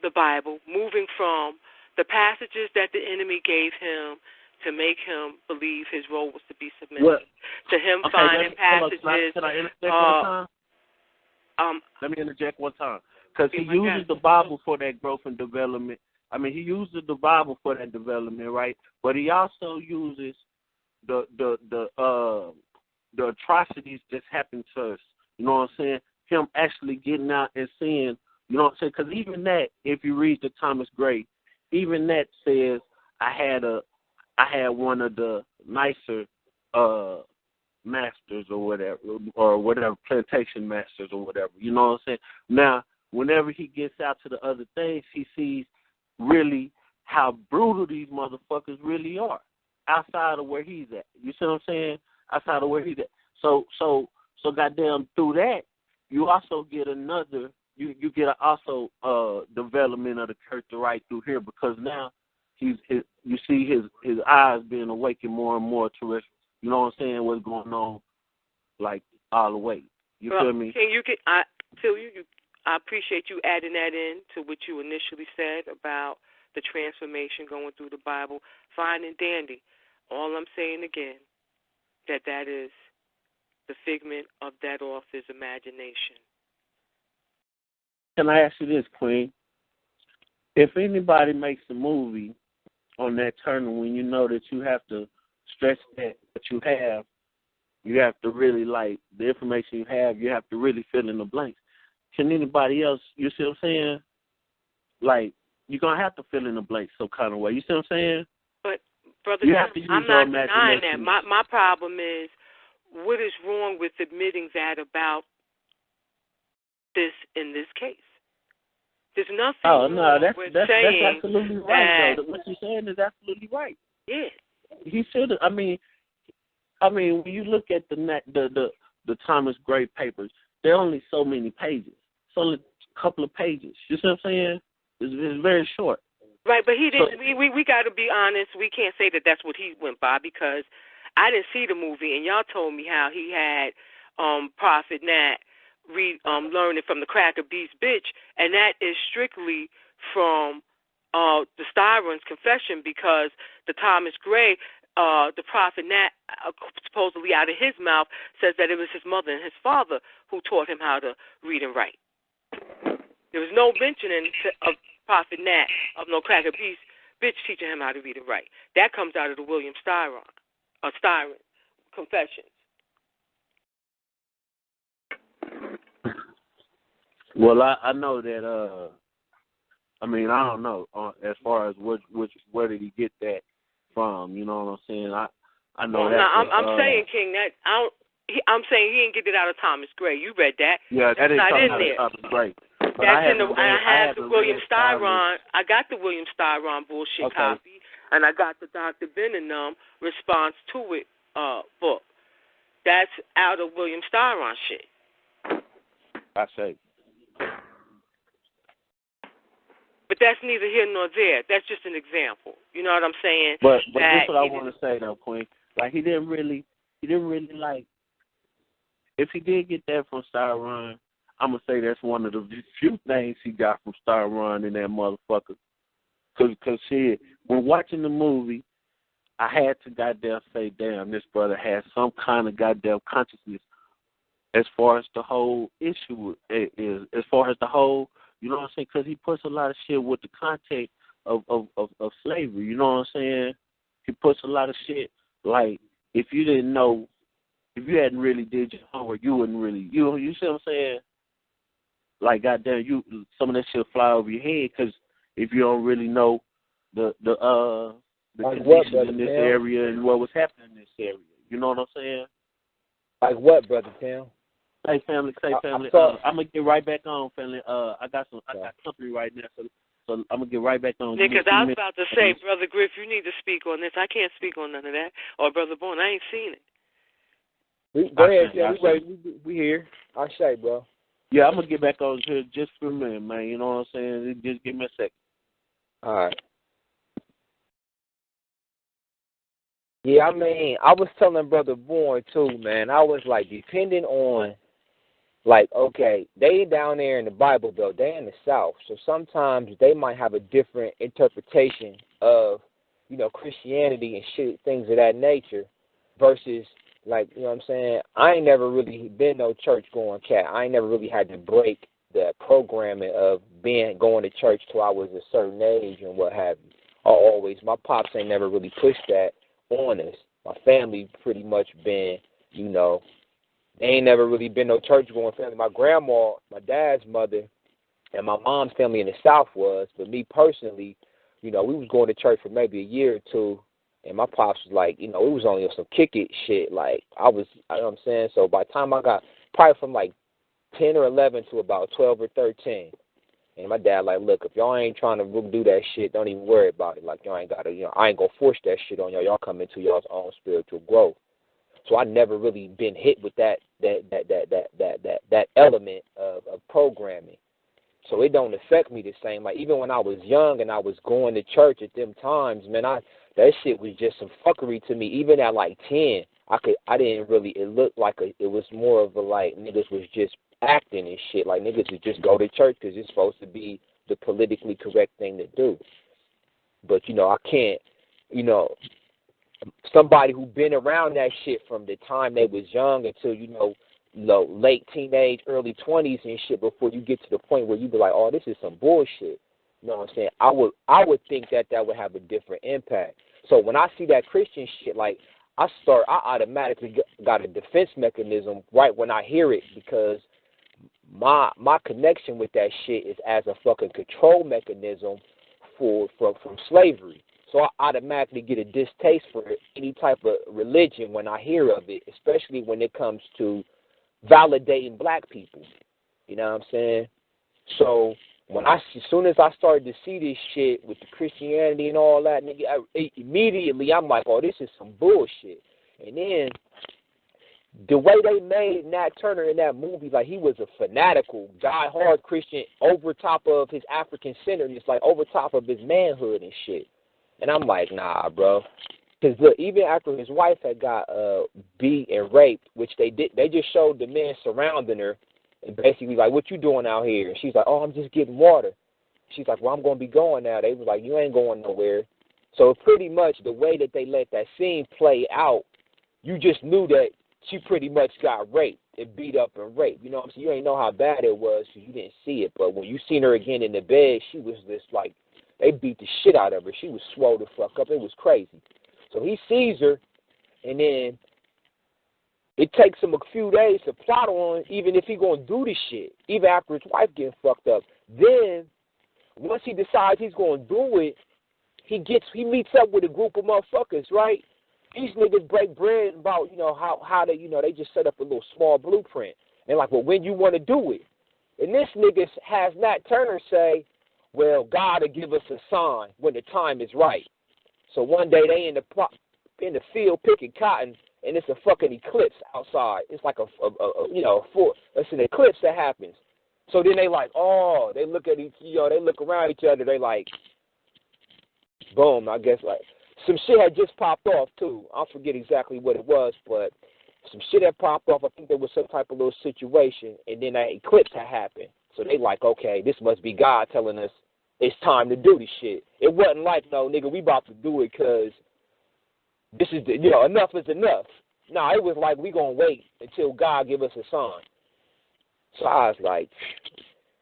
the Bible, moving from the passages that the enemy gave him to make him believe his role was to be submissive, to him finding passages. Can I interject one time? Let me interject one time. Because he uses the Bible for that growth and development. I mean, he uses the Bible for that development, right? But he also uses the atrocities that's happened to us. You know what I'm saying? Him actually getting out and seeing, you know what I'm saying? Because even that, if you read the Thomas Gray, even that says, I had one of the nicer masters or whatever, plantation masters or whatever. You know what I'm saying? Now, whenever he gets out to the other things, he sees really how brutal these motherfuckers really are outside of where he's at. You see what I'm saying? Outside of where he's at. So goddamn, through that, you also get you get also development of the character right through here, because now you see his eyes being awakened more and more to, you know what I'm saying, what's going on, like all the way. You feel me? I I appreciate you adding that in to what you initially said about the transformation going through the Bible. Fine and dandy. All I'm saying again, that is the figment of that author's imagination. Can I ask you this, Queen? If anybody makes a movie on that turner, when you know that you have to stress that you have to really, like, the information you have to really fill in the blanks. Can anybody else, you see what I'm saying? Like, you're going to have to fill in the blanks some kind of way. You see what I'm saying? But, Brother, I'm not denying that. My problem is, what is wrong with admitting that about this in this case? There's nothing wrong with saying that's absolutely right, though. What you're saying is absolutely right. Yeah. He should have, I mean, when you look at the Thomas Gray papers, there are only so many pages. It's only a couple of pages. You see what I'm saying? It's very short. Right, but he didn't. We got to be honest. We can't say that that's what he went by, because I didn't see the movie, and y'all told me how he had Prophet Nat learning from the Cracker Beast bitch, and that is strictly from the Styron's confession, because the Thomas Gray, the Prophet Nat, supposedly out of his mouth, says that it was his mother and his father who taught him how to read and write. There was no mentioning of Prophet Nat, of no Cracker Beast bitch teaching him how to read and write. That comes out of the William Styron Confessions. Well, I know that. I mean, I don't know as far as where did he get that from? You know what I'm saying? I know that. I'm saying, King, that I'm saying he didn't get it out of Thomas Gray. You read that? Yeah, that is not in out there. of Thomas Gray. But that's in the. I have the William Styron. I got the William Styron bullshit copy, and I got the Dr. Benham response to it book. That's out of William Styron shit. I say. But that's neither here nor there. That's just an example. You know what I'm saying? But that's what I want to say though, Queen. Like he didn't really like. If he did get that from Styron, I'm gonna say that's one of the few things he got from Styron in that motherfucker. Cause shit, when watching the movie, I had to goddamn say, damn, this brother has some kind of goddamn consciousness as far as the whole issue is, as far as the whole, you know what I'm saying? Because he puts a lot of shit with the context of slavery, you know what I'm saying? He puts a lot of shit, like, if you didn't know, if you hadn't really did your homework, you wouldn't really, you see what I'm saying? Like, goddamn, some of that shit fly over your head, because if you don't really know the conditions in this area and what was happening in this area, you know what I'm saying? Like what, Brother Tim? Say family. I'm gonna get right back on, family. I got company right now, so I'm gonna get right back on. Because I was about to say, Brother Griff, you need to speak on this. I can't speak on none of that. Or Brother Bourne, I ain't seen it. Go ahead, Tim. We here. I say, bro. Yeah, I'm gonna get back on here just for a minute, man. You know what I'm saying? Just give me a second. All right. Yeah, I mean, I was telling Brother Bourne too, man. I was like, depending on, like, okay, they down there in the Bible Belt, they in the South, so sometimes they might have a different interpretation of, you know, Christianity and shit, things of that nature, versus, like, you know what I'm saying? I ain't never really been no church going cat. I ain't never really had to break the programming of going to church till I was a certain age and what have you. My pops ain't never really pushed that on us. My family pretty much been, you know, they ain't never really been no church going family. My grandma, my dad's mother, and my mom's family in the South was, but me personally, you know, we was going to church for maybe a year or two, and my pops was like, you know, it was only on some kick it shit. Like, you know what I'm saying? So by the time I got, probably from like 10 or 11 to about 12 or 13, and my dad like, look, if y'all ain't trying to do that shit, don't even worry about it. Like, y'all ain't got to, you know, I ain't going to force that shit on y'all. Y'all come into y'all's own spiritual growth. So I never really been hit with that element of programming. So it don't affect me the same. Like, even when I was young and I was going to church at them times, man, that shit was just some fuckery to me. Even at like 10, I didn't really, it looked like it was more of a like, niggas was just acting and shit. Like, niggas would just go to church because it's supposed to be the politically correct thing to do. But, I can't, somebody who been around that shit from the time they was young until, late teenage, early 20s and shit, before you get to the point where you be like, oh, this is some bullshit. You know what I'm saying? I would think that would have a different impact. So when I see that Christian shit, like, I automatically got a defense mechanism right when I hear it, because my connection with that shit is as a fucking control mechanism from slavery. So I automatically get a distaste for any type of religion when I hear of it, especially when it comes to validating black people. You know what I'm saying? So as soon as I started to see this shit with the Christianity and all that, nigga, immediately I'm like, oh, this is some bullshit. And then the way they made Nat Turner in that movie, like, he was a fanatical, die-hard Christian over top of his African-centeredness, like over top of his manhood and shit. And I'm like, nah, bro. Because look, even after his wife had got beat and raped, which they just showed the men surrounding her and basically like, what you doing out here? And she's like, oh, I'm just getting water. She's like, well, I'm going to be going now. They was like, you ain't going nowhere. So pretty much the way that they let that scene play out, you just knew that she pretty much got raped and beat up and raped. You know what I'm saying? You ain't know how bad it was because you didn't see it. But when you seen her again in the bed, she was just like, they beat the shit out of her. She was swole the fuck up. It was crazy. So he sees her, and then it takes him a few days to plot on even if he going to do this shit, even after his wife getting fucked up. Then, once he decides he's going to do it, he meets up with a group of motherfuckers, right? These niggas break bread about, how they, they just set up a little small blueprint. And like, well, when you want to do it? And this nigga has Nat Turner say, well, God will give us a sign when the time is right. So one day they in the field picking cotton, and it's a fucking eclipse outside. It's like it's an eclipse that happens. So then they like, oh, they look at they look around each other. They like, boom. I guess like some shit had just popped off too. I forget exactly what it was, but some shit had popped off. I think there was some type of little situation, and then that eclipse had happened. So they like, okay, this must be God telling us it's time to do this shit. It wasn't like, no, nigga, we about to do it because this is enough is enough. No, it was like, we gonna wait until God give us a sign. So I was like,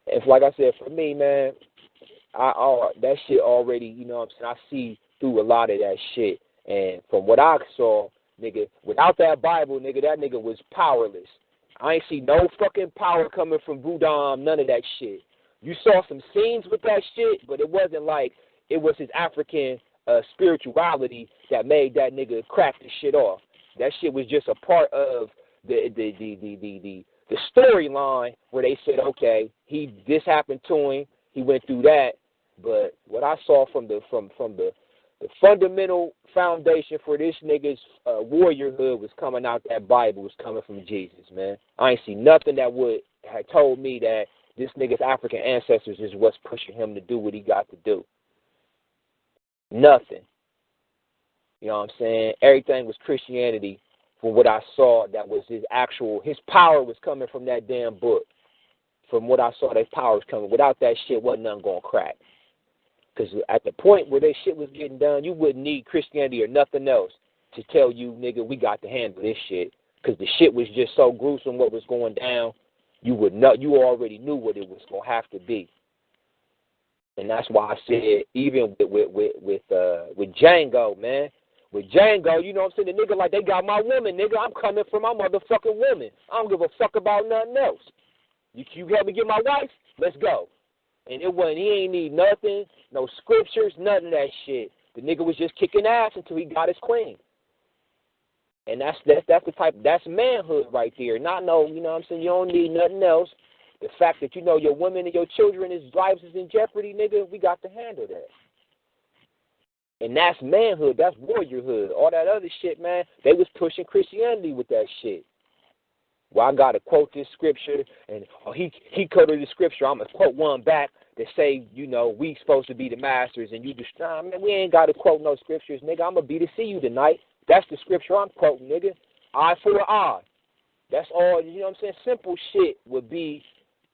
if like I said, for me, man, that shit already, what I'm saying, I see through a lot of that shit. And from what I saw, nigga, without that Bible, nigga, that nigga was powerless. I ain't see no fucking power coming from Voodoo, none of that shit. You saw some scenes with that shit, but it wasn't like it was his African spirituality that made that nigga crack the shit off. That shit was just a part of the storyline where they said, okay, this happened to him, he went through that. But what I saw from the fundamental foundation for this nigga's warriorhood was coming out that Bible, was coming from Jesus, man. I ain't see nothing that would have told me that this nigga's African ancestors is what's pushing him to do what he got to do. Nothing. You know what I'm saying? Everything was Christianity from what I saw that was his power was coming from that damn book. From what I saw, that power was coming. Without that shit, wasn't nothing going to crack. Because at the point where that shit was getting done, you wouldn't need Christianity or nothing else to tell you, nigga, we got to handle this shit. Because the shit was just so gruesome what was going down. You would know. You already knew what it was going to have to be. And that's why I said, even with Django, man. With Django, you know what I'm saying? The nigga like, they got my woman, nigga. I'm coming for my motherfucking woman. I don't give a fuck about nothing else. You help me get my wife? Let's go. And he ain't need nothing, no scriptures, none of that shit. The nigga was just kicking ass until he got his queen. And that's manhood right there. Not no, you know what I'm saying, you don't need nothing else. The fact that your women and your children's lives is in jeopardy, nigga, we got to handle that. And that's manhood, that's warriorhood. All that other shit, man, they was pushing Christianity with that shit. Well, I got to quote this scripture, and he quoted the scripture. I'm going to quote one back that say, we supposed to be the masters, and you just, man, we ain't got to quote no scriptures, nigga. I'm going to be to see you tonight. That's the scripture I'm quoting, nigga. Eye for an eye. That's all, you know what I'm saying? Simple shit would be,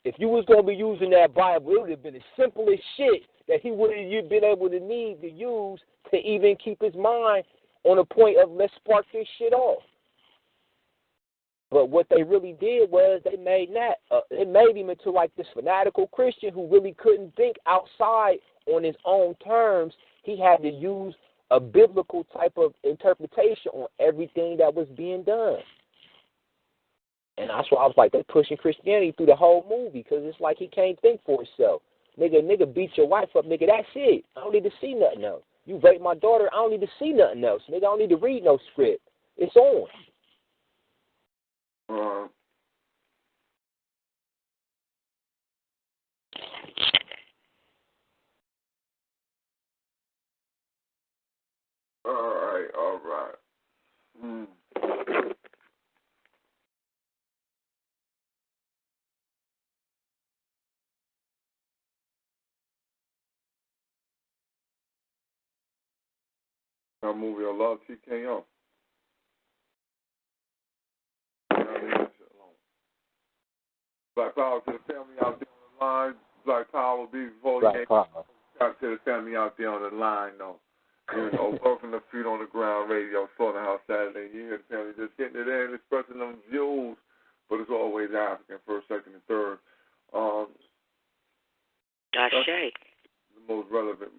if you was going to be using that Bible, it would have been the simplest shit that he would have been able to need to use to even keep his mind on the point of let's spark this shit off. But what they really did was they made him into like this fanatical Christian who really couldn't think outside on his own terms. He had to use a biblical type of interpretation on everything that was being done. And that's why I was like, they pushing Christianity through the whole movie because it's like he can't think for himself. Nigga beat your wife up, nigga, that's it. I don't need to see nothing else. You rape my daughter, I don't need to see nothing else. Nigga, I don't need to read no script. It's on. All right. That movie I love, TKO. Black power to the family out there on the line. Black power be before you came. Shout to the family out there on the line, though. You know, working the feet on the ground radio, Slaughterhouse Saturday. You hear the family just getting it in, expressing them views, but it's always African, first, second, and third. That's the most relevant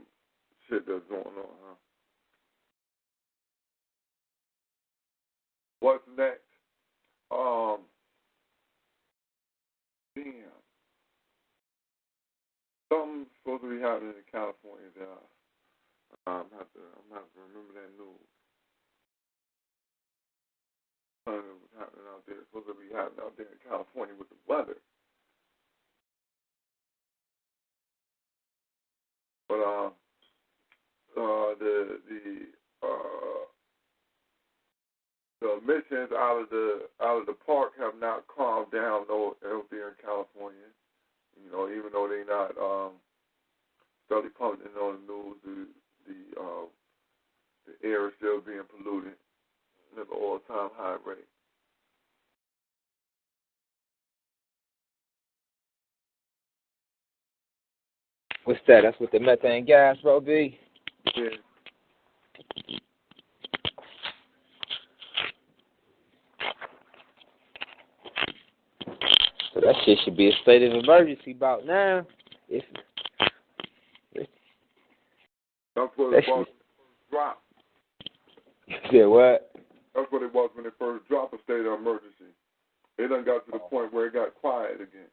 shit that's going on, huh? What's next? Damn. Something's supposed to be happening in California that I'm have to remember that news. Something was happening out there. It's supposed to be happening out there in California with the weather. But the emissions out of the park have not calmed down though out there in California. You know, even though they not study pumping on the news, the air is still being polluted at an all-time high rate. What's that? That's with the methane gas, bro, B? Yeah. So that shit should be a state of emergency about now. That's what it was when it first dropped. You said what? That's what it was when it first dropped, a state of emergency. It done got to the point where it got quiet again.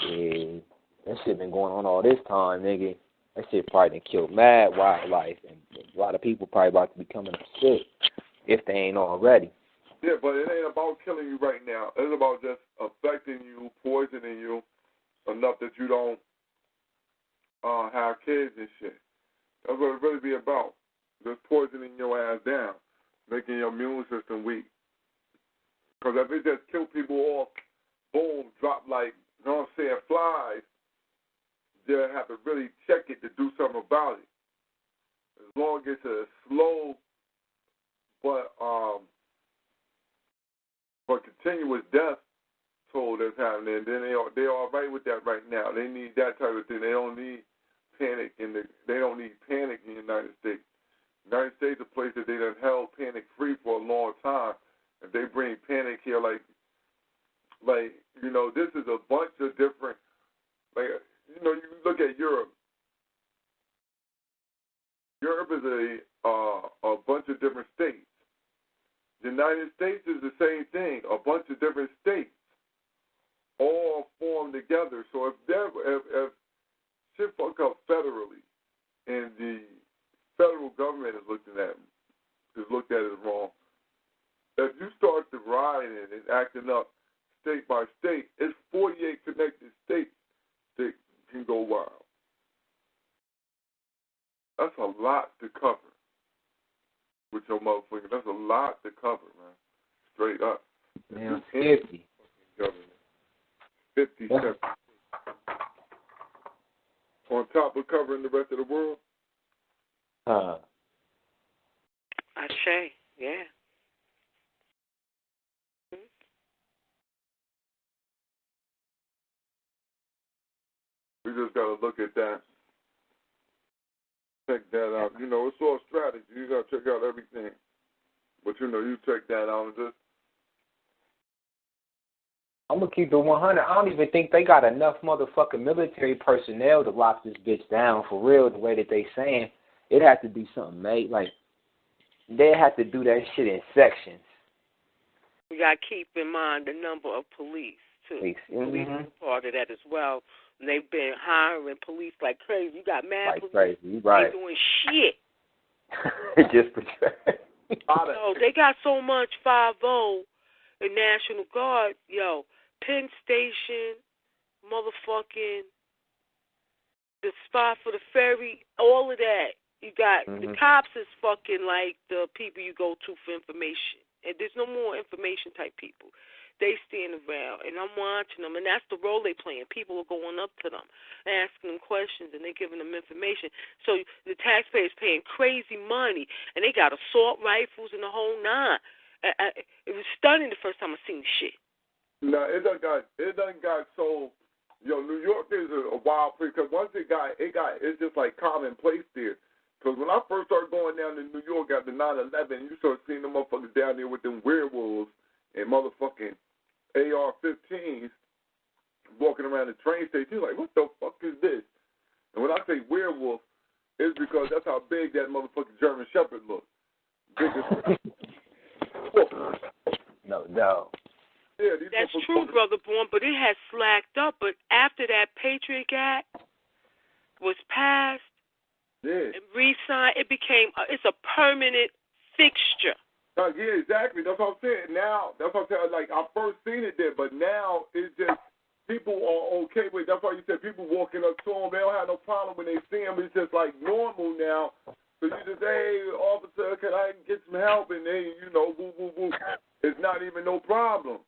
Yeah, that shit been going on all this time, nigga. That shit probably done killed mad wildlife, and a lot of people probably about to be coming up sick if they ain't already. Yeah, but it ain't about killing you right now. It's about just affecting you, poisoning you enough that you don't have kids and shit. That's what it really be about. Just poisoning your ass down, making your immune system weak. Because if it just kill people off, boom, drop like, you know what I'm saying, flies, they'll have to really check it to do something about it. As long as it's a slow but continuous death toll that's happening, then they're all right with that right now. They need that type of thing. They don't need panic they don't need panic in the United States. The United States is a place that they done held panic free for a long time. If they bring panic here, like you know, this is a bunch of different, like, you know, you look at Europe. Europe is a bunch of different states. The United States is the same thing, a bunch of different states all formed together. So if shit fuck up federally and the federal government is looked at it wrong, if you start to rioting and acting up state by state, it's 48 connected states that can go wild. That's a lot to cover with your motherfucker. That's a lot to cover, man. Straight up. Man, 50. 50 cents. On top of covering the rest of the world? Ashe, yeah. We just got to look at that. Check that out. You know, it's all strategy. You got to check out everything. But, you know, you check that out and just. I'm going to keep it 100. I don't even think they got enough motherfucking military personnel to lock this bitch down for real the way that they saying. It has to be something made. Like, they have to do that shit in sections. We got to keep in mind the number of police, too. Police is part of that as well. And they've been hiring police like crazy. You got mad like police. Crazy, right. They doing shit. Just No, they got so much 5-0 in National Guard. Yo, Penn Station, motherfucking, the spot for the ferry, all of that. You got the cops is fucking like the people you go to for information. And there's no more information type people. They stand around, and I'm watching them, and that's the role they playing. People are going up to them, asking them questions, and they're giving them information. So the taxpayers paying crazy money, and they got assault rifles and the whole nine. It was stunning the first time I seen the shit. No, it done got so. Yo, New York is a wild place because once it's just like commonplace there. Because when I first started going down to New York after 9/11, you start seeing the motherfuckers down there with them werewolves and motherfucking AR-15s walking around the train station. You're like, what the fuck is this? And when I say werewolf, it's because that's how big that motherfucking German Shepherd looks. No doubt. Yeah, that's true, Brother Bourne, but it has slacked up. But after that Patriot Act was passed and re-signed, it became it's a permanent fixture. Yeah, exactly. That's what I'm saying. Now, that's what I'm saying. Like, I first seen it there, but now it's just people are okay with it. That's why you said people walking up to them, they don't have no problem when they see them. It's just like normal now. So you just, hey, officer, can I get some help? And they, you know, woo, woo, woo. It's not even no problem.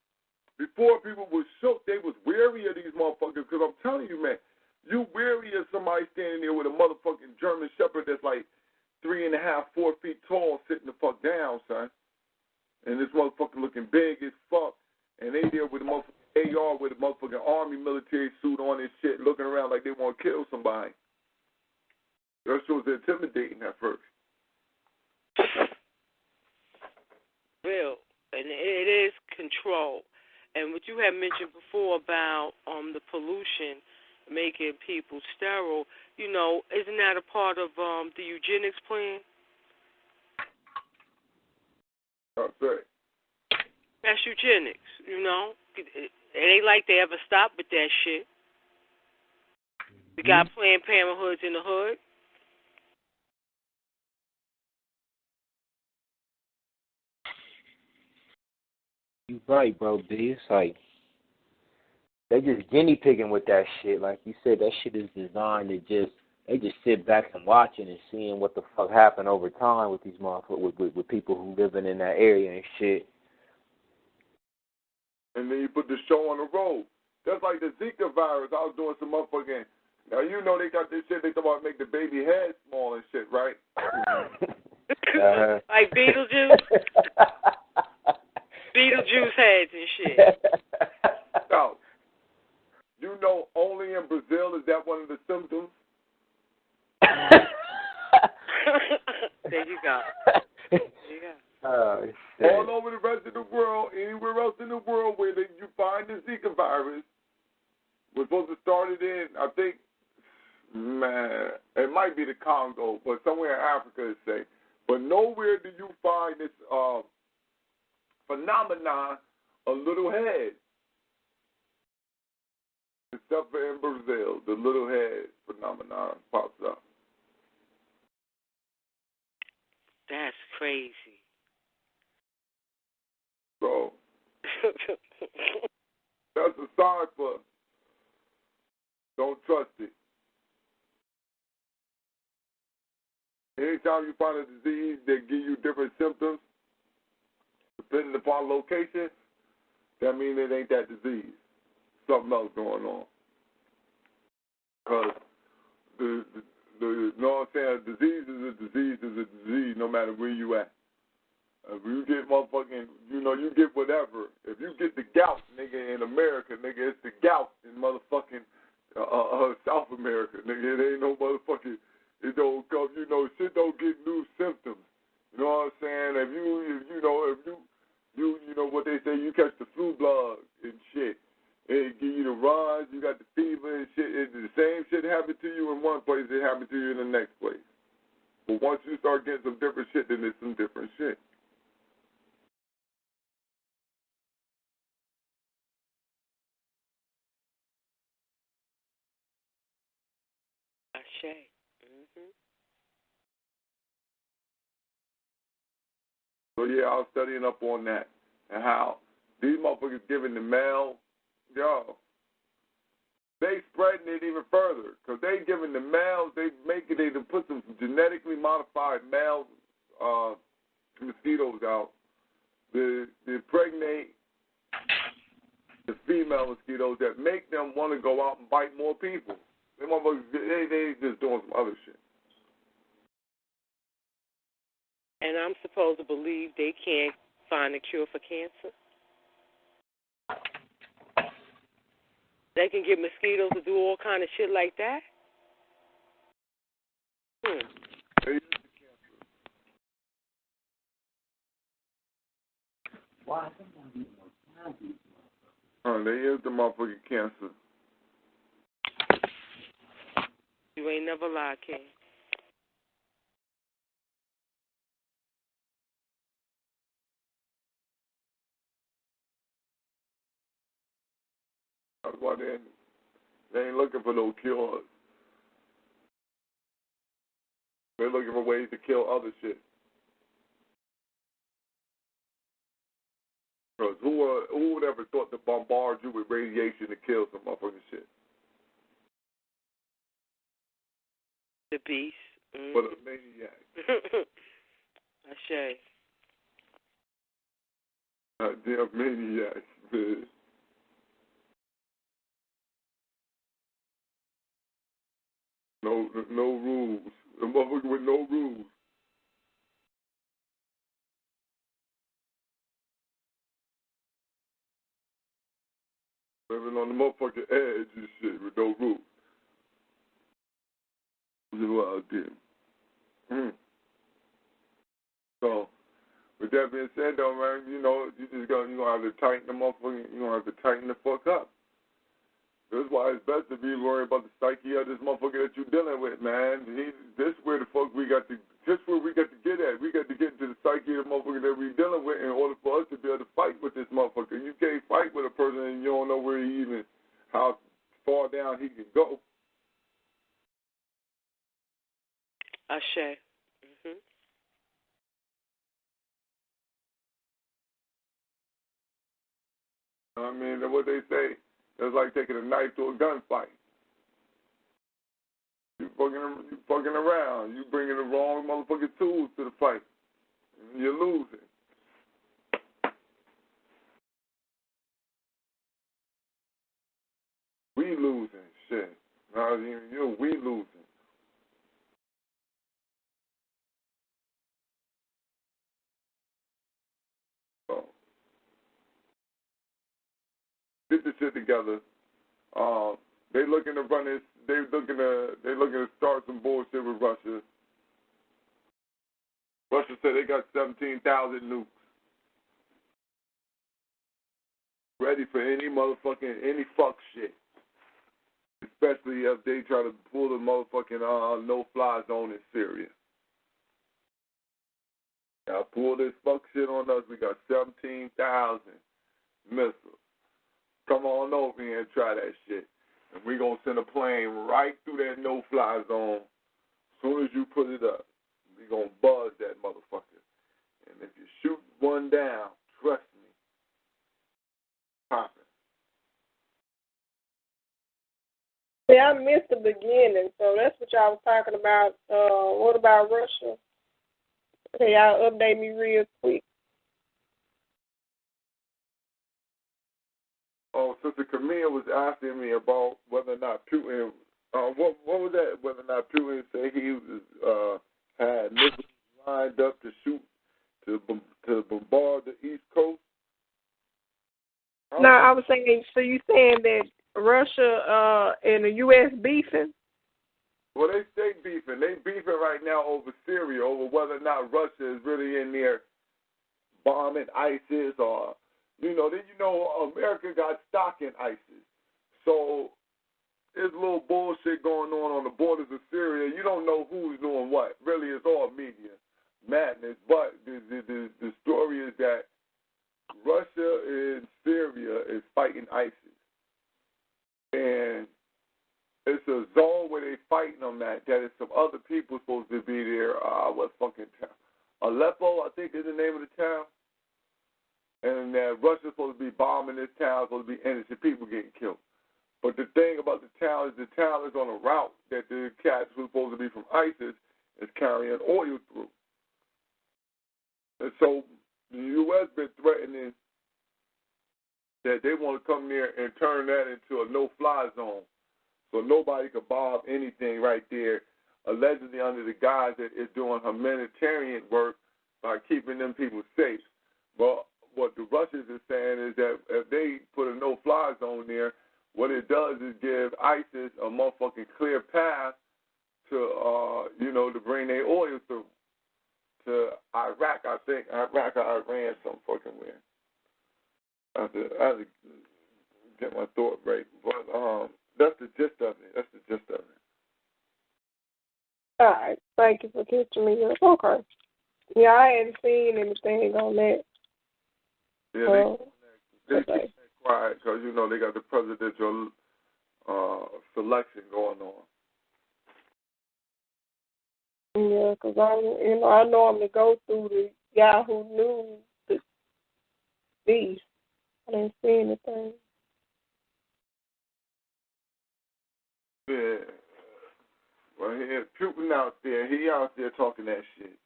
Before people were shook, they was wary of these motherfuckers. Because I'm telling you, man, you wary of somebody standing there with a motherfucking German Shepherd that's like 3.5, 4 feet tall sitting the fuck down, son. And this motherfucker looking big as fuck. And they there with a motherfucking AR with a motherfucking army military suit on and shit, looking around like they want to kill somebody. That shit was intimidating at first. Real. And it is control. And what you had mentioned before about the pollution making people sterile, you know, isn't that a part of the eugenics plan? That's right. That's eugenics, you know. It ain't like they ever stopped with that shit. We got Planned Parenthoods in the hood. You right, bro, B. It's like they just guinea pigging with that shit. Like you said, that shit is designed to they just sit back and watching and seeing what the fuck happen over time with these motherfuckers, with people who living in that area and shit. And then you put the show on the road. That's like the Zika virus. I was doing some motherfucking. Now you know they got this shit. They talk about make the baby head small and shit, right? Like Beetlejuice. Beetlejuice heads and shit. Now, you know, only in Brazil is that one of the symptoms. There you go. There you go. Oh, all over the rest of the world, anywhere else in the world where you find the Zika virus, we're supposed to start it in, I think, man, it might be the Congo, but somewhere in Africa, say. But nowhere do you find this phenomenon of little heads. Except for in Brazil, the little head phenomenon pops up. That's crazy. So, that's a sign for don't trust it. Anytime you find a disease that give you different symptoms, depending upon location, that means it ain't that disease. Something else going on. Because you know what I'm saying? A disease is a disease no matter where you at. If you get motherfucking, you get whatever. If you get the gout, nigga, in America, nigga, it's the gout in motherfucking South America, nigga. It ain't no motherfucking. It don't come. Shit don't get new symptoms. You know what I'm saying? If you know what they say, you catch the flu bug and shit. It give you the runs, you got the fever and shit. The same shit happened to you in one place, it happened to you in the next place. But once you start getting some different shit, then there's some different shit. Ashe. Mm-hmm. So yeah, I was studying up on that and how these motherfuckers giving the mail, they spreading it even further because they giving the males, they put some genetically modified male mosquitoes out. They impregnate the female mosquitoes that make them want to go out and bite more people. They motherfuckers, they just doing some other shit. And I'm supposed to believe they can't find a cure for cancer? They can get mosquitoes to do all kind of shit like that? They use the cancer. They use the motherfucking cancer. You ain't never lied, King. That's why they ain't looking for no cures. They're looking for ways to kill other shit. Because who would ever thought to bombard you with radiation to kill some motherfucking shit? The beast. Mm-hmm. But a maniac. Ashe. A damn maniac, man. No rules. A motherfucker with no rules. Living on the motherfucking edge and shit with no rules. That's what I did. So, with that being said, though, man, you just gonna have to tighten the motherfucking, you gonna have to tighten the fuck up. That's why it's best to be worried about the psyche of this motherfucker that you're dealing with, man. This where the fuck we got to get at. We got to get into the psyche of the motherfucker that we're dealing with in order for us to be able to fight with this motherfucker. You can't fight with a person and you don't know where he even, how far down he can go. Ashe. Mm-hmm. I mean, what they say, it's like taking a knife to a gunfight. You fucking around. You bringing the wrong motherfucking tools to the fight. You're losing. We losing, shit. Not even you, we losing. So, get the shit together. They looking to run this. They looking to start some bullshit with Russia. Russia said they got 17,000 nukes ready for any fuck shit. Especially if they try to pull the motherfucking no-fly zone in Syria. Now pull this fuck shit on us. We got 17,000 missiles. Come on over here and try that shit. And we're going to send a plane right through that no-fly zone. As soon as you put it up, we're going to buzz that motherfucker. And if you shoot one down, trust me, pop it. Yeah, I missed the beginning, so that's what y'all was talking about. What about Russia? Okay, y'all update me real quick. Oh, Sister Camille was asking me about whether or not Putin, what was that? Whether or not Putin said he was had missiles lined up to shoot to bombard the East Coast. No, I was saying. So you saying that Russia and the U.S. beefing? Well, they stay beefing. They beefing right now over Syria, over whether or not Russia is really in there bombing ISIS or, America got stock in ISIS. So there's a little bullshit going on the borders of Syria. You don't know who's doing what. Really, it's all media madness. But the story is that Russia and Syria is fighting ISIS. And it's a zone where they're fighting them at. That is some other people supposed to be there. What fucking town? Aleppo, I think is the name of the town. And Russia's supposed to be bombing this town, supposed to be innocent people getting killed. But the thing about the town is on a route that the cats who are supposed to be from ISIS is carrying oil through. And so the U.S. been threatening that they want to come there and turn that into a no-fly zone. So nobody could bomb anything right there, allegedly under the guise that it's doing humanitarian work by keeping them people safe. But what the Russians are saying is that if they put a no-fly zone there, what it does is give ISIS a motherfucking clear path to, to bring their oil through to Iraq, I think. Iraq or Iran, some fucking way. I have to get my thought right. But that's the gist of it. All right. Thank you for catching me up. Okay. Yeah, I hadn't seen anything on that. Yeah, they keep that quiet because, they got the presidential selection going on. Yeah, because I normally go through the Yahoo News, these. I didn't see anything. Yeah. Well, here's Putin out there. He out there talking that shit.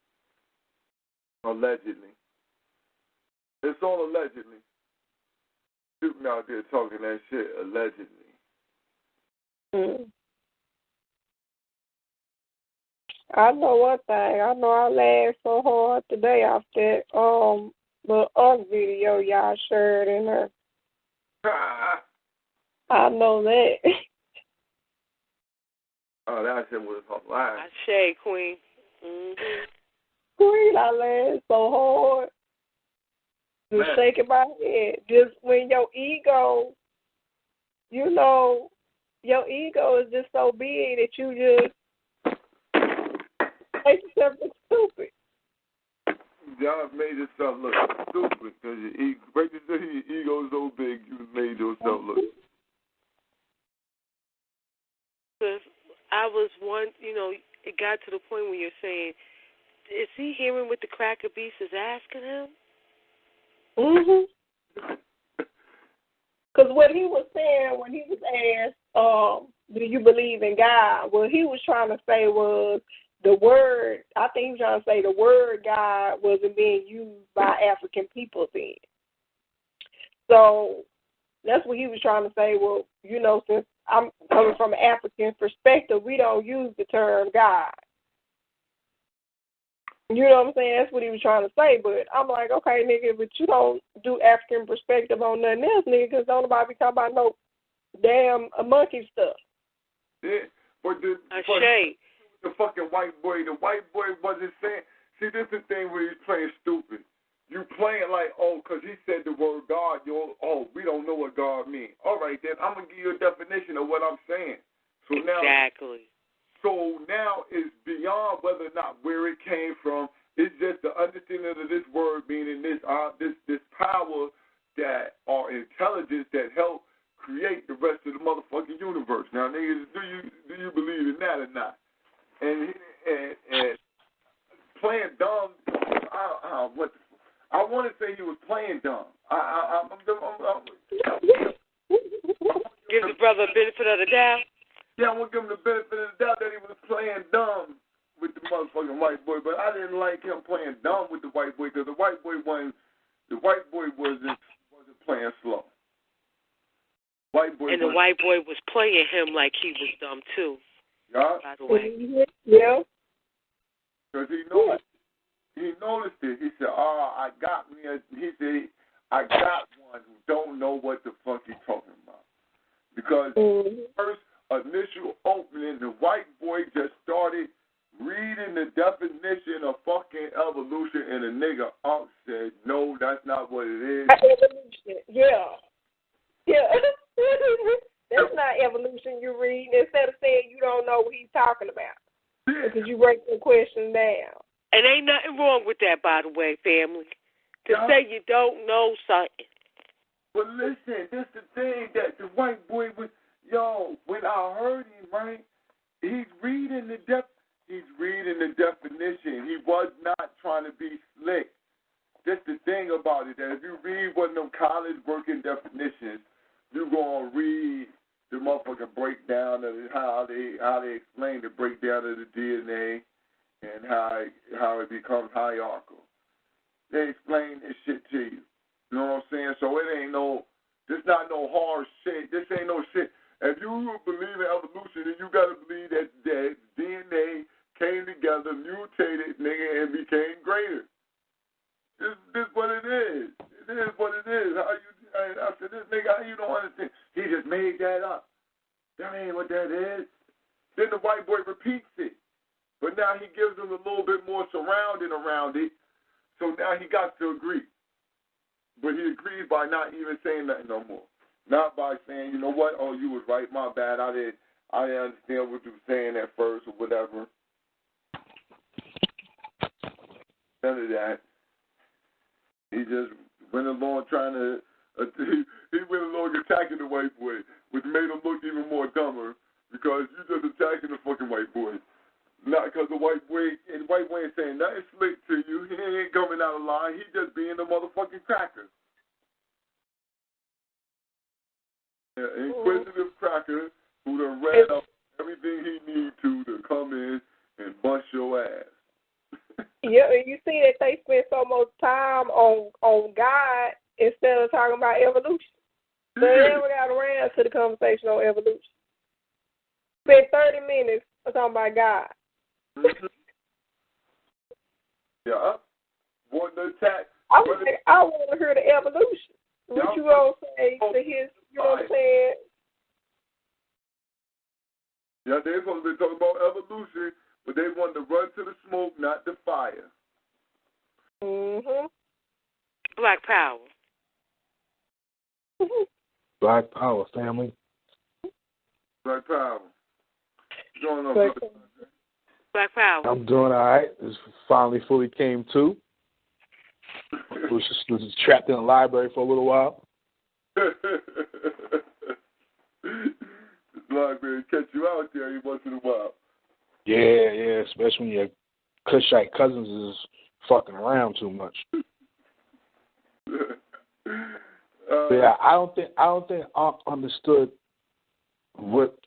Allegedly. It's all allegedly. Putin out there talking that shit allegedly. I know one thing. I know I laughed so hard today off that little F.O.G video y'all shared in there. I know that. Oh, that shit was hilarious. I shade, Queen. Mm-hmm. Queen, I laughed so hard. Just shaking my head. Just when your ego, your ego is just so big that you just make yourself look stupid. Y'all made yourself look stupid because your ego is so big you made yourself look stupid. I was it got to the point where you're saying, is he hearing what the cracker beast is asking him? Because what he was saying when he was asked, do you believe in God? What he was trying to say was the word, I think he was trying to say the word God wasn't being used by African people then. So that's what he was trying to say. Well, since I'm coming from an African perspective, we don't use the term God. You know what I'm saying? That's what he was trying to say. But I'm like, okay, nigga, but you don't do African perspective on nothing else, nigga, because don't nobody be talking about no damn monkey stuff. Yeah, but the fucking white boy, the white boy wasn't saying. See, this is the thing where he's playing stupid. You playing like, because he said the word God, we don't know what God means. All right, then I'm going to give you a definition of what I'm saying. So now, exactly. So now it's beyond whether or not where it came from. It's just the understanding of this word meaning this power that or intelligence that help create the rest of the motherfucking universe. Now, niggas, do you believe in that or not? And playing dumb, I want to say he was playing dumb. Give the brother a benefit of the doubt. Yeah, I'm going to give him the benefit of the doubt that he was playing dumb with the motherfucking white boy, but I didn't like him playing dumb with the white boy because the white boy wasn't playing slow. The white boy was playing him like he was dumb too. Yeah. By the way. Yeah. Because he noticed it. He said, I got one who don't know what the fuck he's talking about. Because first initial opening, the white boy just started reading the definition of fucking evolution, and the nigga said, no, that's not what it is. Evolution, yeah. That's not evolution you read. Instead of saying you don't know what he's talking about. Because you break the question down. And ain't nothing wrong with that, by the way, family. To say you don't know something. But listen, this the thing that the white boy was, when I heard him, right, he's reading the definition. He was not trying to be slick. That's the thing about it, that if you read one of them college working definitions, you're going to read the motherfucking breakdown of how they explain the breakdown of the DNA and how it becomes hierarchical. They explain this shit to you. You know what I'm saying? So this not no hard shit. This ain't no shit. If you believe in evolution, then you got to believe that DNA came together, mutated, nigga, and became greater. This what it is. It is what it is. I said, this nigga, how you don't understand? He just made that up. That ain't what that is. Then the white boy repeats it. But now he gives him a little bit more surrounding around it. So now he got to agree. But he agrees by not even saying nothing no more. Not by saying, you know what, oh, you was right, my bad. I didn't understand what you were saying at first or whatever. None of that. He just went along trying to, he went along attacking the white boy, which made him look even more dumber because you just attacking the fucking white boy. Not because the white boy ain't saying nothing slick to you. He ain't coming out of line. He just being a motherfucking cracker. An inquisitive cracker who done read up everything he need to come in and bust your ass. Yeah, and you see that they spend so much time on God instead of talking about evolution. So they never got around to the conversation on evolution. Spent 30 minutes talking about God. Yeah. Want to attack. I want to hear the evolution. What you gonna say to his, you know what I'm saying? Yeah, they're supposed to be talking about evolution, but they want to run to the smoke, not the fire. Black power. Black power, family. Black power. What's going on, Black brother? Black power. I'm doing all right. This finally fully came to. Was just trapped in a library for a little while. This library catch you out there every once in a while. Yeah, especially when your Cushite cousins is fucking around too much. Yeah, I don't think Unc understood what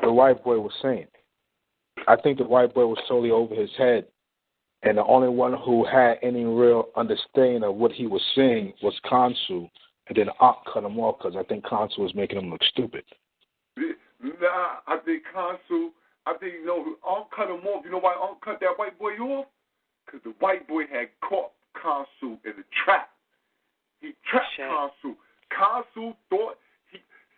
the white boy was saying. I think the white boy was totally over his head, and the only one who had any real understanding of what he was saying was Khonsu, and then Unc cut him off because I think Khonsu was making him look stupid. Nah, I think Khonsu, Unc cut him off. You know why Unc cut that white boy off? Because the white boy had caught Khonsu in a trap. He trapped Khonsu. Khonsu thought,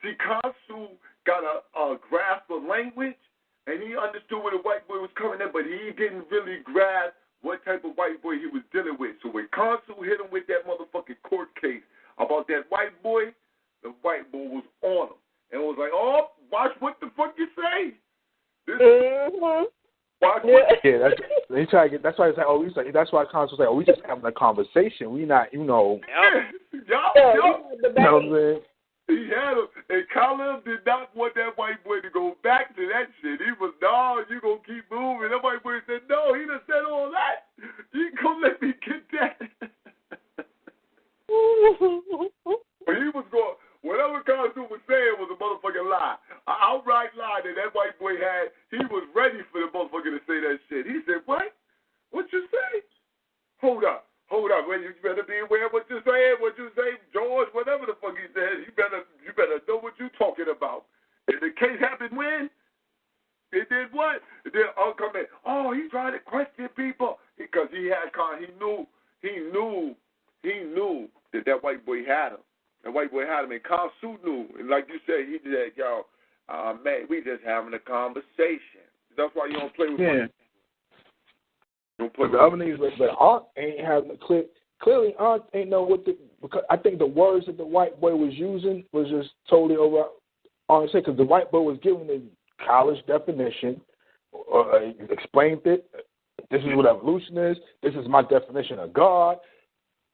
Khonsu got a grasp of language, and he understood where the white boy was coming in, but he didn't really grasp what type of white boy he was dealing with. So when Khonsu hit him with that motherfucking court case about that white boy, the white boy was on him. And was like, oh, watch what the fuck you say. Watch what that's why it's like, that's why Khonsu was like, we just having a conversation. We not, you know. You know what I'm saying? He had him, and Khalil did not want that white boy to go back to that shit. He was, no, you gonna keep moving. That white boy said, no, he done said all that. You come let me get that. But he was going, whatever Khonsu was saying was a motherfucking lie. An outright lie that white boy had. He was ready for the motherfucker to say that shit. He said, what? What you say? Hold up. Well, you better be aware of what you say, George, whatever the fuck he said. You better know what you're talking about. And the case happened when? It did what? It did come in. Oh, he tried to question people because he knew that white boy had him. And white boy had him, and Kansu knew. And like you said, he said, yo, man, we just having a conversation. That's why you don't play with yeah. Don't play with the other niggas, but Aunt ain't having a clear. Clearly, Aunt ain't know what because I think the words that the white boy was using was just totally over. Honestly, because the white boy was giving the college definition, explained it. This is what evolution is. This is my definition of God.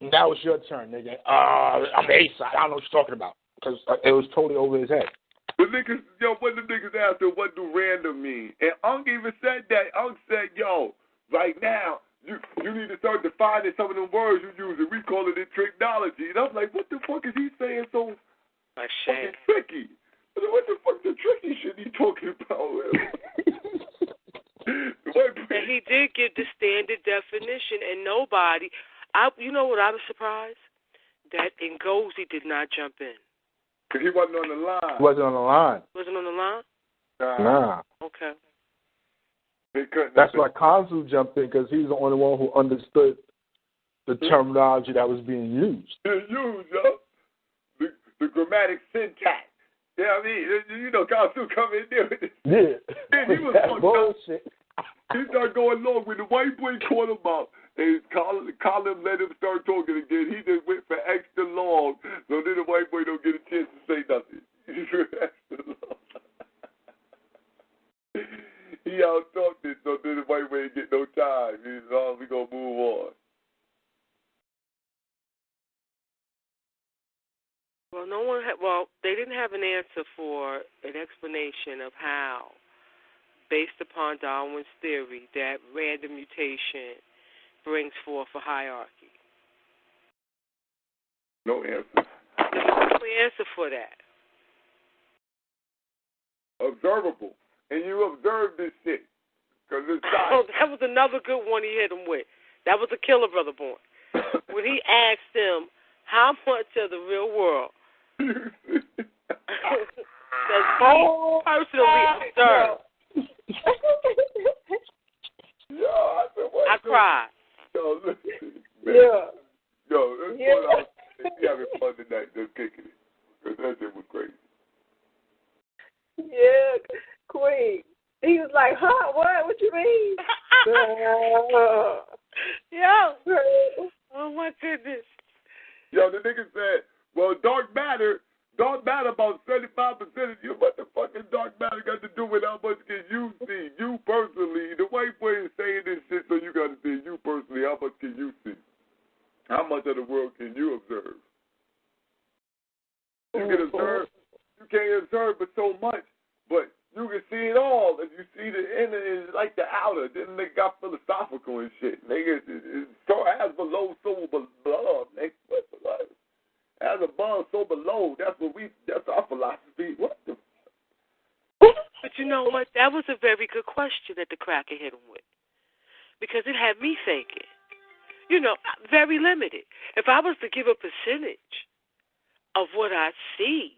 Now it's your turn, nigga. I'm the A side. I don't know what you're talking about because it was totally over his head. The niggas, yo, what the niggas asked him, what do random mean? And Unc even said that. Unc said, yo, right now, you need to start defining some of them words you use, and we call it tricknology. And I'm like, what the fuck is he saying so fucking tricky? What the fuck the tricky shit he talking about? And he did give the standard definition, and nobody, you know what I was surprised? That Ngozi did not jump in. Because he wasn't on the line. Wasn't on the line. Wasn't on the line? Nah. Okay. That's why Kanzu jumped in, because he's the only one who understood the terminology that was being used. Yo. The grammatic syntax. You know what I mean? You know, Kanzu come in there with it. Yeah. And he was bullshit. He started going long when the white boy called him out. And Colin let him start talking again. He just went for extra long, so then the white boy don't get a chance to say nothing. Extra long. He out-talked it, so then the white boy didn't get no time. He said, oh, we going to move on. Well, they didn't have an answer for an explanation of how, based upon Darwin's theory, that random mutation brings forth a hierarchy. No answer. There's no answer for that. Observable. And you observe this shit. Because it's Oh, that was another good one he hit him with. That was a killer, Brother Bourne. When he asked him, how much of the real world does he personally observe? I cried. Yo, listen, man. Yeah. Yo, that's we having fun tonight, just kicking it. Because that shit was crazy. Yeah, Queen. He was like, huh? What you mean? Yo. Oh, my goodness. Yo, the nigga said, well, dark matter about 75% of you. What the fuck is dark matter got to do with how much can you see? You personally, the white boy is saying this shit, so you got to see you personally. How much can you see? How much of the world can you observe? You can observe. You can't observe but so much, but you can see it all. If you see the inner is like the outer, then they got philosophical and shit. Nigga, so as below, so above. Nigga, what the fuck? As above, so below. That's our philosophy. What the? But you know what? That was a very good question that the cracker hit him with, because it had me thinking. You know, very limited. If I was to give a percentage of what I see,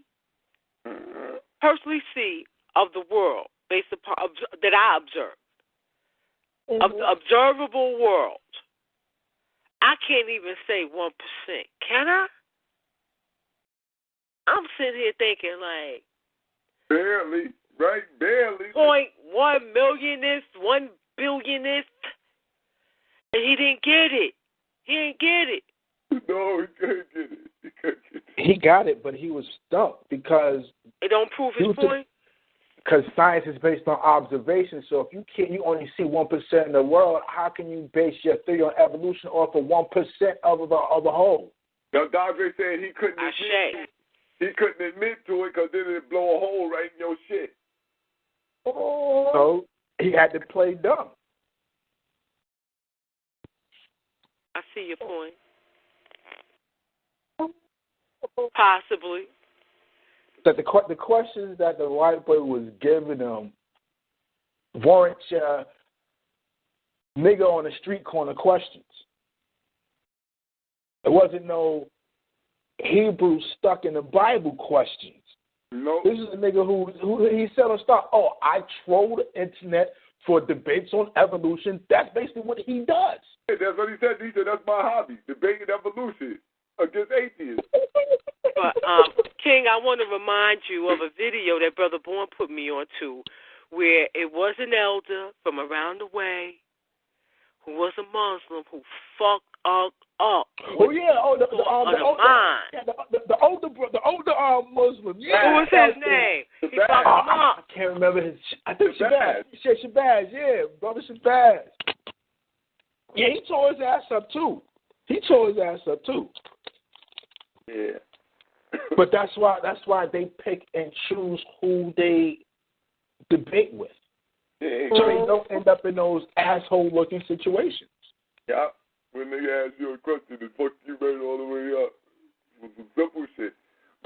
personally see, of the world, based upon that I observe, of the observable world, I can't even say 1%. Can I? I'm sitting here thinking like, barely, right? Barely. 0.1 millionth, 1 billionth, and he didn't get it. He didn't get it. No, he couldn't get it. He got it, but he was stumped because it don't prove his point. Because science is based on observation. So if you only see 1% in the world, how can you base your theory on evolution off of 1% of the whole? Now, Dr. said he couldn't admit to it because then it'd blow a hole right in your shit. So he had to play dumb. I see your point. Possibly. That the questions that the white boy was giving him weren't nigga on the street corner questions. It wasn't no Hebrew stuck in the Bible questions. No. This is a nigga who he said on start, I troll the internet for debates on evolution. That's basically what he does. That's what he said. He said, that's my hobby, debating evolution. against atheists. But King, I want to remind you of a video that Brother Bourne put me on to, where it was an elder from around the way who was a Muslim who fucked up. Oh yeah, the older Muslim. Yeah. What was his name? He fucked him up. I can't remember his. I think Shabazz. He said Shabazz. Yeah, brother Shabazz. Yeah, he tore his ass up too. Yeah. But that's why they pick and choose who they debate with. Yeah. So they don't end up in those asshole-looking situations. Yeah. When they ask you a question, the fuck you right all the way up with some simple shit.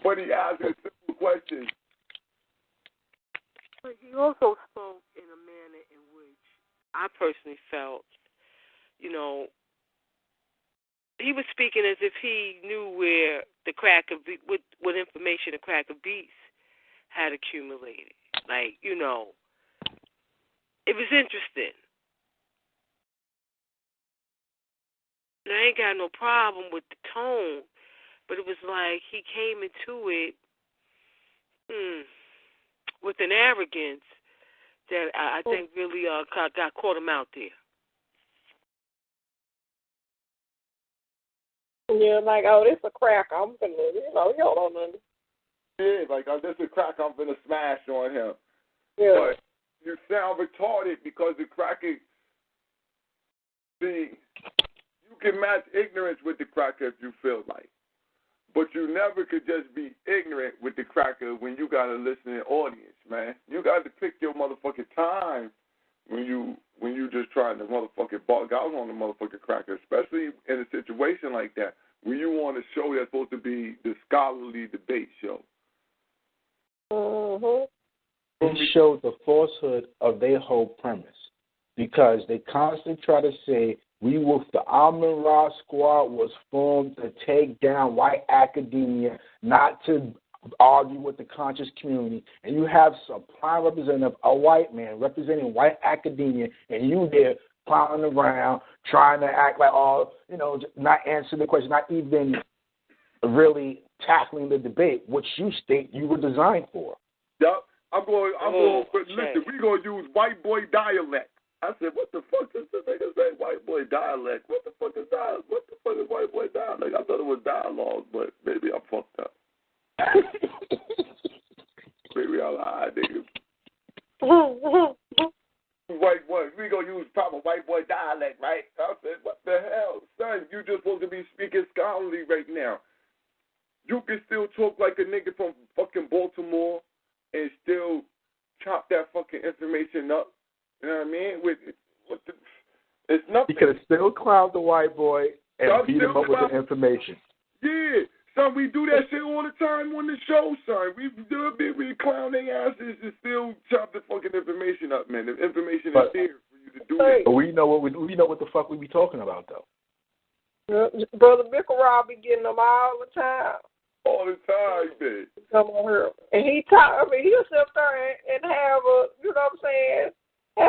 But he asked a simple question. But he also spoke in a manner in which I personally felt, you know, he was speaking as if he knew where the crack of what information the crack of beast had accumulated. Like, you know, it was interesting. And I ain't got no problem with the tone, but it was like he came into it with an arrogance that I think really got caught him out there. Yeah, like, oh, this a crack. I'm finna, you don't know nothing. Yeah, like, oh, this a crack. I'm finna smash on him. Yeah. But you sound retarded because the cracker, see, you can match ignorance with the cracker if you feel like. But you never could just be ignorant with the cracker when you got a listening audience, man. You got to pick your motherfucking time when you just trying to motherfucking bug out on the motherfucking cracker, especially in a situation like that, when you want a show that's supposed to be the scholarly debate show. It shows the falsehood of their whole premise because they constantly try to say the Amun-Ra squad was formed to take down white academia, not to argue with the conscious community. And you have some prime representative, a white man, representing white academia, and you there clowning around, trying to act like, not answering the question, not even really tackling the debate, which you state you were designed for. Yep. I'm going, but listen, we're going to use white boy dialect. I said, what the fuck does this nigga say, white boy dialect? What the fuck is dialect? What the fuck is white boy dialect? I thought it was dialogue, but maybe I fucked up. Maybe I lied, nigga. White boy, we going to use proper white boy dialect, right? I said, what the hell? Son, you just supposed to be speaking scholarly right now. You can still talk like a nigga from fucking Baltimore and still chop that fucking information up. You know what I mean? It's nothing. You could have still clowned the white boy and beat him up with the information. Yeah. Son, we do that shit all the time on the show, son. We clown their asses and still chop the fucking information up, man. The information is there for you to do it. But we know what the fuck we be talking about, though. Brother Mickelrod be getting them all the time. All the time, man. Come on here. And he'll sit there and have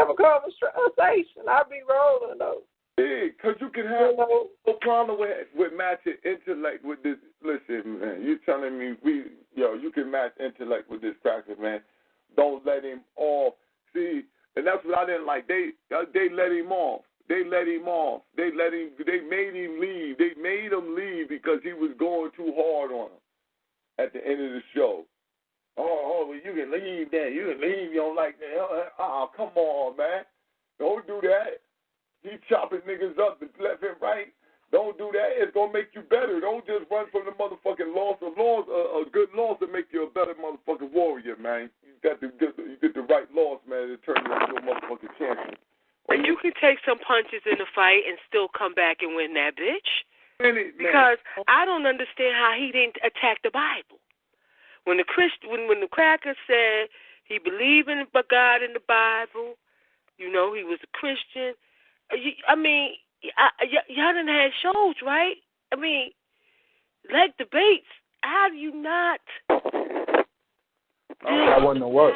a conversation. I'll be rolling, though. Yeah, because you can have no problem with matching intellect with this. Listen, man, you telling me you can match intellect with this cracker, man. Don't let him off. See, and that's what I didn't like. They let him off. They let him off. They made him leave. They made him leave because he was going too hard on him at the end of the show. Well, you can leave then. You can leave. You don't like that. Come on, man. Don't do that. He chopping niggas up left and right. Don't do that. It's going to make you better. Don't just run from the motherfucking loss. A good loss to make you a better motherfucking warrior, man. You get the right loss, man, to turn you into a motherfucking champion. And you can take some punches in the fight and still come back and win that bitch. Because I don't understand how he didn't attack the Bible. When the cracker said he believed in God in the Bible, he was a Christian. Y'all done had shows, right? Like debates. How do you not? That wasn't the word.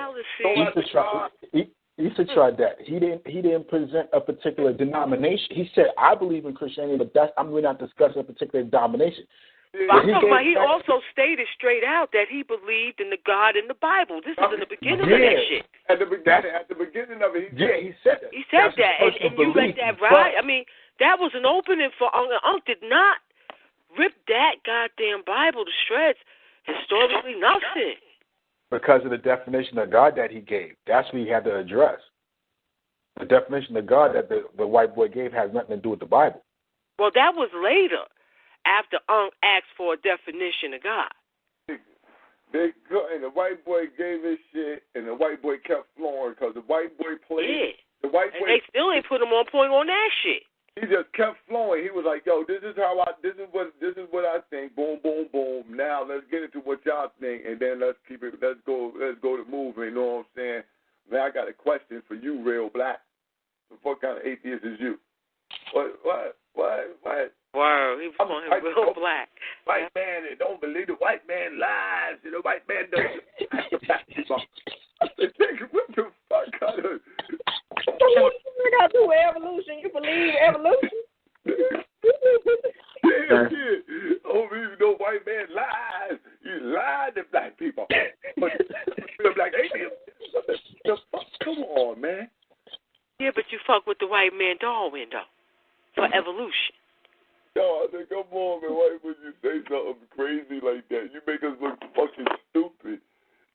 He should try that. He didn't present a particular denomination. He said, I believe in Christianity, but we're not discussing a particular denomination. But I'm talking about he also stated straight out that he believed in the God in the Bible. This is in the beginning of that shit. At the beginning of it, he said that. He said that, and you let that ride. I mean, that was an opening for Unc did not rip that goddamn Bible to shreds. Historically, nothing. Because of the definition of God that he gave. That's what he had to address. The definition of God that the white boy gave has nothing to do with the Bible. Well, that was later, after Unc asked for a definition of God. And the white boy gave his shit, and the white boy kept flowing because the white boy played. Yeah. The white boy, and they still ain't put him on point on that shit. He just kept flowing. He was like, "Yo, this is what I think." Boom, boom, boom. Now let's get into what y'all think, and then let's go to moving. You know what I'm saying? Man, I got a question for you, real black. What kind of atheist is you? What? Wow, he was calling him real black. White man that don't believe the white man lies. The white man doesn't. I said, nigga, what the fuck kind of... You got to do evolution. You believe evolution? Yeah, kid. Oh, even though white man lies, you lied to black people. But black atheist. Come on, man. Yeah, but you fuck with the white man Darwin, though, for evolution. Yo, I said, come on, man. Why would you say something crazy like that? You make us look fucking stupid.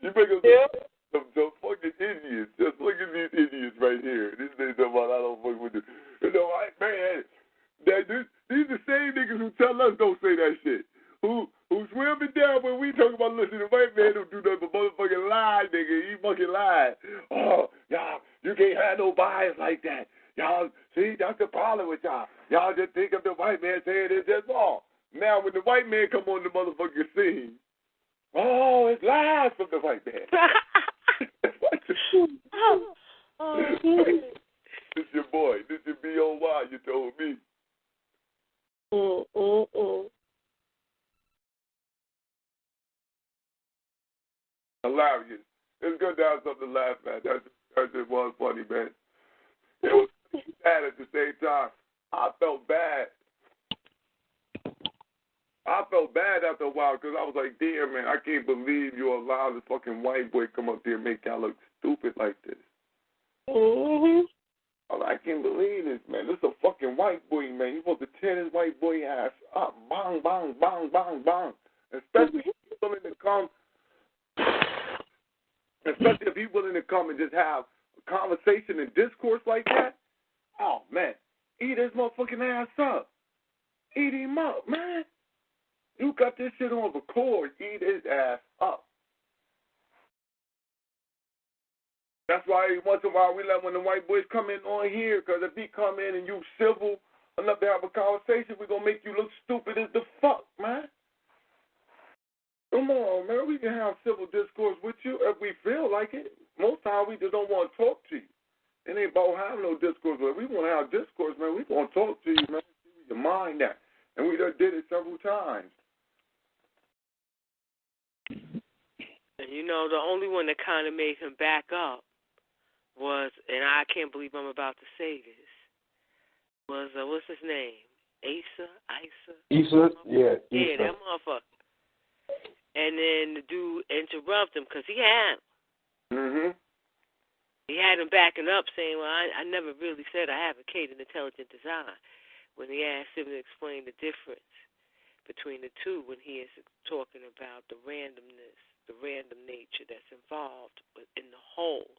You make us look some fucking idiots. Just look at these idiots right here. This is about I don't fuck with you. You know, man, these the same niggas who tell us don't say that shit. Who swim it down when we talk about listening to white man don't do nothing but motherfucking lie, nigga. He fucking lied. Oh, y'all, you can't have no bias like that. Y'all, see, that's the problem with y'all. Y'all just think of the white man saying it's just wrong. Now, when the white man come on the motherfucking scene, oh, it's lies from the white man. This your boy. This your B.O.Y. You told me. Hilarious. It's good to have something to laugh at. That just was funny, man. It was sad at the same time. I felt bad. I felt bad after a while because I was like, damn, man, I can't believe you allowed this fucking white boy come up there and make y'all look stupid like this. Mm-hmm. I can't believe this, man. This is a fucking white boy, man. You're supposed to tear this white boy ass up. Bang, bang, bang, bang, bang. Especially if he's willing to come. Especially if he's willing to come and just have a conversation and discourse like that. Oh, man. Eat his motherfucking ass up. Eat him up, man. You got this shit on record. Eat his ass up. That's why once in a while we let when the white boys come in on here, because if he come in and you civil enough to have a conversation, we're going to make you look stupid as the fuck, man. Come on, man. We can have civil discourse with you if we feel like it. Most times we just don't want to talk to you. It ain't about having no discourse, but we want to have discourse, man. We want to talk to you, man. See where your mind at. And we done did it several times. And you know, the only one that kind of made him back up was, and I can't believe I'm about to say this, was, what's his name? Issa? Yeah, yeah, that motherfucker. And then the dude interrupted him because he had him. Mm-hmm. He had him backing up saying, well, I never really said I advocated intelligent design. When he asked him to explain the difference between the two when he is talking about the randomness, the random nature that's involved in the whole,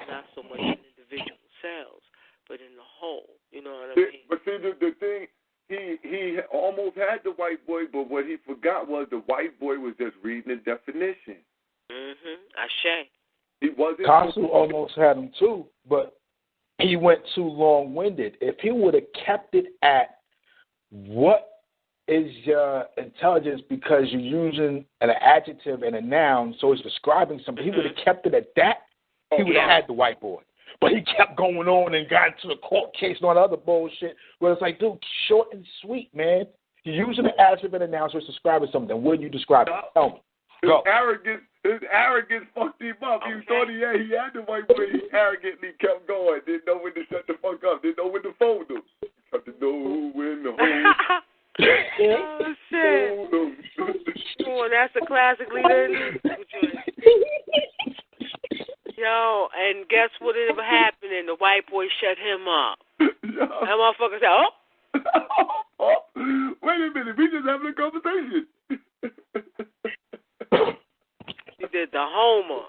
not so much in individual cells, but in the whole. You know what I mean? But see, the thing, he almost had the white boy, but what he forgot was the white boy was just reading the definition. Ashe. He wasn't. Consul almost had him too, but he went too long-winded. If he would have kept it at what is your intelligence because you're using an adjective and a noun, so it's describing something. He would have kept it at that. He would have had the white boy. But he kept going on and got into the court case and all that other bullshit. Where it's like, dude, short and sweet, man. You're using an adjective and a noun, so it's describing something. What do you describe it? Tell me. Go. His arrogance fucked him up. He thought he had the white boy. He arrogantly kept going. Didn't know when to shut the fuck up. Didn't know when to fold him. Got to know when to hold. Oh, shit. and that's a classic leader in musical joint. Yo, and guess what ended up happening? The white boy shut him up. That motherfucker said, oh. Wait a minute, we just having a conversation. He did the homer.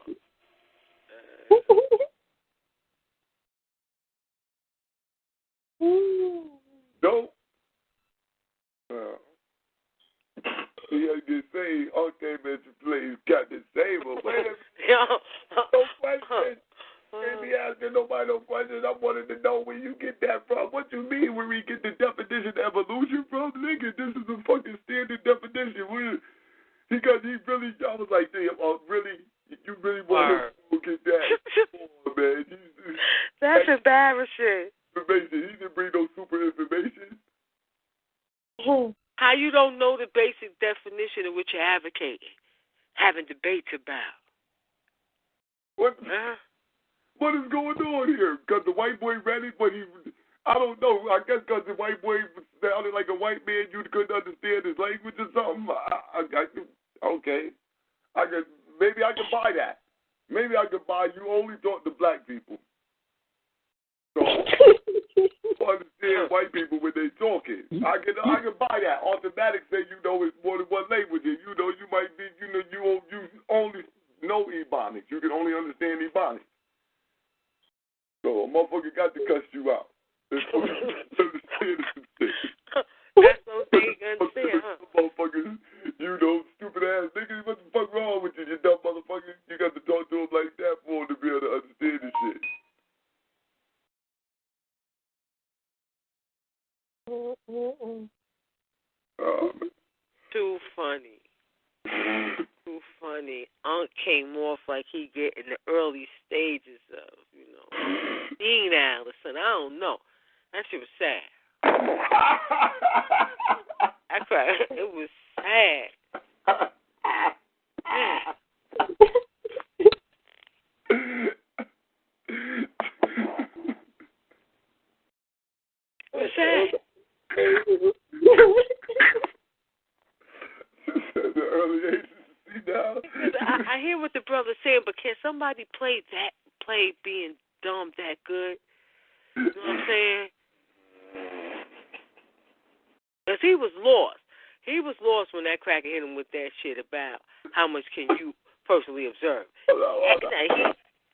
No. He had to get saved. Okay, man, you please got to save him. Wait a minute. No question. Can't be asking nobody no questions. I wanted to know where you get that from. What you mean where we get the definition of evolution from? Nigga, this is a fucking standard definition. Because he really, I was like, damn, really? You really want to get that? Oh, man. That's embarrassing. He didn't bring no super information. How you don't know the basic definition of what you're advocating, having debates about? What is going on here? Because the white boy read it, but I don't know. I guess because the white boy sounded like a white man, you couldn't understand his language or something. Okay. Maybe I can buy that. Maybe I can buy you only talk to black people. So I understand white people when they talking. I can buy that. Automatic say it's more than one language. And you might be you only know Ebonics. You can only understand Ebonics. So a motherfucker got to cuss you out. That's what you understand, huh? Motherfuckers, stupid ass niggas, what the fuck wrong with you, you dumb motherfucker? You got to talk to him like that for him to be able to understand this shit. Oh, man. Too funny. Too funny. Unc came off like he get in the early stages of, senile or something. I don't know. That shit was sad. I cried. It was sad. It was sad. The early ages, see now. I hear what the brother's saying, but can somebody play being dumb that good? You know what I'm saying? Because he was lost. He was lost when that cracker hit him with that shit about how much can you personally observe. I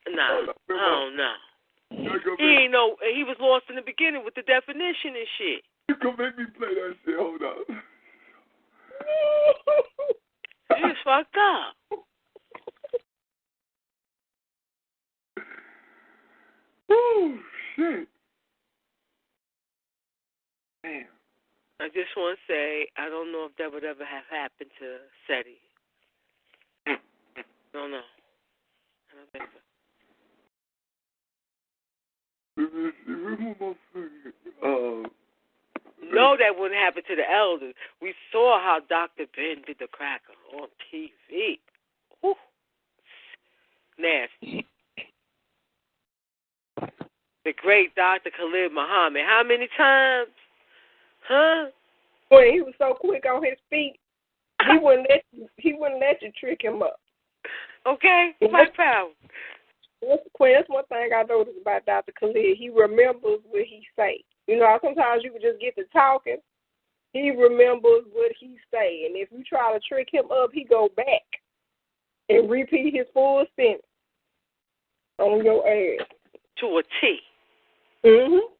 don't know. He ain't know. He was lost in the beginning with the definition and shit. You gonna make me play that shit? Hold on. You just fucked up. Oh, shit. Damn. I just want to say, I don't know if that would ever have happened to SETI. No. I don't think so. No, that wouldn't happen to the elders. We saw how Dr. Ben did the cracker on TV. Whew. Nasty. The great Dr. Khalid Muhammad. How many times? Huh? Boy, he was so quick on his feet. He wouldn't let you trick him up. Okay, Black Power. That's one thing I noticed about Dr. Khalid. He remembers what he say. Sometimes you can just get to talking. He remembers what he say, and if you try to trick him up, he go back and repeat his full sentence on your ass. To a T. Mhm.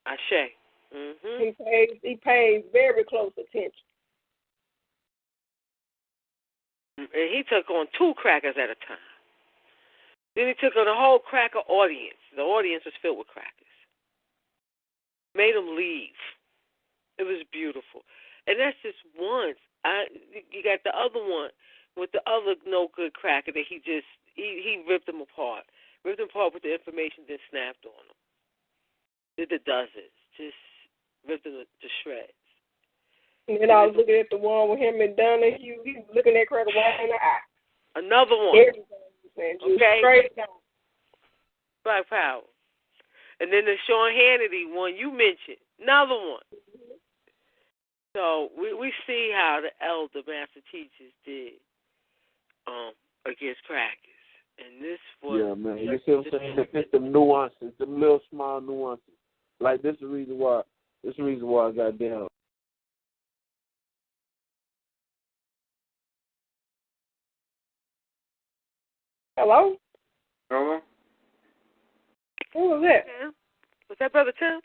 Ashe. Mhm. He pays very close attention. And he took on 2 crackers at a time. Then he took on a whole cracker audience. The audience was filled with crackers. Made them leave. It was beautiful. And that's just once. You got the other one with the other no good cracker that he ripped them apart. Ripped them apart with the information, then snapped on them. Did the dozens. Just ripped them to shreds. And then I was looking at the one with him and Donahue. He was looking at cracker right in the eye. Another one. Okay. Straight down. Black Power. And then the Sean Hannity one you mentioned. Another one. So So we see how the elder master teachers did against crackers. And this was... Yeah, man. You see what I'm saying? It's the nuances, the little small nuances. Like, this is the reason why I got down. Hello? Hello? Who was that? Yeah. Was that Brother Tim?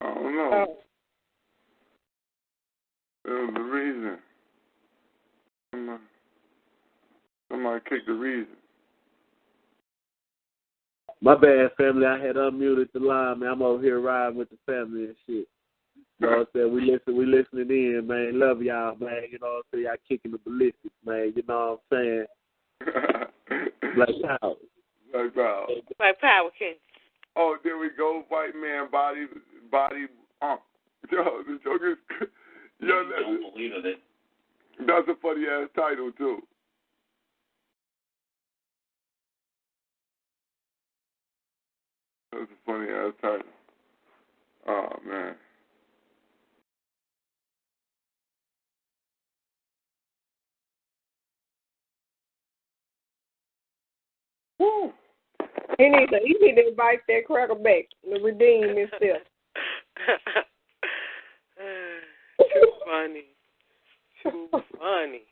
I don't know. There was a reason. Somebody kicked the reason. My bad, family. I had unmuted the line, man. I'm over here riding with the family and shit. You know what I'm saying? We listening in, man. Love y'all, man. You know what I'm saying? Y'all kicking the ballistics, man. You know what I'm saying? Black power. Black power. Black power, King. Oh, there we go. White man body. Yo, the joke is... Yo, don't believe it. That's a funny ass title too. That's a funny ass title. Oh man. Woo. He need to invite that cracker back to redeem himself. Too funny. Too funny.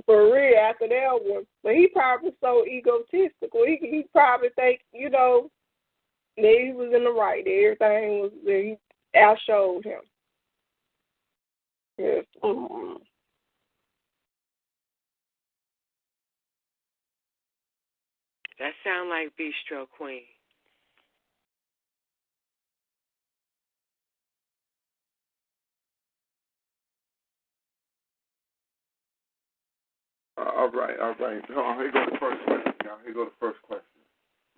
For real, after that one. But he probably so egotistical. He probably think, you know, that he was in the right. That everything was, that he outshowed him. Yes. Mm-hmm. That sound like Bistro Queen. All right. Hold on, here goes the first question. Here goes the first question.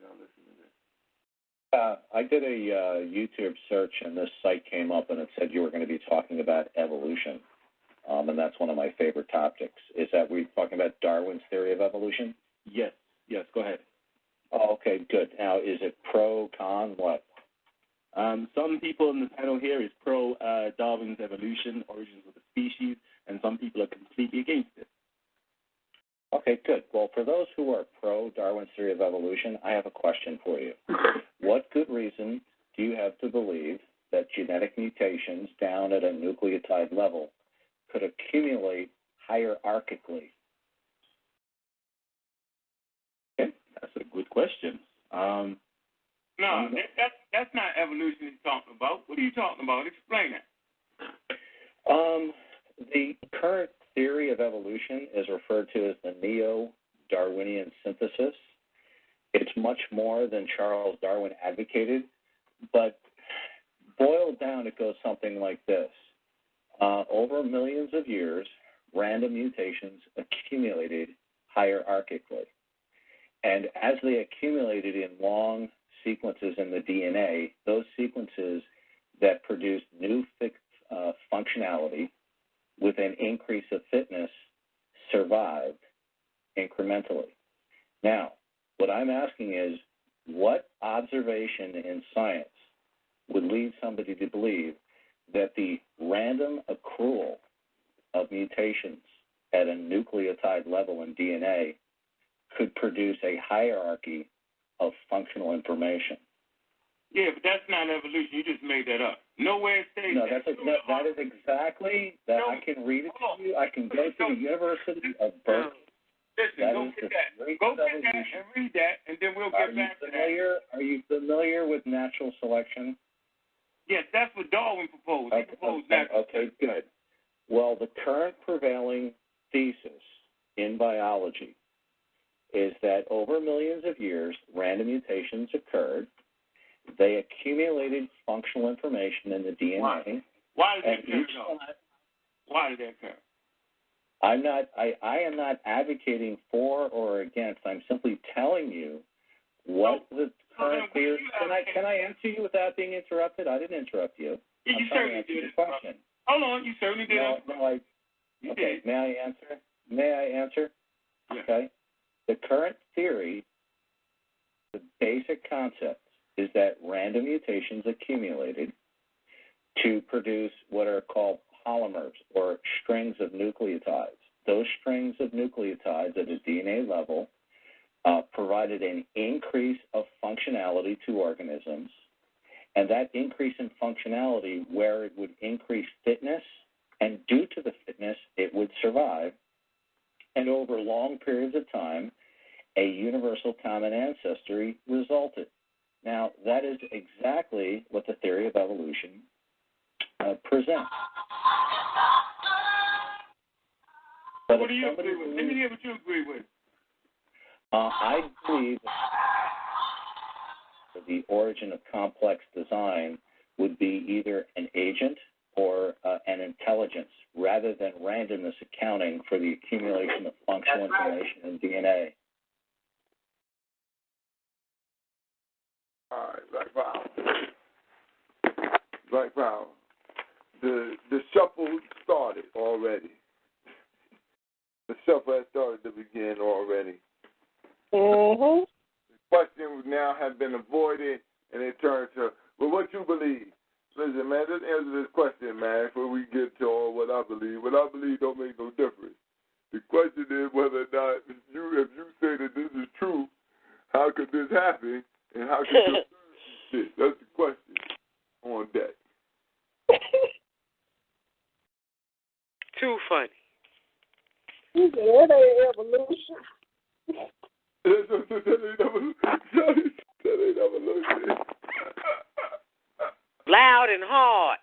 Y'all listen to this. I did a YouTube search, and this site came up, and it said you were going to be talking about evolution, and that's one of my favorite topics. Is that we talking about Darwin's theory of evolution? Yes, go ahead. Oh, okay, good. Now, is it pro, con, what? Some people in the panel here is pro Darwin's evolution, origins of the species, and some people are completely against it. Okay, good. Well, for those who are pro Darwin's theory of evolution, I have a question for you. What good reason do you have to believe that genetic mutations down at a nucleotide level could accumulate hierarchically? Okay, that's a good question. No, that's not evolution he's talking about. What are you talking about? Explain it. The current theory of evolution is referred to as the neo-Darwinian synthesis. It's much more than Charles Darwin advocated, but boiled down, it goes something like this. Over millions of years, random mutations accumulated hierarchically. And as they accumulated in long sequences in the DNA, those sequences that produced new functionality with an increase of fitness survived incrementally. Now, what I'm asking is, what observation in science would lead somebody to believe that the random accrual of mutations at a nucleotide level in DNA could produce a hierarchy of functional information? Yeah, but that's not evolution. You just made that up. Nowhere it states that is exactly that. I can read it to you. I can go to the University of Berkeley. Listen, go get that. Go get that and read that, and then we'll get back to that. Are you familiar with natural selection? Yes, that's what Darwin proposed. He proposed natural selection. Okay, good. Well, the current prevailing thesis in biology is that over millions of years, random mutations occurred. They accumulated functional information in the DNA. Why did it occur? Why did it occur? I am not advocating for or against. I'm simply telling you what the current theory. Can I answer you without being interrupted? I didn't interrupt you. You certainly did. Hold on, you certainly did. Okay. May I answer? Yeah. Okay. The current theory, the basic concept, is that random mutations accumulated. to produce what are called polymers or strings of nucleotides. Those strings of nucleotides at a DNA level provided an increase of functionality to organisms, and that increase in functionality where it would increase fitness, and due to the fitness, it would survive, and over long periods of time, a universal common ancestry resulted. Now, that is exactly what the theory of evolution presents. But what do you agree with? Let me hear what you agree with. I believe that the origin of complex design would be either an agent or an intelligence rather than randomness accounting for the accumulation of functional information in DNA. All right, Black Power. The shuffle started already. The shuffle has started to begin already. Mm-hmm. The question now has been avoided, and it turned to, well, what you believe? Listen, man, just answer this question, man, before we get to all what I believe. What I believe don't make no difference. The question is whether or not if you say that this is true, how could this happen, and how could this shit? That's the question on deck. Too funny. That ain't evolution. That ain't evolution. Loud and hard.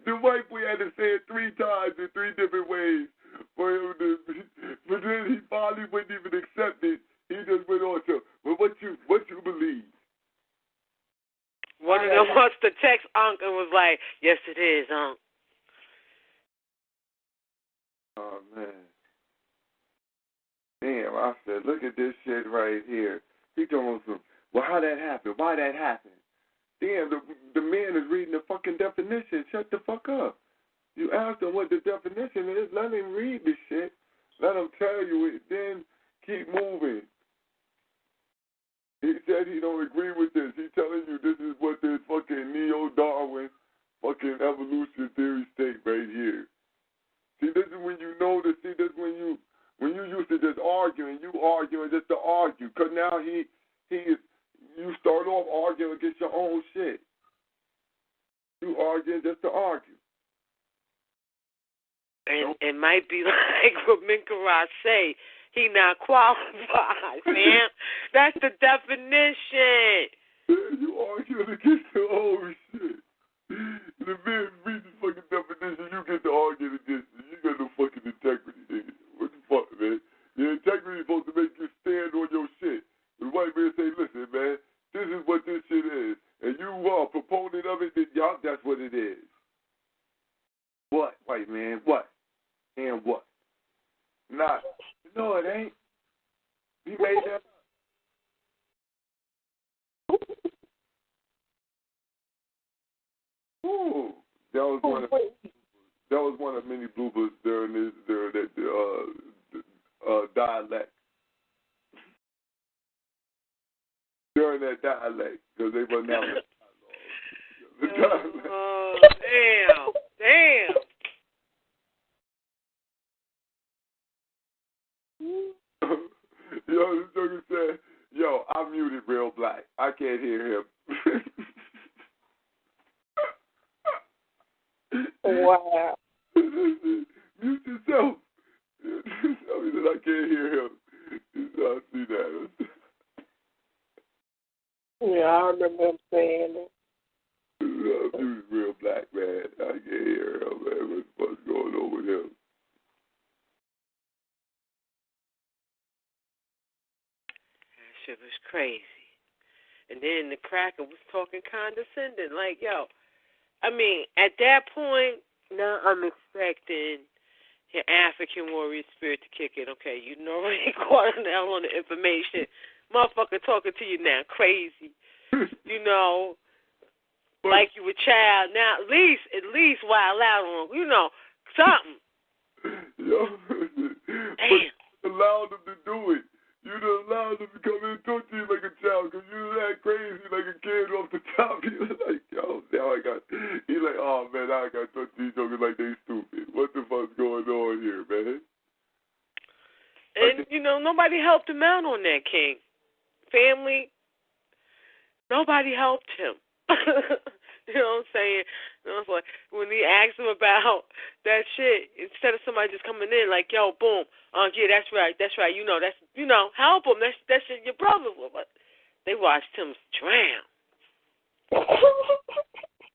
The white boy had to say it 3 times in 3 different ways for him to, but then he finally wouldn't even accept it. He just went on to, well, what you believe? One of them wants to text Unc and was like, yes, it is, Unc. Oh, man. Damn, I said, look at this shit right here. He told us, well, how that happened? Why that happened? Damn, the man is reading the fucking definition. Shut the fuck up. You asked him what the definition is. Let him read the shit. Let him tell you it. Then keep moving. He said he don't agree with this. He's telling you this is what this fucking neo-Darwin fucking evolution theory state right here. See, this is when you know this. See, this is when you used to just arguing, you arguing just to argue. Because now you start off arguing against your own shit. You arguing just to argue. And it might be like what Minkaraj say, he not qualified, man. That's the definition. You arguing against your own shit. The man reads the fucking definition, you get to argue against it. You got no fucking integrity, nigga. What the fuck, man? Your integrity is supposed to make you stand on your shit. The white man say, listen, man, this is what this shit is. And you are a proponent of it, then y'all, that's what it is. What, white man? What? And what? Not. No, it ain't. He made that up. Ooh, that was one of many bloopers during that dialect. During that dialect, because they were now the dialect. Oh, damn. Yo, this nigga said, yo, I muted Real Black. I can't hear him. Wow. Mute yourself. I can't hear him. I see that. Yeah, I remember him saying it. Muted Real Black, man. I can't hear him, man. What's going on with him? That shit was crazy. And then the cracker was talking condescending. Like, yo, I mean, at that point, now I'm expecting your African warrior spirit to kick in. Okay, you know, already caught on the information. Motherfucker talking to you now, crazy. You know, like you a child. Now, at least wild out on, you know, something. Yo, but allow them to do it. You done allowed them to come in and talk to you like a child because you that crazy like a kid off the top. You're like, yo, nobody helped him out on that, King. Family, nobody helped him. You know what I'm saying? You know, it's like when he asked him about that shit, instead of somebody just coming in like, yo, boom, yeah, that's right, you know, help him. That's your brother. But they watched him drown.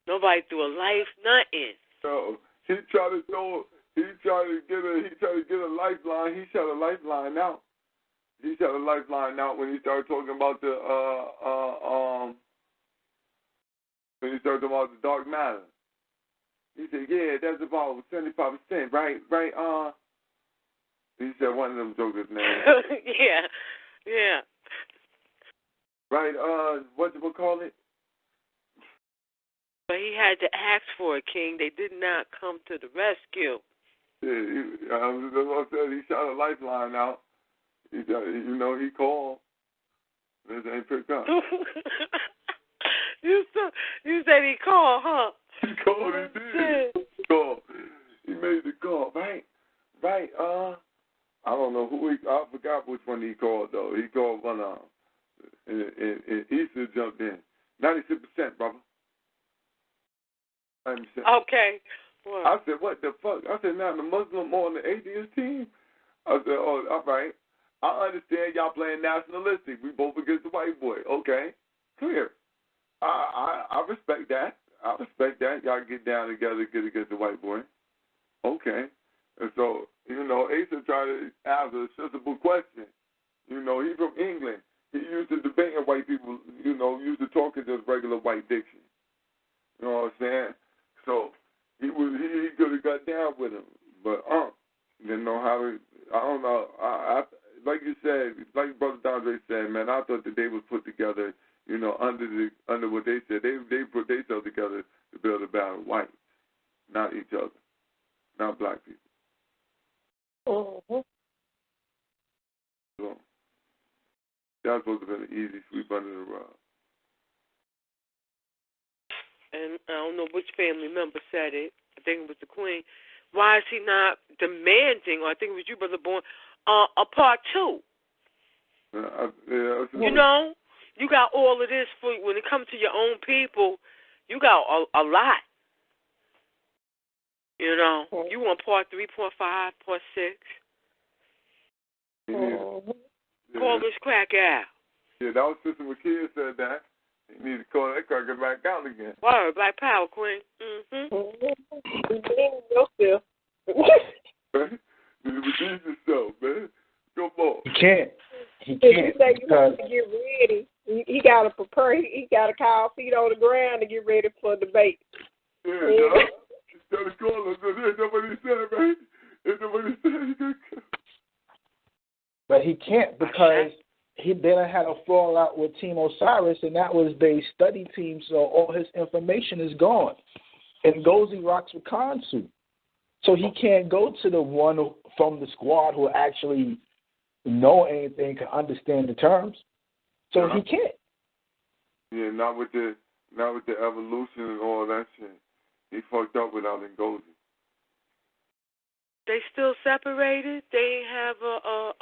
Nobody threw a life nut in. So he tried to get a lifeline. He shot a lifeline out. When he started talking about the dark matter. He said, yeah, that's about 75%, right? He said one of them jokers' names. Yeah. Right, what do we call it? But he had to ask for it, King. They did not come to the rescue. Yeah, he shot a lifeline out. He called. This ain't picked up. You said he called, huh? He called, he did. He made the call, right? I don't know I forgot which one he called, though. He called one and Issa jumped in. 96%, brother. 90%. Okay. What? I said, what the fuck? I said, now the Muslim on the atheist team? I said, oh, all right. I understand y'all playing nationalistic. We both against the white boy. Okay. Clear. I respect that. Y'all get down together, get against the white boy. Okay. And so, Asa tried to ask a sensible question. He's from England. He used to debating white people, used to talking just regular white diction. You know what I'm saying? So he could have got down with him. But didn't know how to, I don't know. I like you said, like Brother Dondre said, man, I thought that they was put together, under what they said. They put themselves together to build a battle of whites, not each other, not black people. Mm-hmm. So that's supposed to have been an easy sweep under the rug. And I don't know which family member said it. I think it was the Queen. Why is he not demanding, or I think it was you, Brother Bourne, a part two? You got all of this for when it comes to your own people. You got a lot. You want part 3, part 5, part 6. Yeah. Call this crack out. Yeah, that was Sister McKee said that. You need to call that cracker back out again. Word, Black Power, Queen. Yourself. Right? Redeem yourself, man. Come on. He can't. He say you have to get ready. He got to prepare. He got to call feet on the ground to get ready for debate. Yeah, no. Instead of calling, that's what he said, right? That's what he said. But he can't because they done had a fallout with Team Osiris, and that was their study team, so all his information is gone. And Gozi rocks with Kansu. So he can't go to the one from the squad who actually know anything, can understand the terms. So he can't. Yeah, not with the evolution and all that shit. He fucked up without Ngozi. They still separated? They have a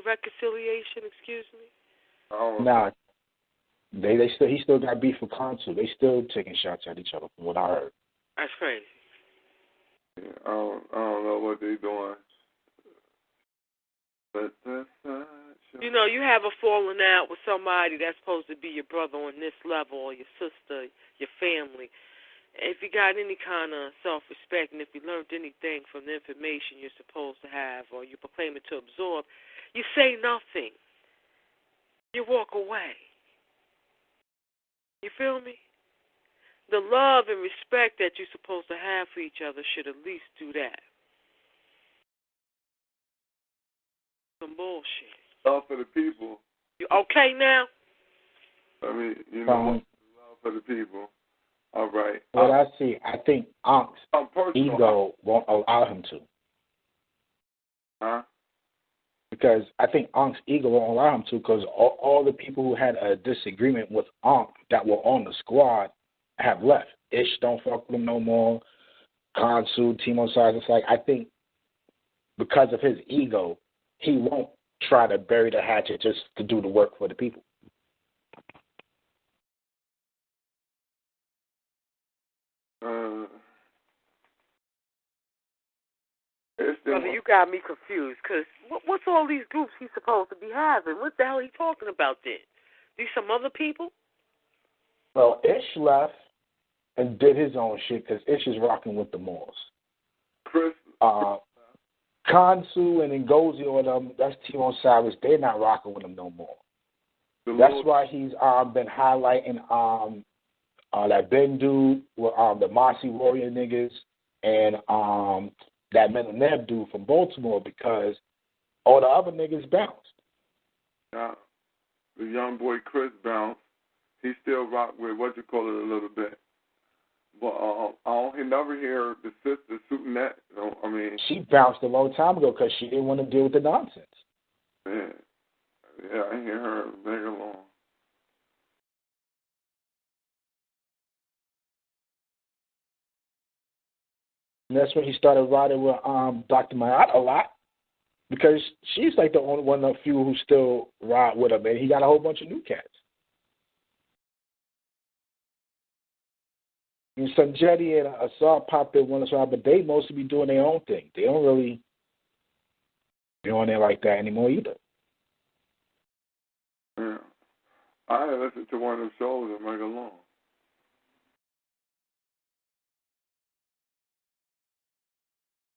reconciliation, excuse me? Nah. He still got beef with Kansu. They still taking shots at each other from what I heard. That's crazy. Yeah, I don't know what they doing. But you have a falling out with somebody that's supposed to be your brother on this level, or your sister, your family. If you got any kind of self-respect, and if you learned anything from the information you're supposed to have, or you're proclaiming to absorb, you say nothing. You walk away. You feel me? The love and respect that you're supposed to have for each other should at least do that. Some bullshit. Love for the people. You okay now? I mean, love for the people. All right. What I see, I think Ank's ego won't allow him to. Huh? Because I think Ank's ego won't allow him to, because all the people who had a disagreement with Ankh that were on the squad have left. Ish don't fuck with him no more. Kansu, Team Osiris. It's like, I think because of his ego, he won't try to bury the hatchet just to do the work for the people. Brother, you got me confused, because what's all these groups he's supposed to be having? What the hell are he talking about then? These some other people? Well, Ish left and did his own shit because Ish is rocking with the Moors. Chris. Kansu and Ngozi or them, that's Timo Savage, they're not rocking with him no more. That's why he's been highlighting that Ben dude with the Marcy Warrior niggas and that Mental Neb dude from Baltimore, because all the other niggas bounced. Yeah. The young boy Chris bounced. He still rock with a little bit. But he never hear the sister shooting that. You know, I mean, she bounced a long time ago because she didn't want to deal with the nonsense. Yeah, I hear her very long. And that's when he started riding with Dr. Mayat a lot, because she's like the only one of the few who still ride with him, and he got a whole bunch of new cats. And Sanjetti and Assad popped in one side, but they mostly be doing their own thing. They don't really be on there like that anymore either. Yeah. I listened to one of them shows and make along.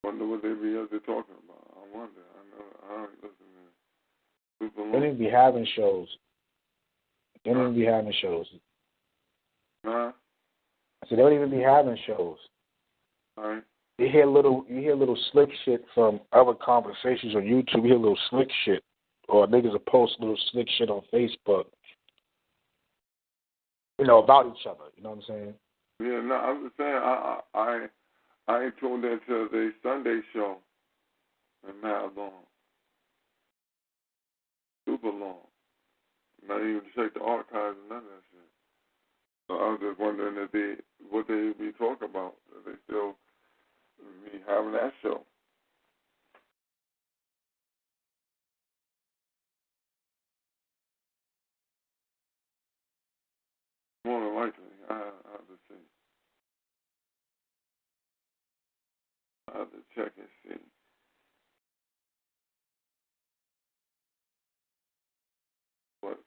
Wonder what they be out there talking about. I wonder. I don't listen to super long. They don't even be having shows. They don't even be having shows. Huh? I said they don't even be having shows. All right. You hear little slick shit from other conversations on YouTube. You hear little slick shit, or niggas will post little slick shit on Facebook. You know, about each other. You know what I'm saying? Yeah, no, I'm just saying I ain't tuned into the Sunday show and mad long. Super long. Not even check the archives and none of that shit. So I was just wondering what they be talking about. If they still be having that show. More than likely, I have to see. I have to check and see. What?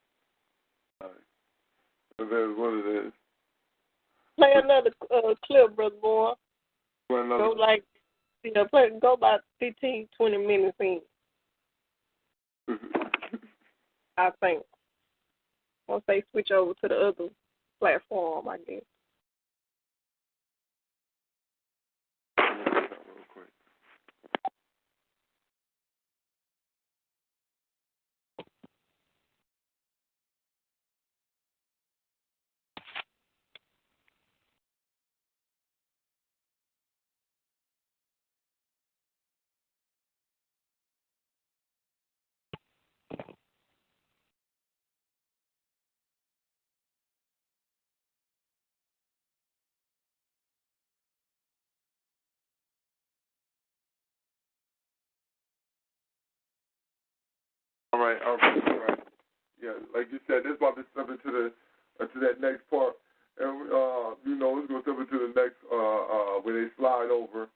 If that's what it is. Play another clip, Brother Boy. Go go about 15, 20 minutes in. I think. Once they switch over to the other platform, I guess. All right. Yeah, like you said, this about to step into that next part, and let's go step into the next where they slide over,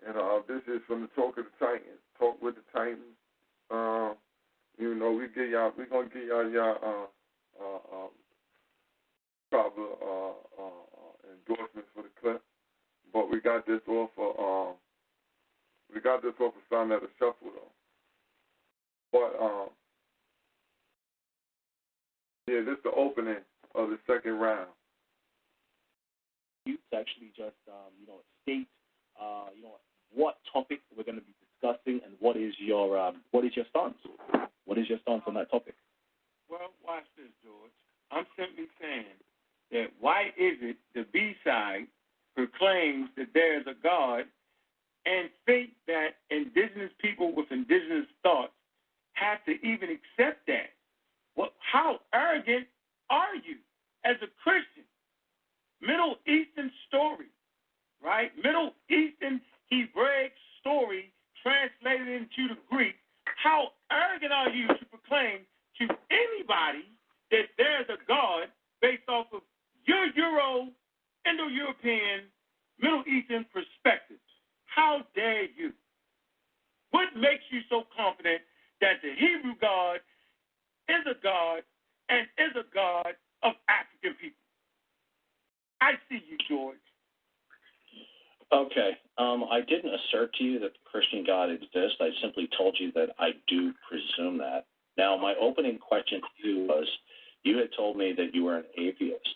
and this is from the Talk of the Titans, Talk with the Titans. We're gonna get y'all proper endorsements for the clip, but we got this off of Sound at the Shuffle though, but yeah, this is the opening of the second round. You actually just, state, what topic we're going to be discussing and what is your stance? What is your stance on that topic? Well, watch this, George. I'm simply saying that why is it the B-side proclaims that there is a God and think that indigenous people with indigenous thoughts have to even accept that? How arrogant are you as a Christian? Middle Eastern story, right? Middle Eastern Hebraic story translated into the Greek, how arrogant are you to proclaim to anybody that there's a God based off of your Euro, Indo-European, Middle Eastern perspectives? How dare you? What makes you so confident that the Hebrew God is a God and is a God of African people? I see you, George. Okay. I didn't assert to you that the Christian God exists. I simply told you that I do presume that. Now, my opening question to you was, you had told me that you were an atheist.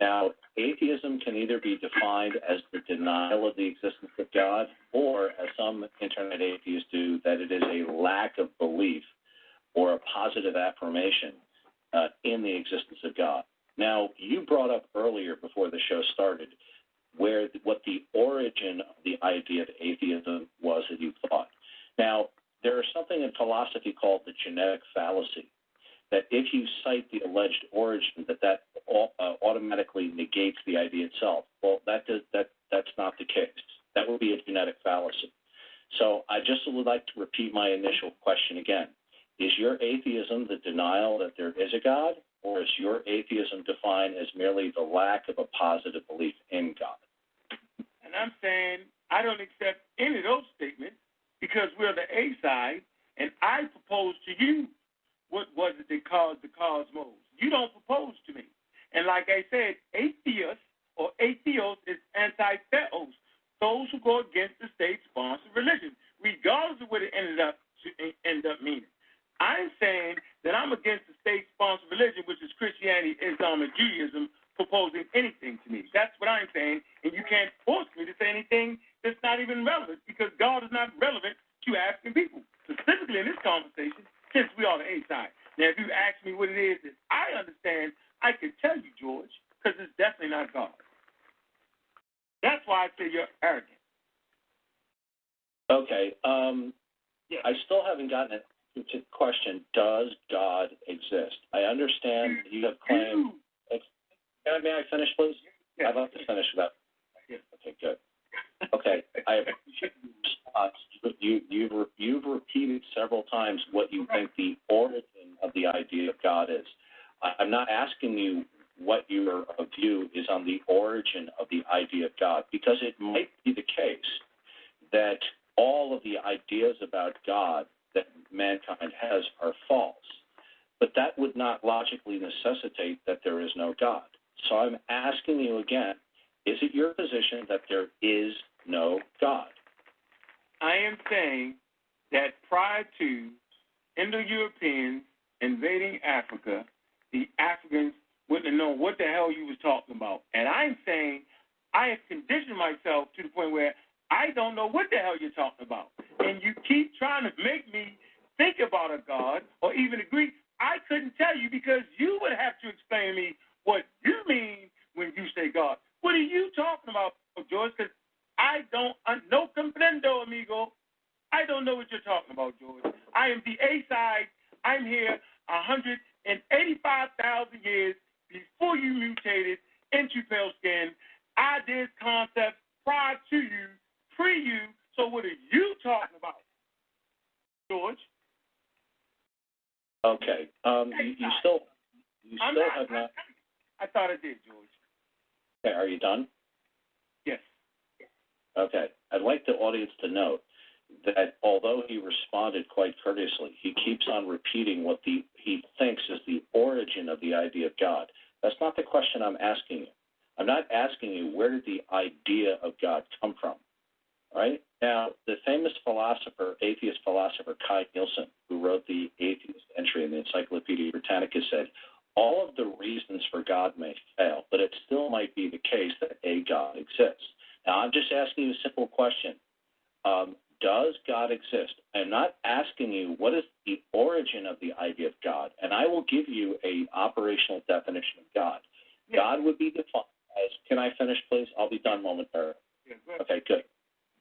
Now, atheism can either be defined as the denial of the existence of God, or, as some internet atheists do, that it is a lack of belief or a positive affirmation in the existence of God. Now, you brought up earlier, before the show started, what the origin of the idea of atheism was that you thought. Now, there is something in philosophy called the genetic fallacy, that if you cite the alleged origin, that automatically negates the idea itself. Well, that's not the case. That would be a genetic fallacy. So I just would like to repeat my initial question again. Is your atheism the denial that there is a God, or is your atheism defined as merely the lack of a positive belief in God? And I'm saying I don't accept any of those statements because we're the A side, and I propose to you what was it that caused the cosmos. You don't propose to me. And like I said, atheist or atheos is anti-theos, those who go against the state-sponsored religion, regardless of what it end up meaning. I'm saying that I'm against the state-sponsored religion, which is Christianity, Islam, and Judaism, proposing anything to me. That's what I'm saying, and you can't force me to say anything that's not even relevant, because God is not relevant to African people, specifically in this conversation, since we are the A side. Now, if you ask me what it is that I understand, I could tell you, George, because it's definitely not God. That's why I say you're arrogant. Okay. I still haven't gotten it. To the question, does God exist? I understand that you have claimed. May I finish, please? Yeah. I'd like to finish that. Okay, good. Okay, I appreciate your response. You've repeated several times what you think the origin of the idea of God is. I'm not asking you what your view is on the origin of the idea of God, because it might be the case that all of the ideas about God that mankind has are false. But that would not logically necessitate that there is no God. So I'm asking you again, is it your position that there is no God? I am saying that prior to Indo-Europeans invading Africa, the Africans wouldn't have known what the hell you was talking about. And I'm saying I have conditioned myself to the point where I don't know what the hell you're talking about. And you keep trying to make me think about a God or even agree. I couldn't tell you, because you would have to explain to me what you mean when you say God. What are you talking about, George? Because I don't, no comprendo, amigo. I don't know what you're talking about, George. I am the A side. I'm here 185,000 years before you mutated into pale skin. Ideas, concepts prior to you, pre you. So what are you talking about, George? Okay. You still have not. I thought I did, George. Okay, are you done? Yes. Okay. I'd like the audience to note that although he responded quite courteously, he keeps on repeating what he thinks is the origin of the idea of God. That's not the question I'm asking you. I'm not asking you where did the idea of God come from. Right? Now, the famous philosopher, atheist philosopher Kai Nielsen, who wrote the atheist entry in the Encyclopedia Britannica, said, all of the reasons for God may fail, but it still might be the case that a God exists. Now, I'm just asking you a simple question. Does God exist? I'm not asking you what is the origin of the idea of God, and I will give you an operational definition of God. Yeah. God would be defined as, can I finish, please? I'll be done momentarily. Yeah, okay, good.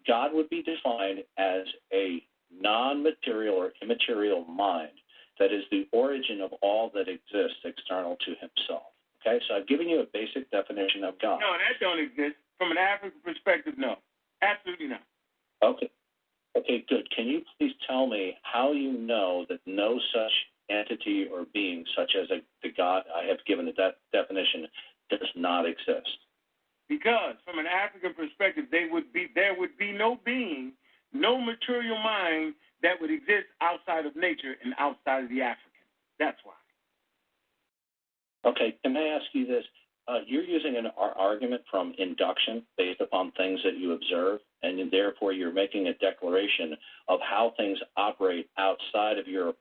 God would be defined as a non-material or immaterial mind that is the origin of all that exists external to himself. Okay, so I've given you a basic definition of God. No, that don't exist. From an African perspective, no. Absolutely not. Okay. Okay, good. Can you please tell me how you know that no such entity or being, such as the God I have given the definition, does not exist? Because from an African perspective, there would be no being, no material mind that would exist outside of nature and outside of the African. That's why. Okay, can I ask you this? You're using an argument from induction based upon things that you observe, and therefore you're making a declaration of how things operate outside of your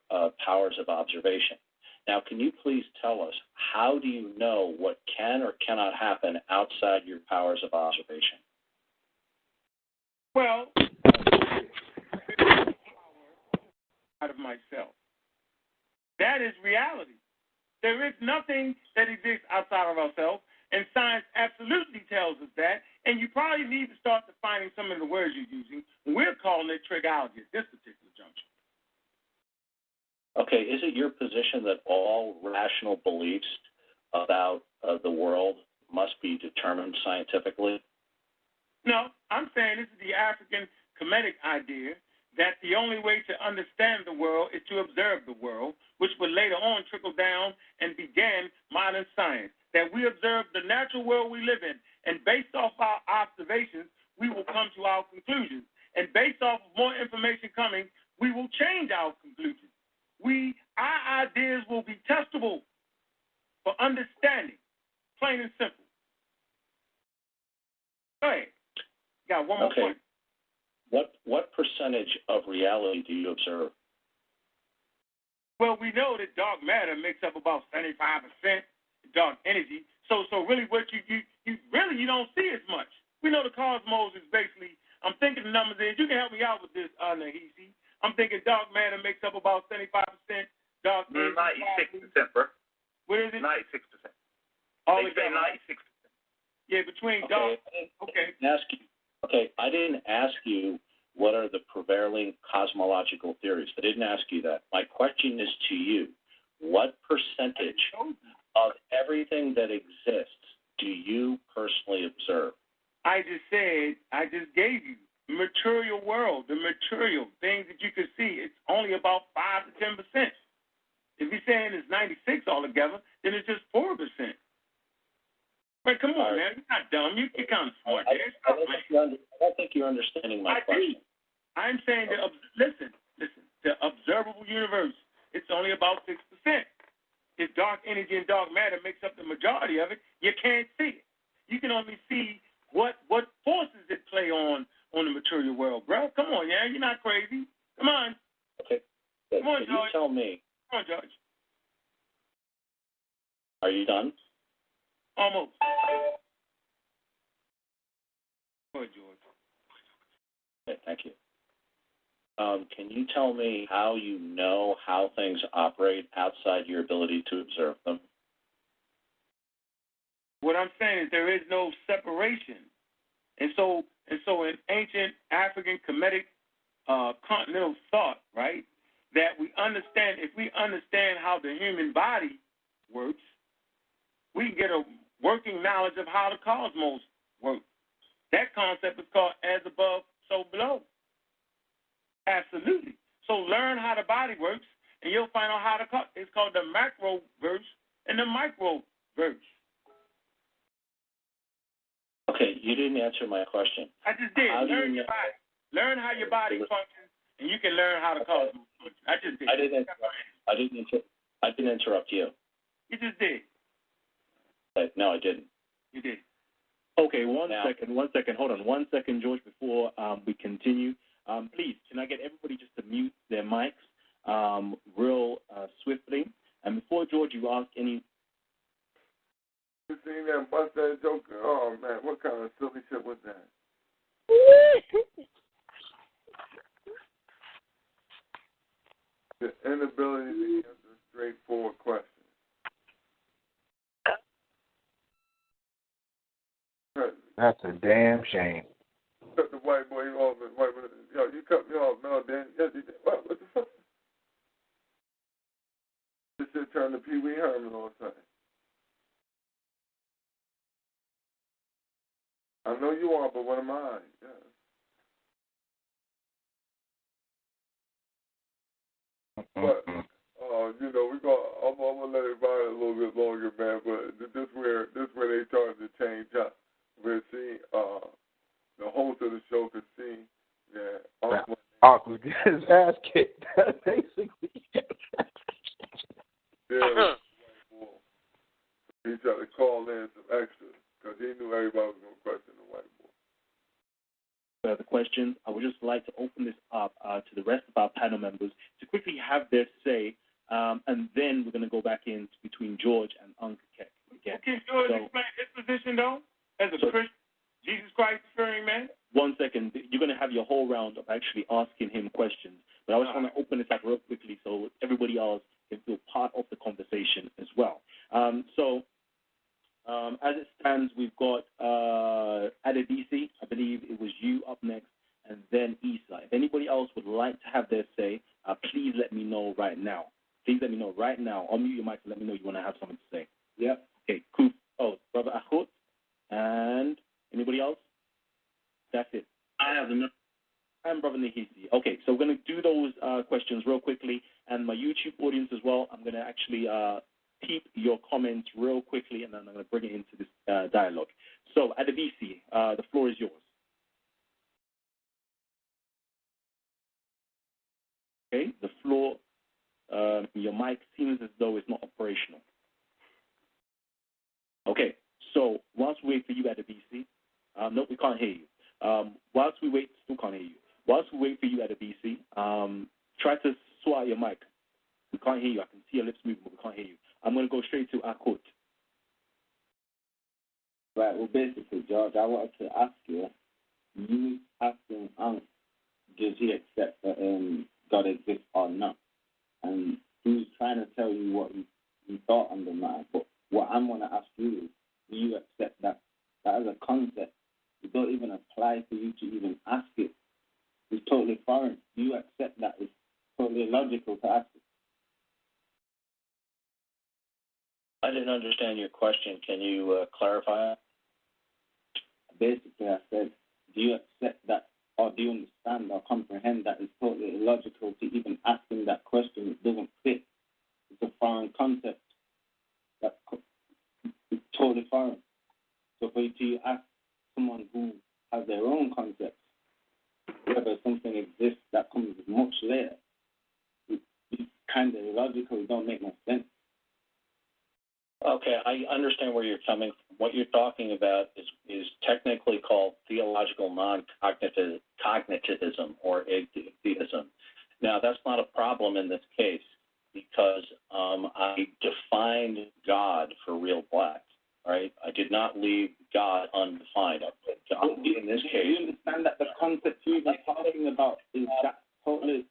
powers of observation. Now, can you please tell us, how do you know what can or cannot happen outside your powers of observation? Well, out of myself. That is reality. There is nothing that exists outside of ourselves, and science absolutely tells us that, and you probably need to start defining some of the words you're using. We're calling it trigology at this particular juncture. Okay, is it your position that all rational beliefs about the world must be determined scientifically? No, I'm saying this is the African Kemetic idea that the only way to understand the world is to observe the world, which would later on trickle down and began modern science, that we observe the natural world we live in, and based off our observations, we will come to our conclusions. And based off of more information coming, we will change our conclusions. Our ideas will be testable for understanding, plain and simple. Go ahead. Got one more point. What percentage of reality do you observe? Well, we know that dark matter makes up about 75% dark energy. So really, what you don't see as much. We know the cosmos is basically. I'm thinking the numbers is. You can help me out with this, Nahisi. I'm thinking dark matter makes up about 75% dark energy. 96%, bro. What is it? 96%. They say 96%. Yeah, between dark. Okay. I didn't ask you what are the prevailing cosmological theories. I didn't ask you that. My question is to you. What percentage of everything that exists do you personally observe? I just gave you the material world, the material things that you could see. It's only about 5 to 10%. If you're saying it's 96 altogether, then it's just 4%. But come on, man, you're not dumb. You're kind of smart. I don't think you're understanding my question. I'm saying listen, the observable universe, it's only about 6%. If dark energy and dark matter makes up the majority of it, you can't see it. You can only see what forces it play on the material world, bro. Come on, yeah, you're not crazy. Come on. Okay. Come on, Can George. you tell me? Come on, George. Are you done? Almost. Go ahead, George. Okay, thank you. Can you tell me how you know how things operate outside your ability to observe them? What I'm saying is there is no separation. And so in ancient African Kemetic continental thought, right, that if we understand how the human body works, we get a working knowledge of how the cosmos works. That concept is called as above, so below. Absolutely. So learn how the body works, and you'll find out how it's called the macroverse and the microverse. Okay, you didn't answer my question. I just did. Learn your body. Learn how your body functions, and you can learn how the cosmos functions. I just did. I didn't interrupt you. You just did. No, I didn't. You did. Okay, one second. Hold on 1 second, George, before we continue. Please, can I get everybody just to mute their mics real swiftly? And before, George, you ask any... You seen that bust that joker? Oh, man, what kind of silly shit was that? The inability to answer straightforward questions. That's a damn shame. Cut the white boy off. Yo, you cut me off. No, Dan. Yes, you did. What the fuck? This shit turned to Pee Wee Herman all of a sudden. I know you are, but what am I? Yeah. But I'm gonna let it ride a little bit longer, man. But this where they started to change up. Where the host of the show could see that Uncle get his ass kicked, basically. Yeah, he tried to call in some extras because he knew everybody was gonna question the white boy. Further questions? I would just like to open this up to the rest of our panel members to quickly have their say, and then we're going to go back in between George and Uncle Keck. Okay, George, explain his position, though, as a Christian, Jesus Christ-fearing man. 1 second. You're going to have your whole round of actually asking him questions, but I just want to open this up real quickly so everybody else can feel part of the conversation as well. As it stands, we've got Adebisi. I believe it was you up next, and then Issa. If anybody else would like to have their say, please let me know right now. Please let me know right now. Unmute your mic and let me know you want to have something to say. Yeah? Okay, cool. Oh, Brother Ahut. And anybody else? That's it. I have the and Brother Nahisi. Okay, so we're going to do those questions real quickly, and my YouTube audience as well. I'm going to actually peep your comments real quickly, and then I'm going to bring it into this dialogue. So, Adebisi, the floor is yours. Okay, the floor, your mic seems as though it's not operational. Okay, so whilst we wait for you, Adebisi, no, we can't hear you. Whilst we wait, still can't hear you. Whilst we wait for you, Adebisi, try to sort out your mic. We can't hear you. I can see your lips moving, but we can't hear you. I'm going to go straight to Akut. Right, well, basically, George, I wanted to ask you, you asking does he accept that God exists or not? And he was trying to tell you what he thought on the matter, but what I'm going to ask you is, do you accept that as a concept, it don't even apply for you to even ask it? It's totally foreign. Do you accept that it's totally illogical to ask it? I didn't understand your question. Can you clarify it? Basically, I said, do you accept that, or do you understand or comprehend that it's totally illogical to even ask him that question? It doesn't fit. It's a foreign concept. It's totally foreign. So for you to ask someone who has their own concepts, whether something exists that comes much later, it's kind of illogical. It don't make no sense. Okay, I understand where you're coming from. What you're talking about is technically called theological non-cognitivism or atheism. Now, that's not a problem in this case because I defined God for real black, right? I did not leave God undefined. I put God in this case. Do you understand that the concept you're talking about is that totally,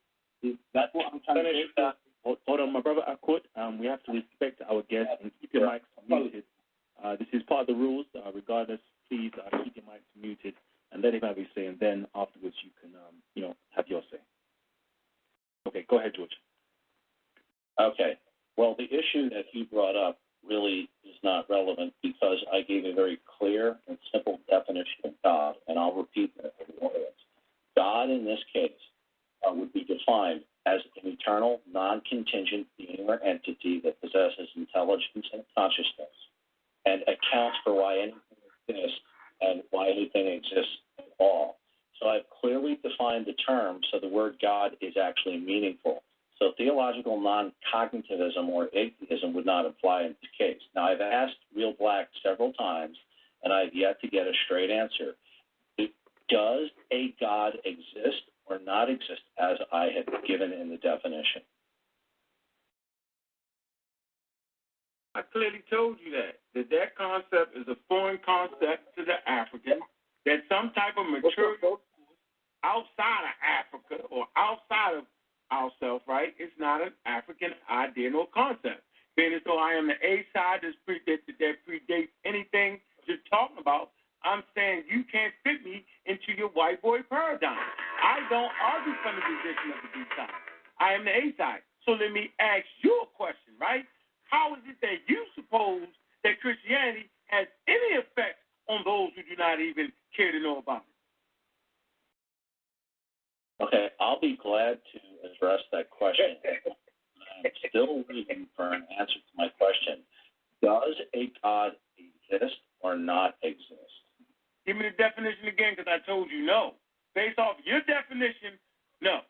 that's what I'm trying to say? Hold on, my brother Akut. We have to respect our guests and keep your mics muted. This is part of the rules. Regardless, please keep your mics muted and let him have his say, and then afterwards you can, have your say. Okay, go ahead, George. Okay. Well, the issue that you brought up really is not relevant because I gave a very clear and simple definition of God, and I'll repeat that for the audience. God, in this case, would be defined as an eternal, non-contingent being or entity that possesses intelligence and consciousness and accounts for why anything exists and why anything exists at all. So I've clearly defined the term so the word God is actually meaningful. So theological non-cognitivism or atheism would not apply in this case. Now, I've asked Real Black several times, and I've yet to get a straight answer. Does a God exist or not exist as I have given in the definition? I clearly told you that concept is a foreign concept to the African, that some type of material outside of Africa or outside of ourselves, right? It's not an African idea nor concept. Being as though I am the A side that predates anything you're talking about, I'm saying you can't fit me into your white boy paradigm. I don't argue from the position of the B side. I am the A side. So let me ask you a question, right? How is it that you suppose that Christianity has any effect on those who do not even care to know about it? Okay, I'll be glad to address that question. I'm still waiting for an answer to my question. Does a God exist or not exist? Give me the definition again, because I told you no. Based off your definition, no.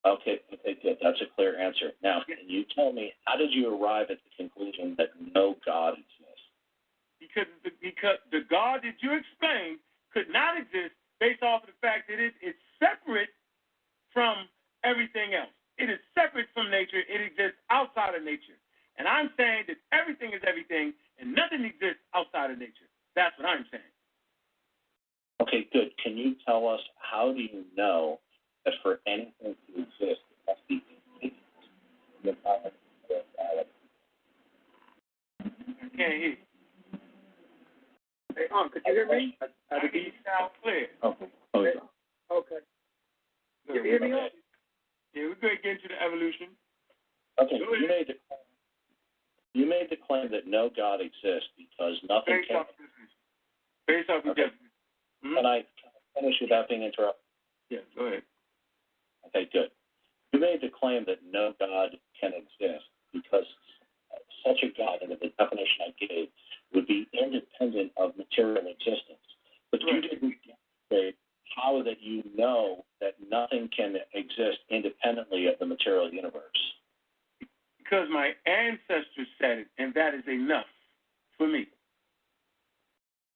Okay, good. That's a clear answer. Now, can you tell me, how did you arrive at the conclusion that no God exists? Because the God that you explained could not exist based off of the fact that it is separate from everything else. It is separate from nature. It exists outside of nature. And I'm saying that everything is everything and nothing exists outside of nature. That's what I'm saying. Okay, good. Can you tell us, how do you know that for anything to exist, it must be in the environment of reality? I can't hear you. Hey, could you hear me? I can hear you sound clear. Okay. Oh, yeah. Okay. Can you hear me? Okay. Yeah, we're going to get into the evolution. Okay, you made the claim that no God exists because nothing Based can... off your definition. Can I finish without being interrupted? Yeah, go ahead. Okay, good. You made the claim that no God can exist because such a God, under the definition I gave, would be independent of material existence. But you didn't say how that you know that nothing can exist independently of the material universe. Because my ancestors said it, and that is enough for me.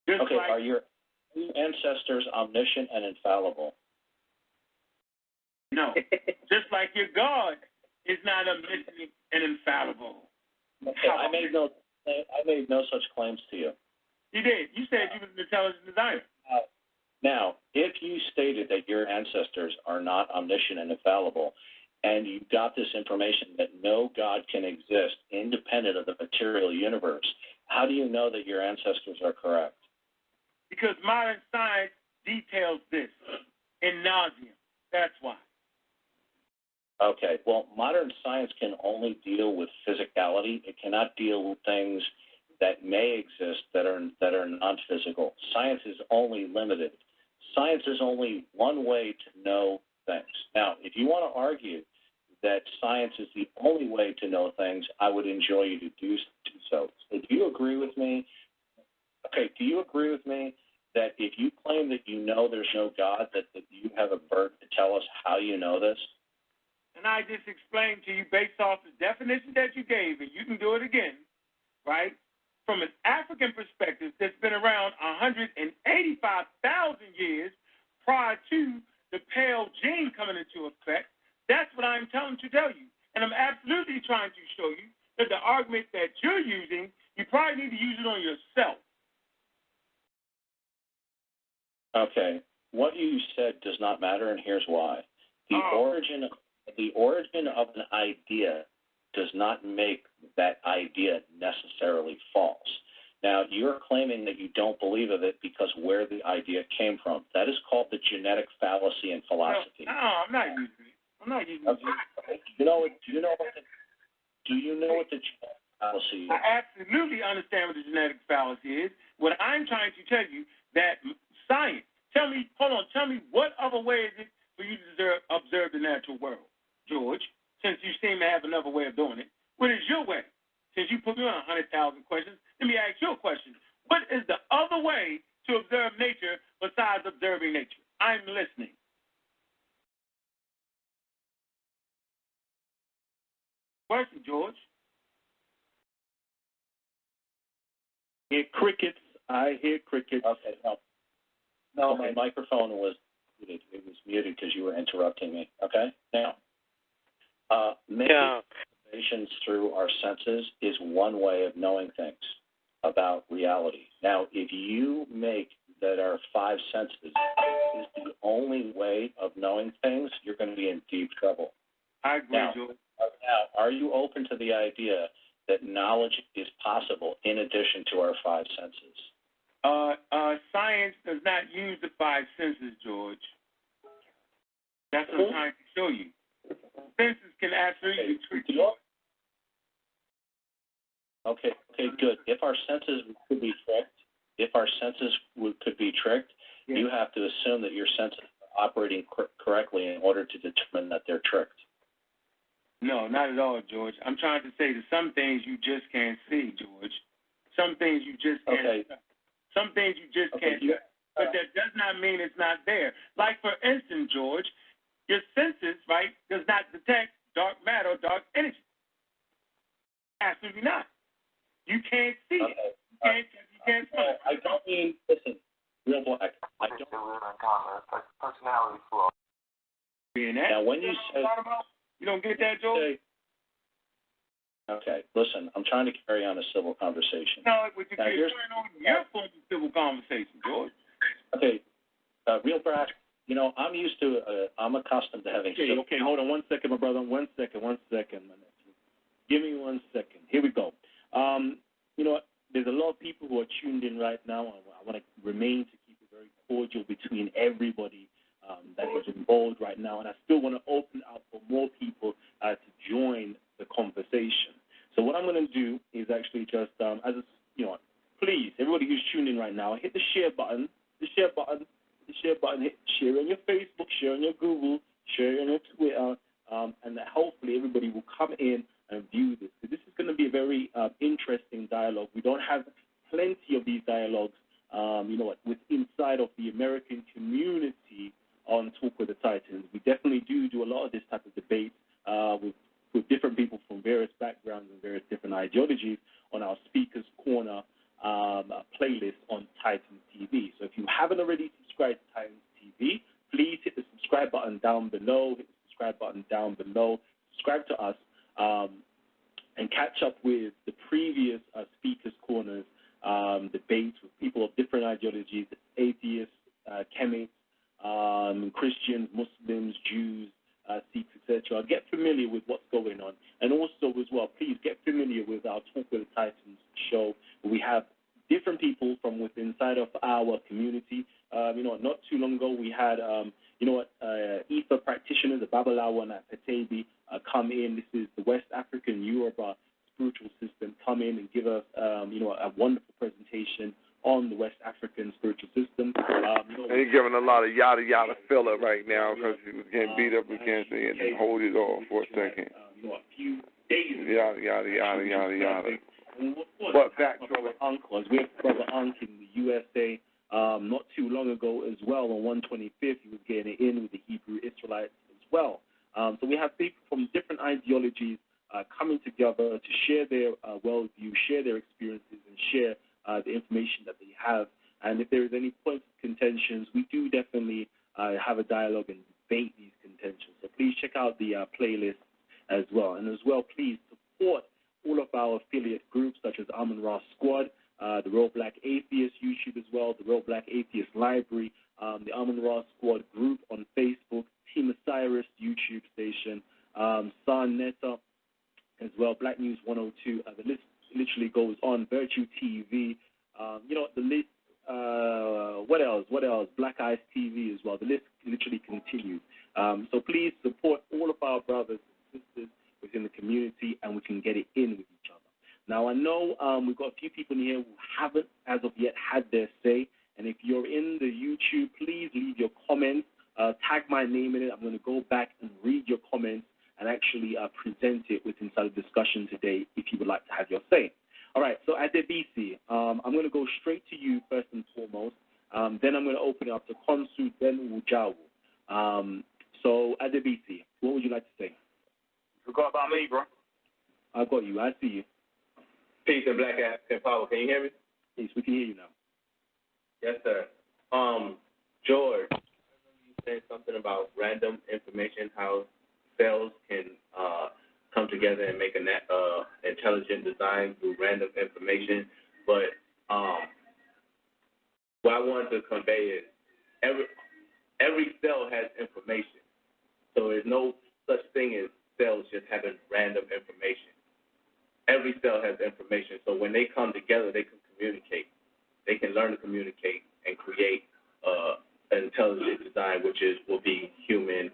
Okay, are your ancestors omniscient and infallible? No. Just like your God is not omniscient and infallible. Okay, I made no such claims to you. You did. You said you was an intelligent designer. Now, if you stated that your ancestors are not omniscient and infallible, and you got this information that no God can exist independent of the material universe, how do you know that your ancestors are correct? Because modern science details this in nauseam. That's why. Okay, well, modern science can only deal with physicality. It cannot deal with things that may exist that are non-physical. Science is only limited. Science is only one way to know things. Now, if you want to argue that science is the only way to know things, I would enjoy you to do so. So do you agree with me? Okay, do you agree with me that if you claim that you know there's no God, that you have a burden to tell us how you know this? And I just explained to you based off the definition that you gave, and you can do it again, right? From an African perspective that's been around 185,000 years prior to the pale gene coming into effect, that's what I'm trying to tell you. And I'm absolutely trying to show you that the argument that you're using, you probably need to use it on yourself. Okay. What you said does not matter, and here's why. The origin of an idea does not make that idea necessarily false. Now, you're claiming that you don't believe of it because where the idea came from. That is called the genetic fallacy in philosophy. No, I'm not using it. I'm not using it. Okay. Do you know what the genetic fallacy is? I absolutely understand what the genetic fallacy is. What I'm trying to tell you that science, tell me what other way is it for you to observe the natural world, George, since you seem to have another way of doing it. What is your way? Since you put me on 100,000 questions, let me ask you a question. What is the other way to observe nature besides observing nature? I'm listening. Question, George. Hear crickets. I hear crickets. Okay, no, my microphone was muted. It was muted because you were interrupting me. Okay? Now, making observations through our senses is one way of knowing things about reality. Now, if you make that our five senses is the only way of knowing things, you're going to be in deep trouble. I agree, George. Now, are you open to the idea that knowledge is possible in addition to our five senses? Science does not use the five senses, George. That's what I'm trying to show you. Senses can absolutely trick you. Okay, good. If our senses could be tricked, you have to assume that your senses operating correctly in order to determine that they're tricked. No, not at all, George. I'm trying to say that some things you just can't see, George. Some things you just can't. Okay. Some things you just can't see. But that does not mean it's not there. Like, for instance, George, your senses, right, does not detect dark matter or dark energy. Absolutely not. You can't see it. You can't smell it. I don't mean, listen, real black. I don't. Personality flaw. Now, when you say, you don't get that, George? Okay, listen, I'm trying to carry on a civil conversation. No, but you now, can't carry on your form of civil conversation, George. Okay, real brass. You know, I'm used to. I'm accustomed to having. Okay, hold on 1 second, my brother. 1 second. Give me 1 second. Here we go. You know, there's a lot of people who are tuned in right now. I want to remain to keep it very cordial between everybody that is involved right now, and I still want to open up for more people to join the conversation. So what I'm going to do is actually just, please, everybody who's tuned in right now, hit the share button. Hit share on your Facebook, share on your Google, share on your Twitter, and hopefully everybody will come in and view this. So this is going to be a very interesting dialogue. We don't have plenty of these dialogues, with inside of the American community on Talk with the Titans. We definitely do a lot of this type of debate with different people from various backgrounds and various different ideologies on our Speakers Corner playlist on Titans TV. So if you haven't already subscribed to Titans TV, please hit the subscribe button down below. Subscribe to us and catch up with the previous Speakers Corners debates with people of different ideologies, atheists, chemists, Christians, Muslims, Jews, Sikhs, etc. Get familiar with what's going on. And also as well, please get familiar with our Talk with the Titans show. We have different people from within inside of our community. Not too long ago we had, Ether practitioners, the Babalawo and Patebi, come in. This is the West African Yoruba spiritual system, come in and give us, a wonderful presentation on the West African spiritual system. And he's giving a lot of yada filler right now because he was getting beat up against it and hold it off for a second. A few days ago. Yada. But back to Brother Unc, we have Brother Unc in the USA not too long ago as well. On 125th, he was getting it in with the Hebrew Israelites as well. So we have people from different ideologies coming together to share their worldview, share their experiences, and share the information that they have. And if there is any points of contentions, we do definitely have a dialogue and debate these contentions. So please check out the playlist as well. And as well, please support all of our affiliate groups such as Amun-Ra Squad, the Real Black Atheist YouTube as well, the Real Black Atheist Library, the Amun-Ra Squad group on Facebook, Team Osiris YouTube station, San Neta as well, Black News 102. The list literally goes on. Virtue TV, the list. What else? Black Eyes TV as well. The list literally continues. So please support all of our brothers and sisters within the community, and we can get it in with each other. Now, I know we've got a few people in here who haven't, as of yet, had their say. And if you're in the YouTube, please leave your comments. Tag my name in it. I'm going to go back and read your comments and actually present it within the discussion today if you would like to have your say. All right, so Adebisi, I'm going to go straight to you first and foremost. Then I'm going to open it up to Konsu, then Wujawu. So Adebisi, what would you like to say? Forgot about me, bro. I've got you. I see you. Peace and Black African power. Can you hear me? Yes, we can hear you now. Yes, sir. George, you said something about random information, how cells can come together and make an intelligent design through random information. But what I wanted to convey is every cell has information. So there's no such thing as cells just having random information. Every cell has information. So when they come together, they can communicate. They can learn to communicate and create an intelligent design, which will be human,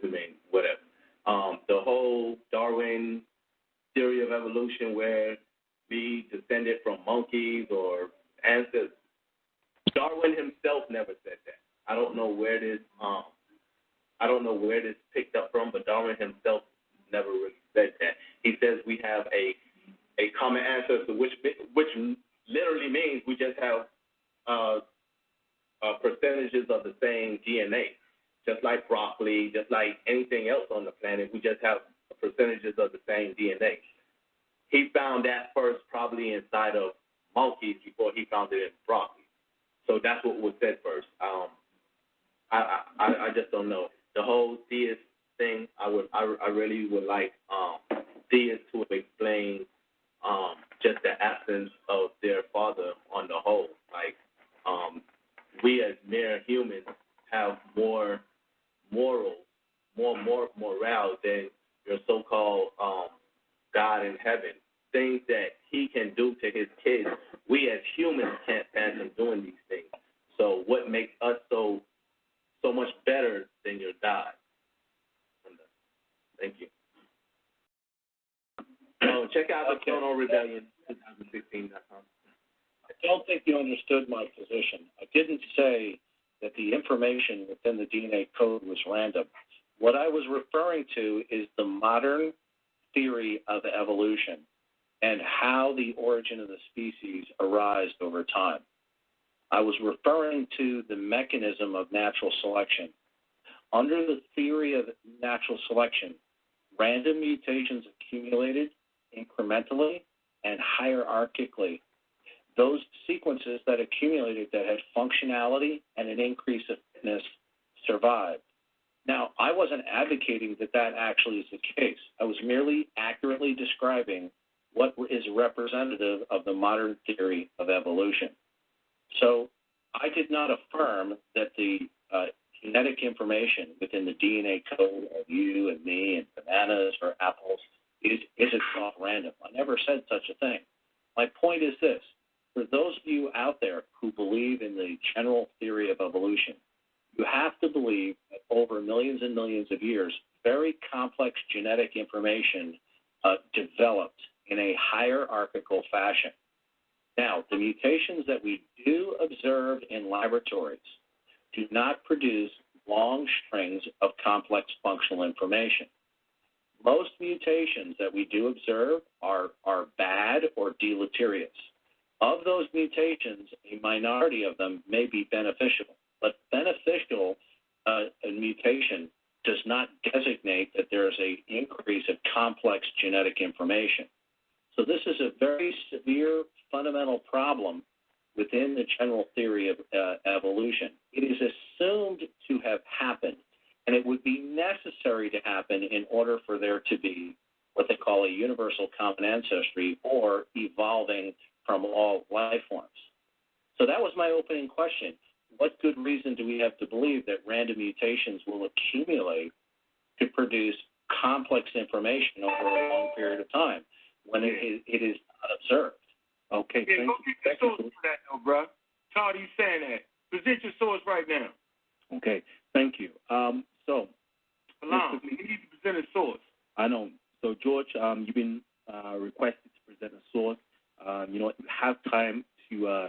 whatever. The whole Darwin theory of evolution, where we descended from monkeys or ancestors, Darwin himself never said that. I don't know where this I don't know where this picked up from, but Darwin himself never really said that. He says we have a common ancestor, which literally means we just have percentages of the same DNA. Just like broccoli, just like anything else on the planet, we just have percentages of the same DNA. He found that first probably inside of monkeys before he found it in broccoli. So that's what was said first. I just don't know. The whole theist thing, I really would like theists to explain just the absence of their father on the whole. Like we as mere humans have more morals, more morale than your so-called God in heaven. Things that he can do to his kids, we as humans can't fathom doing these things. So what makes us so much better than your God? Thank you. Check out the Chrono Rebellion 2016.com. I don't think you understood my position. I didn't say that the information within the DNA code was random. What I was referring to is the modern theory of evolution and how the origin of the species arose over time. I was referring to the mechanism of natural selection. Under the theory of natural selection, random mutations accumulated incrementally and hierarchically. Those sequences that accumulated that had functionality and an increase of fitness survived. Now, I wasn't advocating that that actually is the case. I was merely accurately describing what is representative of the modern theory of evolution. So I did not affirm that the genetic information within the DNA code of you and me and bananas or apples is itself random. I never said such a thing. My point is this. For those of you out there who believe in the general theory of evolution, you have to believe that over millions and millions of years, very complex genetic information developed in a hierarchical fashion. Now, the mutations that we do observe in laboratories do not produce long strings of complex functional information. Most mutations that we do observe are bad or deleterious. Of those mutations, a minority of them may be beneficial, but beneficial mutation does not designate that there is an increase of complex genetic information. So this is a very severe fundamental problem within the general theory of evolution. It is assumed to have happened, and it would be necessary to happen in order for there to be what they call a universal common ancestry or evolving from all life forms. So that was my opening question. What good reason do we have to believe that random mutations will accumulate to produce complex information over a long period of time when it is not observed? Okay, yeah, go get your source for that, though, bro. Todd, you saying that. Present your source right now. Okay, thank you. So, Allow me. You need to present a source. I know. So, George, you've been requested to present a source. You have time to,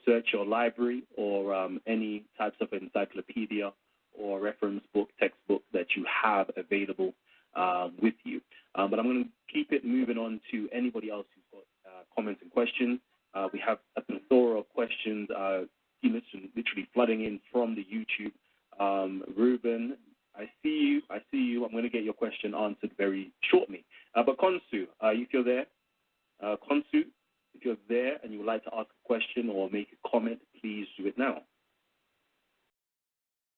search your library or any types of encyclopedia or reference book, textbook that you have available with you. But I'm going to keep it moving on to anybody else who's got comments and questions. We have a plethora of questions literally flooding in from the YouTube. Ruben, I see you. I'm going to get your question answered very shortly. But Konsu, if you're there, Konsu, if you're there and you would like to ask a question or make a comment, please do it now.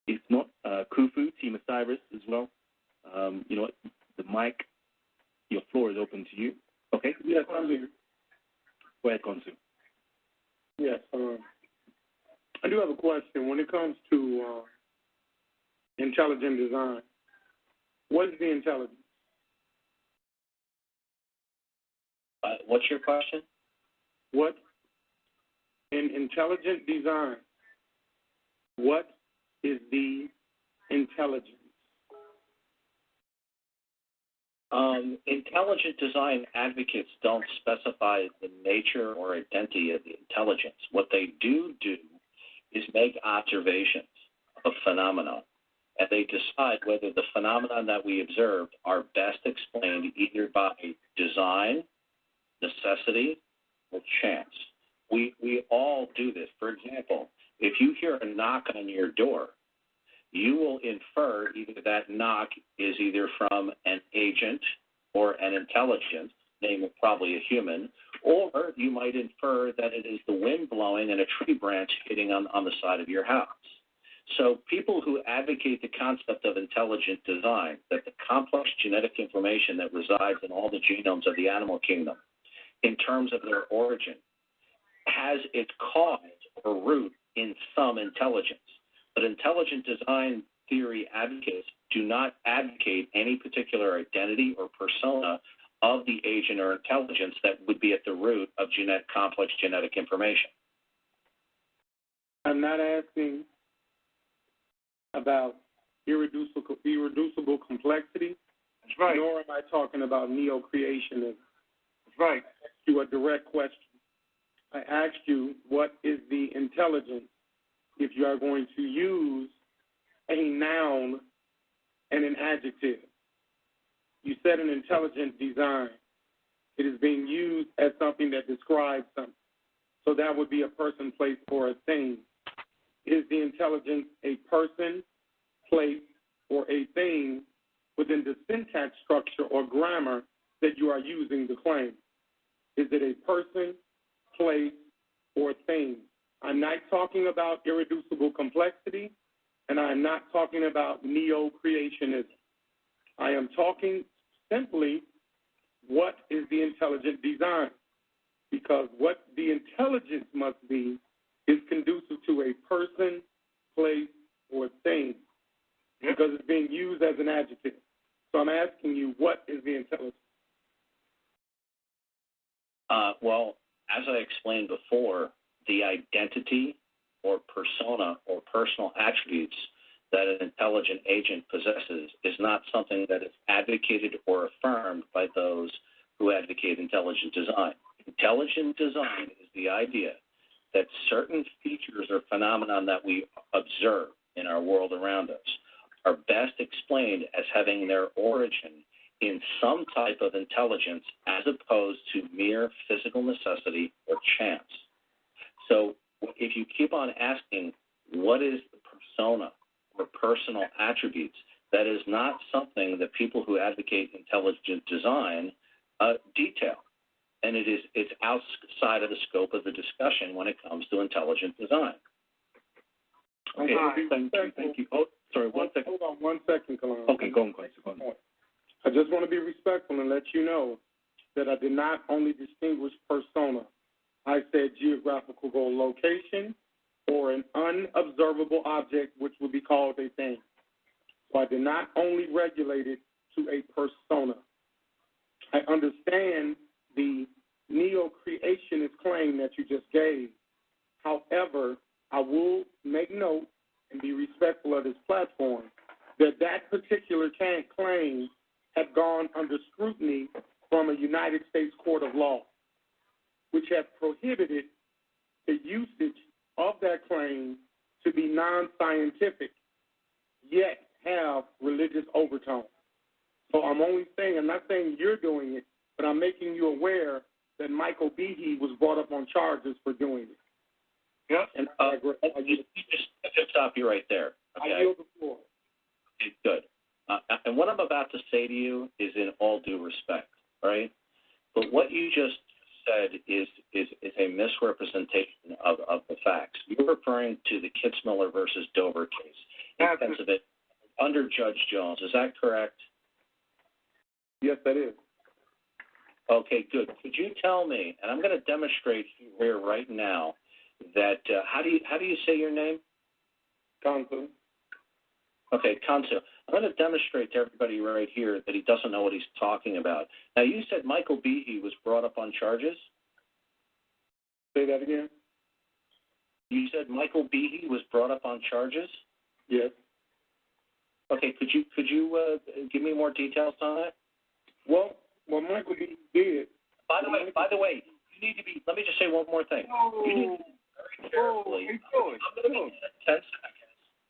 If not, Kufu, Team Osiris as well. The mic, your floor is open to you. Okay? Yes, I'm here. Go ahead, Konsu. Yes, I do have a question. When it comes to intelligent design, what is the intelligence? What's your question? What, in intelligent design, what is the intelligence? Intelligent design advocates don't specify the nature or identity of the intelligence. What they do is make observations of phenomena. and they decide whether the phenomenon that we observed are best explained either by design, necessity, or chance. We all do this. For example, if you hear a knock on your door, you will infer either that knock is either from an agent or an intelligence, namely probably a human, or you might infer that it is the wind blowing and a tree branch hitting on the side of your house. So people who advocate the concept of intelligent design, that the complex genetic information that resides in all the genomes of the animal kingdom, in terms of their origin, has its cause or root in some intelligence. But intelligent design theory advocates do not advocate any particular identity or persona of the agent or intelligence that would be at the root of complex genetic information. I'm not asking about irreducible complexity. That's right. Nor am I talking about neo-creationism. That's right. I asked you a direct question. I asked you, what is the intelligence if you are going to use a noun and an adjective? You said an intelligent design. It is being used as something that describes something. So that would be a person, place, or a thing. Is the intelligence a person, place, or a thing within the syntax structure or grammar that you are using to claim? Is it a person, place, or thing? I'm not talking about irreducible complexity, and I'm not talking about neo-creationism. I am talking simply, what is the intelligent design? Because what the intelligence must be is conducive to a person, place, or thing, because it's being used as an adjective. So I'm asking you, what is the intelligence? Well, as I explained before, the identity or persona or personal attributes that an intelligent agent possesses is not something that is advocated or affirmed by those who advocate intelligent design. Intelligent design is the idea that certain features or phenomenon that we observe in our world around us are best explained as having their origin in some type of intelligence as opposed to mere physical necessity or chance. So if you keep on asking, what is the persona or personal attributes, that is not something that people who advocate intelligent design detail. And it's outside of the scope of the discussion when it comes to intelligent design. Okay, thank you. Oh, sorry, 1 second. Hold on 1 second, Kalon. Okay, go on, Quincy. I just want to be respectful and let you know that I did not only distinguish persona. I said geographical location or an unobservable object, which would be called a thing. So I did not only regulate it to a persona. I understand the neo-creationist claim that you just gave. However, I will make note and be respectful of this platform that that particular claim had gone under scrutiny from a United States court of law, which had prohibited the usage of that claim to be non-scientific, yet have religious overtones. So I'm not saying you're doing it, but I'm making you aware that Michael Behe was brought up on charges for doing it. Yep. And just stop you right there. Okay? I yield the floor. Okay, good. And what I'm about to say to you is in all due respect, right? But what you just said is a misrepresentation of the facts. You're referring to the Kitzmiller versus Dover case in Pennsylvania under Judge Jones. Is that correct? Yes, that is. Okay, good. Could you tell me, and I'm going to demonstrate here right now, that how do you say your name? Kansu. Okay, Kansu. I'm going to demonstrate to everybody right here that he doesn't know what he's talking about. Now, you said Michael Behe was brought up on charges? Say that again? You said Michael Behe was brought up on charges? Yes. Okay, could you give me more details on that? Well, Michael Behe did. By the way, you need to be. Let me just say one more thing. You need to be very carefully. I'm going to be 10 seconds.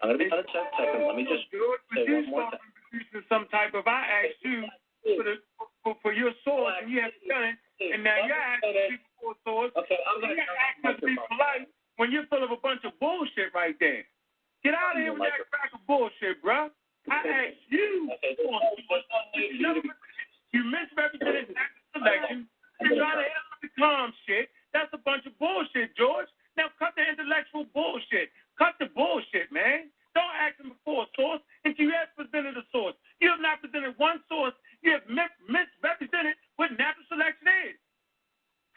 I'm going to be done in 10 seconds. Let me just say one more thing. Some type of, I asked you for your source, and you haven't done it, and now you're asking people for a source. Okay, I'm going to ask us to be polite when you're full of a bunch of bullshit right there. Get out of here with that crack of bullshit, bro. I asked you for a source. You misrepresented that selection. You're trying to hit with the calm shit. That's a bunch of bullshit, George. Now cut the intellectual bullshit. Cut the bullshit, man. Don't ask him for a source until you have presented a source. You have not presented one source. You have misrepresented what natural selection is.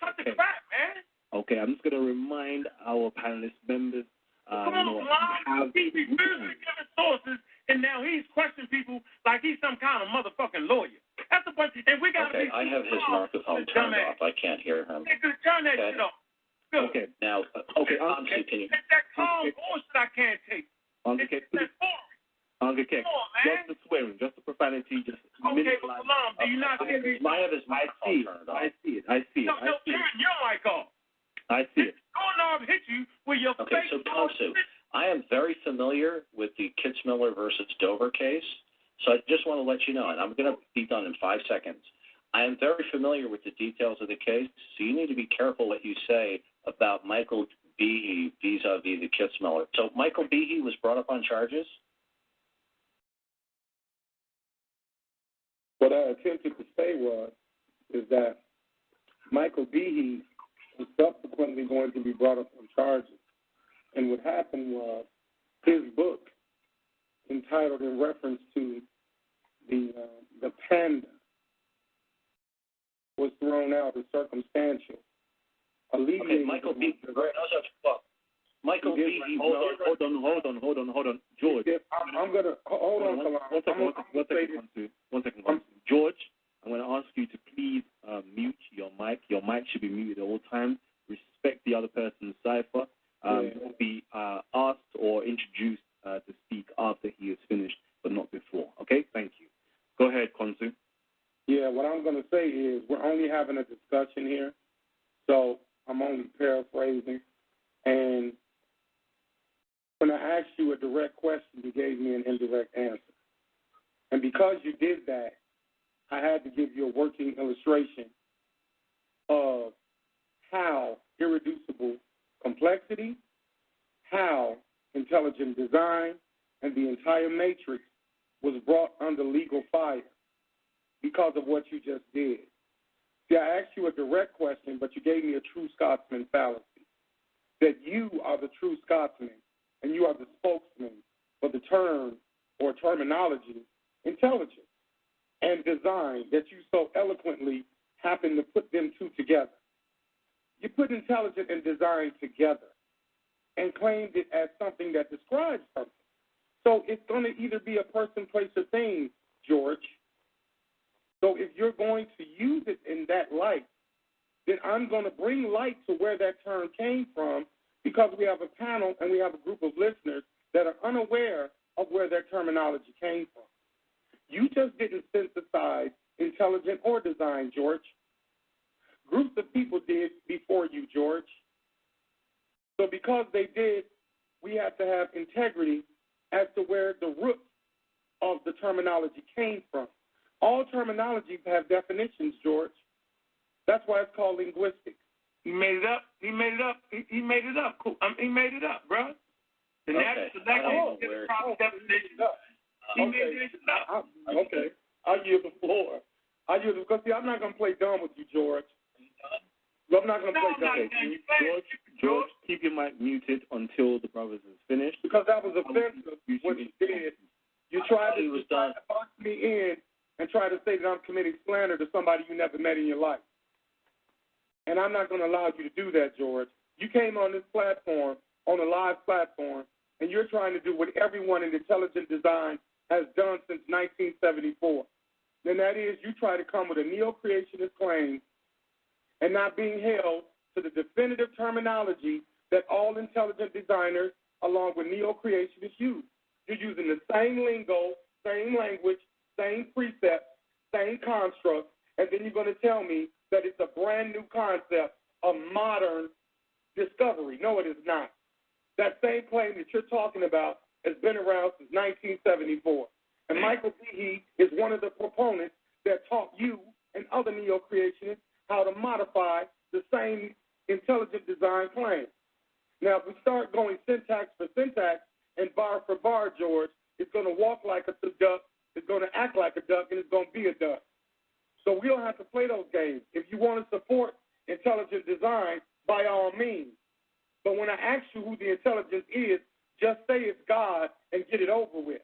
Cut the crap, man. Okay, I'm just going to remind our panelist members. He's refusing to give us sources, and now he's questioning people like he's some kind of motherfucking lawyer. That's a bunch. And we got to be. I have his microphone turned off. I can't hear him. Turn that shit off. Good. Okay. Now, honestly, can you? It's that calm bullshit I can't take. Okay. Just the swearing, just the profanity, just. Okay, but Salam, do you not see these? I have his microphone turned off. I see it. No, turn your mic off. I see it. Doorknob hit you with your face. Okay, so Kansu, I am very familiar with the Kitzmiller versus Dover case, so I just want to let you know, and I'm going to be done in 5 seconds. I am very familiar with the details of the case, so you need to be careful what you say about Michael Behe vis-a-vis the Kitzmiller. So Michael Behe was brought up on charges? What I attempted to say is that Michael Behe was subsequently going to be brought up on charges. And what happened was his book, entitled in reference to the panda, was thrown out as circumstantial. Okay, Michael Behe. Michael Behe. Hold on. George. I'm going to hold on. One second. George, I'm going to ask you to please mute your mic. Your mic should be muted at all times. Respect the other person's cipher. Don't be asked or introduced to speak after he is finished, but not before. Okay? Thank you. Go ahead, Konsu. Yeah, what I'm going to say is we're only having a discussion here, so I'm only paraphrasing. And when I asked you a direct question, you gave me an indirect answer. And because you did that, I had to give you a working illustration of how irreducible complexity, how intelligent design, and the entire matrix was brought under legal fire because of what you just did. See, I asked you a direct question, but you gave me a true Scotsman fallacy, that you are the true Scotsman, and you are the spokesman for the term or terminology intelligence and design that you so eloquently happen to put them two together. You put intelligent and design together and claimed it as something that describes something. So it's going to either be a person, place, or thing, George. So if you're going to use it in that light, then I'm going to bring light to where that term came from, because we have a panel and we have a group of listeners that are unaware of where their terminology came from. You just didn't synthesize intelligent or design, George. Groups of people did before you, George. So because they did, we have to have integrity as to where the root of the terminology came from. All terminologies have definitions, George. That's why it's called linguistics. He made it up. He made it up, bro. The natural selection is the proper definition. He made it up. Okay. I'll yield the floor. Because, see, I'm not going to play dumb with you, George. I'm not going to play dumb. George, keep your mic muted until the brothers is finished. Because that was offensive what you did. You tried to box me in and try to say that I'm committing slander to somebody you never met in your life. And I'm not going to allow you to do that, George. You came on this platform, on a live platform, and you're trying to do what everyone in intelligent design has done since 1974. And that is, you try to come with a neo-creationist claim and not being held to the definitive terminology that all intelligent designers, along with neo-creationists, use. You're using the same lingo, same language, same precepts, same construct, and then you're going to tell me that it's a brand new concept, a modern discovery. No, it is not. That same claim that you're talking about has been around since 1974. And Michael Deja is one of the proponents that taught you and other neo-creationists how to modify the same intelligent design claims. Now, if we start going syntax for syntax and bar for bar, George, it's going to walk like a duck, it's going to act like a duck, and it's going to be a duck. So we don't have to play those games. If you want to support intelligent design, by all means. But when I ask you who the intelligence is, just say it's God and get it over with.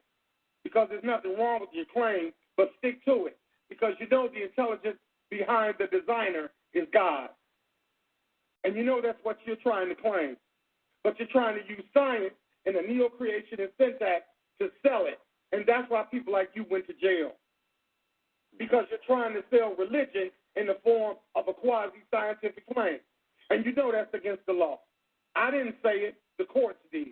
Because there's nothing wrong with your claim, but stick to it. Because you know the intelligence behind the designer is God. And you know that's what you're trying to claim. But you're trying to use science and a neo-creation and syntax to sell it. And that's why people like you went to jail. Because you're trying to sell religion in the form of a quasi-scientific claim. And you know that's against the law. I didn't say it, the courts did.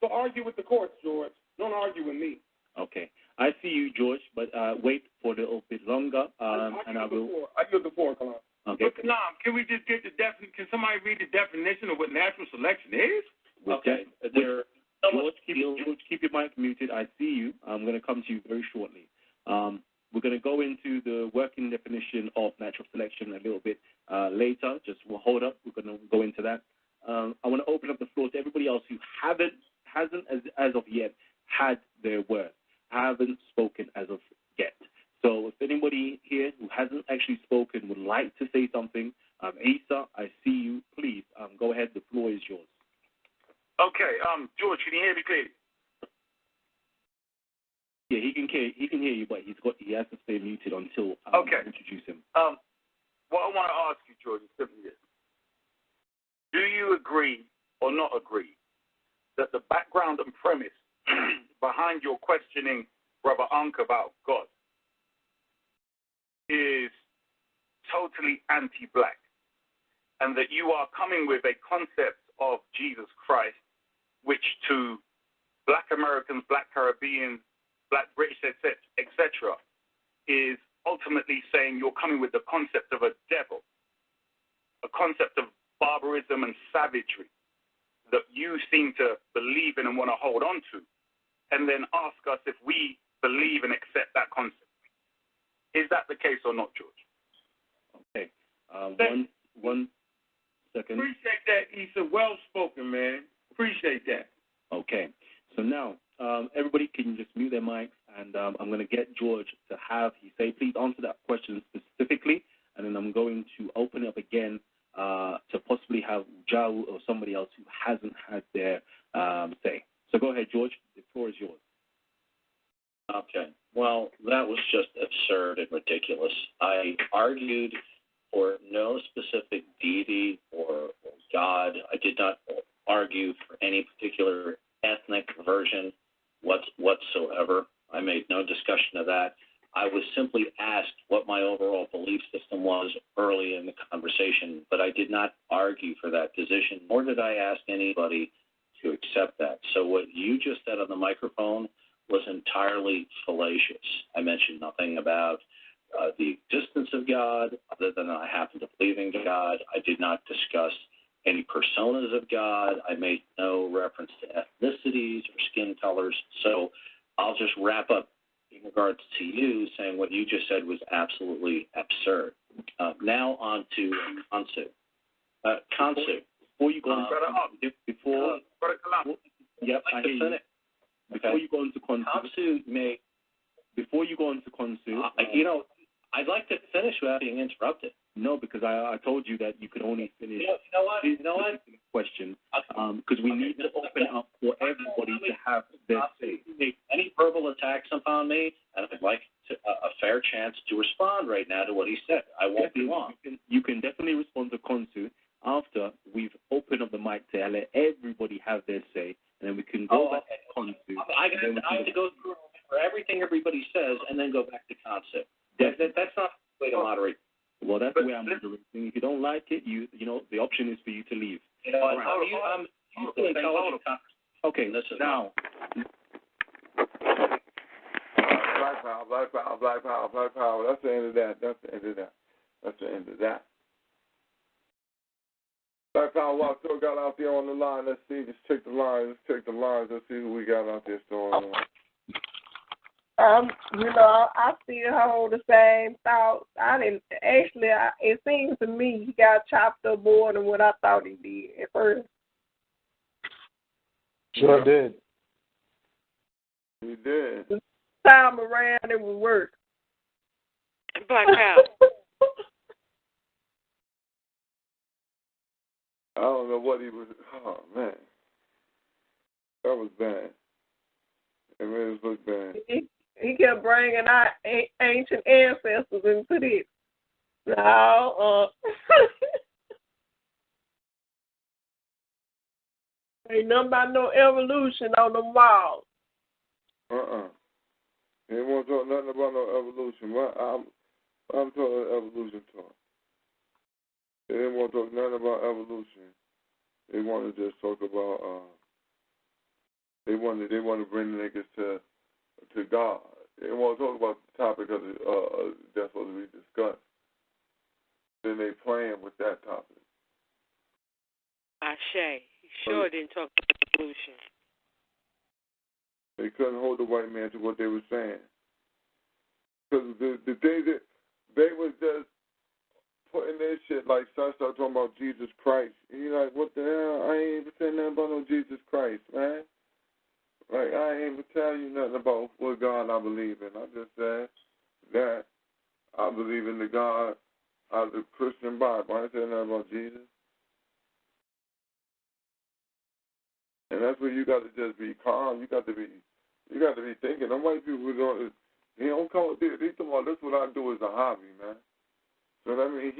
So argue with the courts, George. Don't argue with me. Okay. I see you, George, but wait for a little bit longer, and I will. I yield the floor, Kalam. Okay. But Kalam, can we just get the definition? Can somebody read the definition of what natural selection is? Okay. George, keep your mic muted. I see you. I'm going to come to you very shortly. We're going to go into the working definition of natural selection a little bit later. Just we'll hold up. We're going to go into that. I want to open up the floor to everybody else who hasn't as of yet had their word, haven't spoken as of yet. So if anybody here who hasn't actually spoken would like to say something, Asa, I see you. Please go ahead. The floor is yours. Okay. George, can you hear me clearly? Yeah, he can hear you, but he has to stay muted until I introduce him. What I want to ask you, George, is simply this. Do you agree or not agree that the background and premise behind your questioning Brother Ankh about God is totally anti-black, and that you are coming with a concept of Jesus Christ which to black Americans, black Caribbeans, black British, etc., is ultimately saying you're coming with the concept of a devil, a concept of barbarism and savagery that you seem to believe in and want to hold on to, and then ask us if we believe and accept that concept. Is that the case or not, George? Okay. One second. Appreciate that, Issa. Well spoken, man. Appreciate that. Okay. So now, everybody can just mute their mics, and I'm going to get George to have he say, please answer that question specifically, and then I'm going to open it up again to possibly have Jau or somebody else who hasn't had their say. So go ahead, George. The floor is yours. Okay. Well, that was just absurd and ridiculous. I argued for no specific deity or God. I did not argue for any particular ethnic version whatsoever. I made no discussion of that. I was simply asked what my overall belief system was early in the conversation, but I did not argue for that position, nor did I ask anybody to accept that. So what you just said on the microphone was entirely fallacious. I mentioned nothing about the existence of God, other than I happen to believe in God. I did not discuss any personas of God. I made no reference to ethnicities or skin colors. So I'll just wrap up in regards to you saying what you just said was absolutely absurd. Now on to Kansu. Kansu, before you go on, yep, I hear you. Before you go into Kansu, before you go into Kansu, I'd like to finish without being interrupted. No, because I told you that you could only finish You know what? question because we need to open up for everybody to have their say. Make any verbal attacks upon me, and I'd like a fair chance to respond right now to what he said. I won't be long. You can definitely respond to Konsu after we've opened up the mic to let everybody have their say, and then we can go back to Konsu. I have to go through for everything everybody says and then go back to Konsu. That's not the way to moderate. Well, that's the way I'm moderating. If you don't like it, you know, the option is for you to leave. You know, okay, now. Black power. That's the end of that. Black Power Watch still got out there on the line. Let's see. Let's check the lines. Let's see who we got out there still on the line. I still hold the same thoughts. It seems to me he got chopped up more than what I thought he did at first. Sure did. He did. This time around, it would work. Black Power. I don't know what he was. Oh, man. That was bad. It made us look bad. He kept bringing our ancient ancestors into this. No, ain't nothing about no evolution on the wall. They didn't want to talk nothing about no evolution. I'm talking evolution talk. They didn't want to talk nothing about evolution. They wanted to just talk about. They wanted to bring the niggas to God. They didn't want to talk about the topic of that's supposed to be discussed. Then they playing with that topic. Ashe. He sure didn't talk about evolution. They couldn't hold the white man to what they were saying. Because the thing that they was just putting their shit like son started talking about Jesus Christ. And you're like, what the hell? I ain't even saying nothing about no Jesus Christ, man. Like, I ain't even telling you nothing about what God I believe in. I just said that I believe in the God of the Christian Bible. I ain't saying nothing about Jesus. And that's where you got to just be calm. You got to be thinking. Them white people don't. He don't come. He talking about this. What I do is a hobby, man. So that means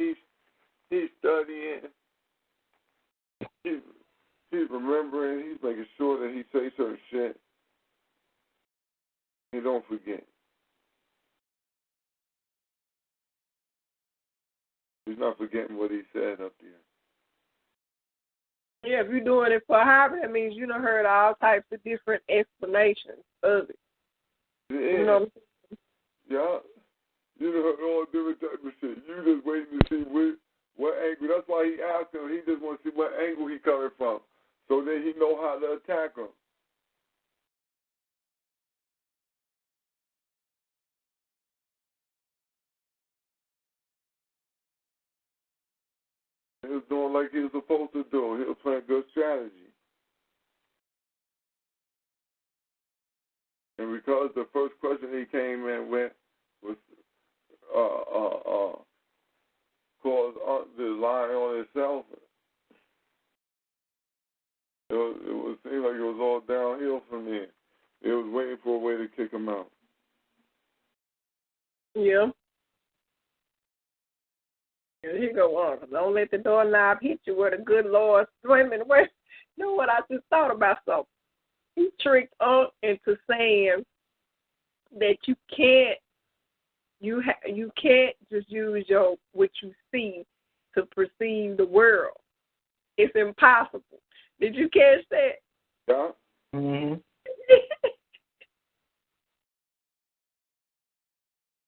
he's studying. He's remembering. He's making sure that he say certain shit. He don't forget. He's not forgetting what he said up there. Yeah, if you're doing it for a hobby, that means you done heard all types of different explanations of it. Yeah. You know what I'm saying? Yeah. You done heard all different types of shit. You just waiting to see what angle. That's why he asked him. He just want to see what angle he coming from, so that he know how to attack him. He was doing like he was supposed to do. He was playing good strategy. And because the first question he came in with was caused the lie on itself, it seemed like it was all downhill from there. It was waiting for a way to kick him out. Yeah. Here you go on. Don't let the doorknob hit you where the good Lord swimming. You know what? I just thought about something. He tricked Unc into saying that you can't just use what you see to perceive the world. It's impossible. Did you catch that? Yeah. Mm-hmm.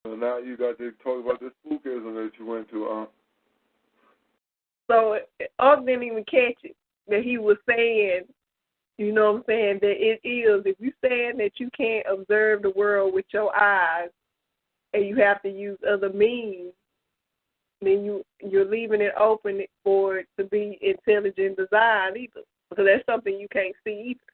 So now you got to talk about this spookism that you went to, So Unc didn't even catch it, that he was saying, you know what I'm saying, that it is, if you're saying that you can't observe the world with your eyes and you have to use other means, then you're leaving it open for it to be intelligent design either. Because that's something you can't see either.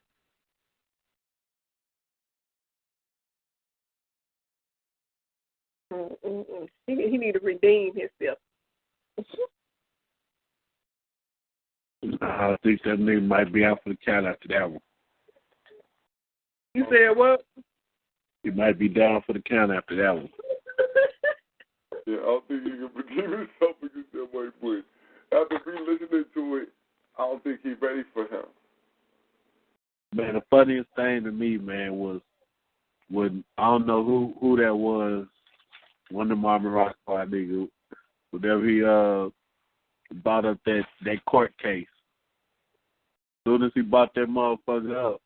He need to redeem himself. I think that nigga might be out for the count after that one. You said what? He might be down for the count after that one. Yeah, I don't think he can forgive himself against that white boy. After re-listening to it, I don't think he's ready for him. Man, the funniest thing to me, man, was when, I don't know who that was, one of the Marvin Rock Squad niggas, whenever he brought up that court case. As soon as he brought that motherfucker up,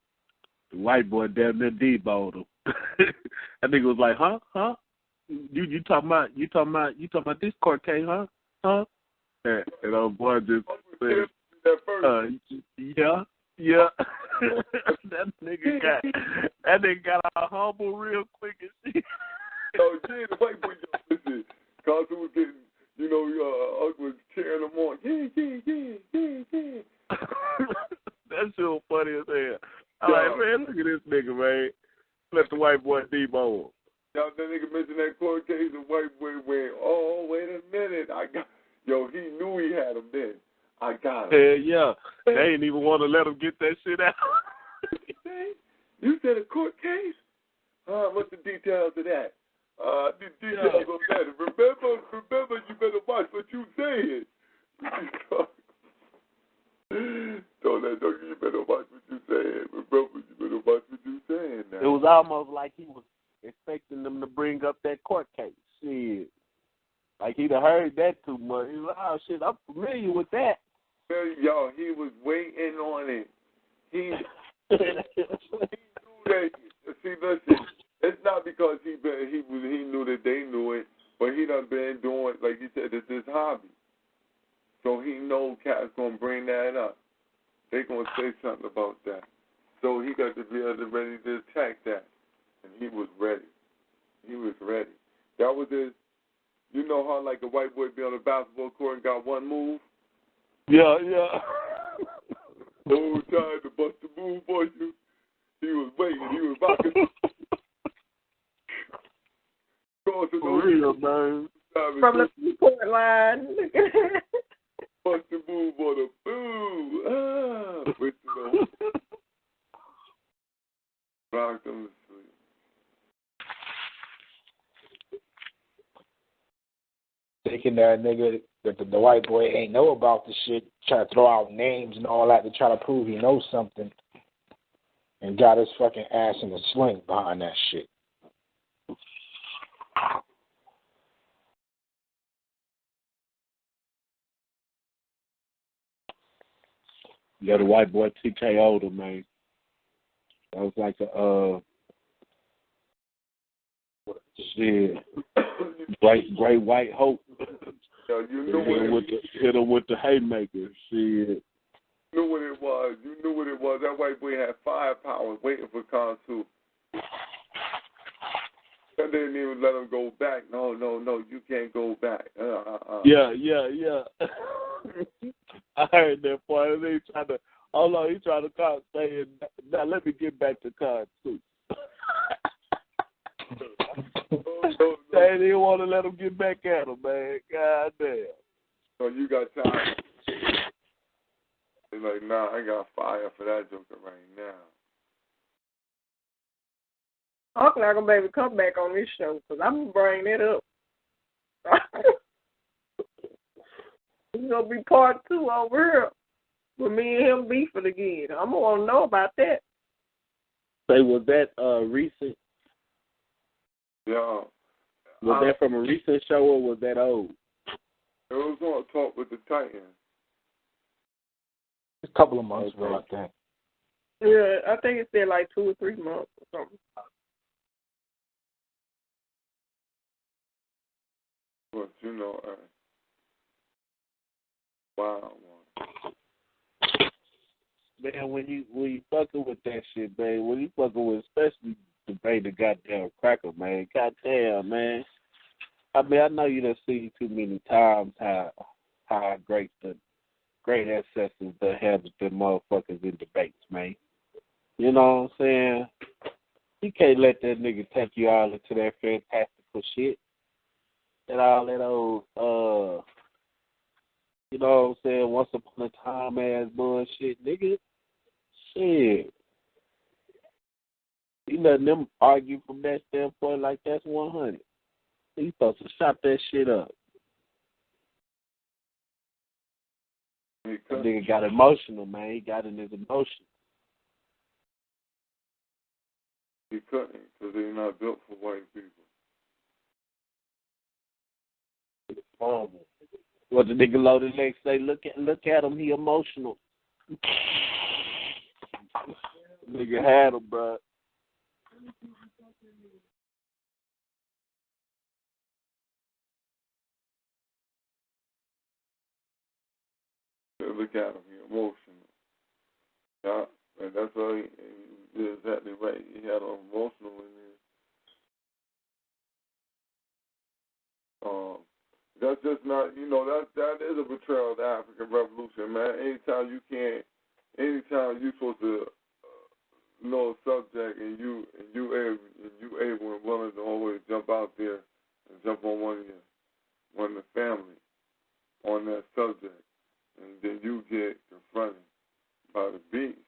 the white boy damn near deboned him. That nigga was like, huh? You talking about this court case, huh? And old boy just said, That first. Yeah. that nigga got a humble real quick and shit. Oh, yeah, the white boy just listen. Carson was getting, Unc was cheering him on. Yeah. That shit was funny as hell. I'm like, man, look at this nigga, man. Let the white boy debo him. Y'all, that nigga mentioned that court case, the white boy went, oh, wait a minute. He knew he had him then. I got him. Hell yeah. They didn't even want to let him get that shit out. You said a court case? What's the details of that? The details of that. Remember, you better watch what you saying. Told that dog, you better watch what you saying. Remember, you better watch what you saying now. It was almost like he was expecting them to bring up that court case. Shit. Like he'd have heard that too much. He was like, oh shit, I'm familiar with that. Y'all, he was waiting on it. He knew that. See, listen, it's not because he knew that they knew it, but he done been doing, like he said, it's his hobby. So he knows Cat's gonna bring that up. They gonna say something about that. So he got to be ready to attack that, and he was ready. He was ready. That was his. You know how like a white boy be on a basketball court and got one move? Yeah. No time to bust the move for you. He was waiting. He was rocking. For real, man. From the Freeport line. Bust the move on the boo. Wait to know. Rock them to sleep. Thinking that nigga, that the white boy ain't know about the shit, try to throw out names and all that to try to prove he knows something, and got his fucking ass in a sling behind that shit. Yeah, the white boy TKO'd him, man. That was like a shit. Great white hope. Yo, you knew hit him with the haymaker. Shit. You knew what it was. You knew what it was. That white boy had firepower waiting for Kansu. They didn't even let him go back. No, you can't go back. Yeah. I heard that part. He tried to call saying, now let me get back to Kansu. They didn't want to let him get back at him, man. God damn. So you got time. He's like, nah, I got fire for that joker right now. I'm not going to be able to come back on this show because I'm going to bring it up. It's going to be part 2 over here with me and him beefing again. I'm going to want to know about that. Say, was that recent? Yeah. Was that from a recent show or was that old? It was on Talk with the Titans. A couple of months ago, I think. Yeah, I think it said like 2 or 3 months or something. But you know, wow. Man, when you fucking with that shit, man, when you fucking with, especially the goddamn cracker, man, goddamn, man. I mean, I know you done seen too many times how great ancestors that have the motherfuckers in debates, man. You know what I'm saying? You can't let that nigga take you all into that fantastical shit. And all that old, you know what I'm saying, once upon a time ass bullshit, nigga. Shit. You letting them argue from that standpoint like that's 100. You supposed to chop that shit up. That nigga got emotional, man. He got in his emotion. He couldn't because they're not built for white people. What the nigga loaded next say? Look at him. He emotional. Nigga had him, bro. Look at him. He right. You're exactly right. You had an emotional in there. That's just not, that is a betrayal of the African Revolution, man. Anytime you're supposed to know a subject and you able and willing to always jump out there and jump on one of the family on that subject, and then you get confronted by the beast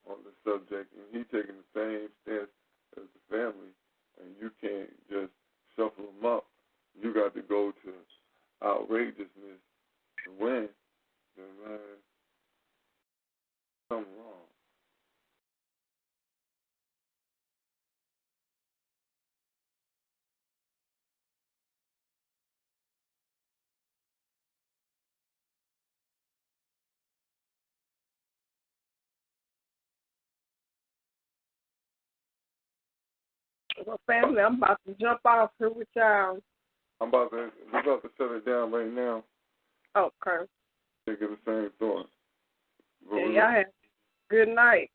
on the subject, and he taking the same stance as the family, and you can't just shuffle them up. You got to go to outrageousness to win. Then, man, something wrong. Well, family, I'm about to jump off here with y'all. We're about to shut it down right now. Okay. Thinking the same thought. Yeah, y'all have good night.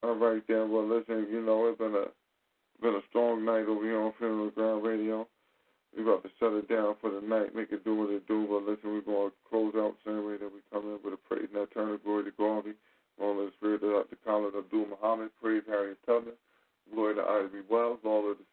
All right, then. Well, listen, it's been a strong night over here on Funeral Ground Radio. We're about to shut it down for the night, make it do what it do. But listen, we're going to close out the same way that we come in with a praise and eternal glory to Garvey. All of the spirit of Dr. Khalid Abdul Muhammad, praise Harriet Tubman, glory to Ivy Wells, all of the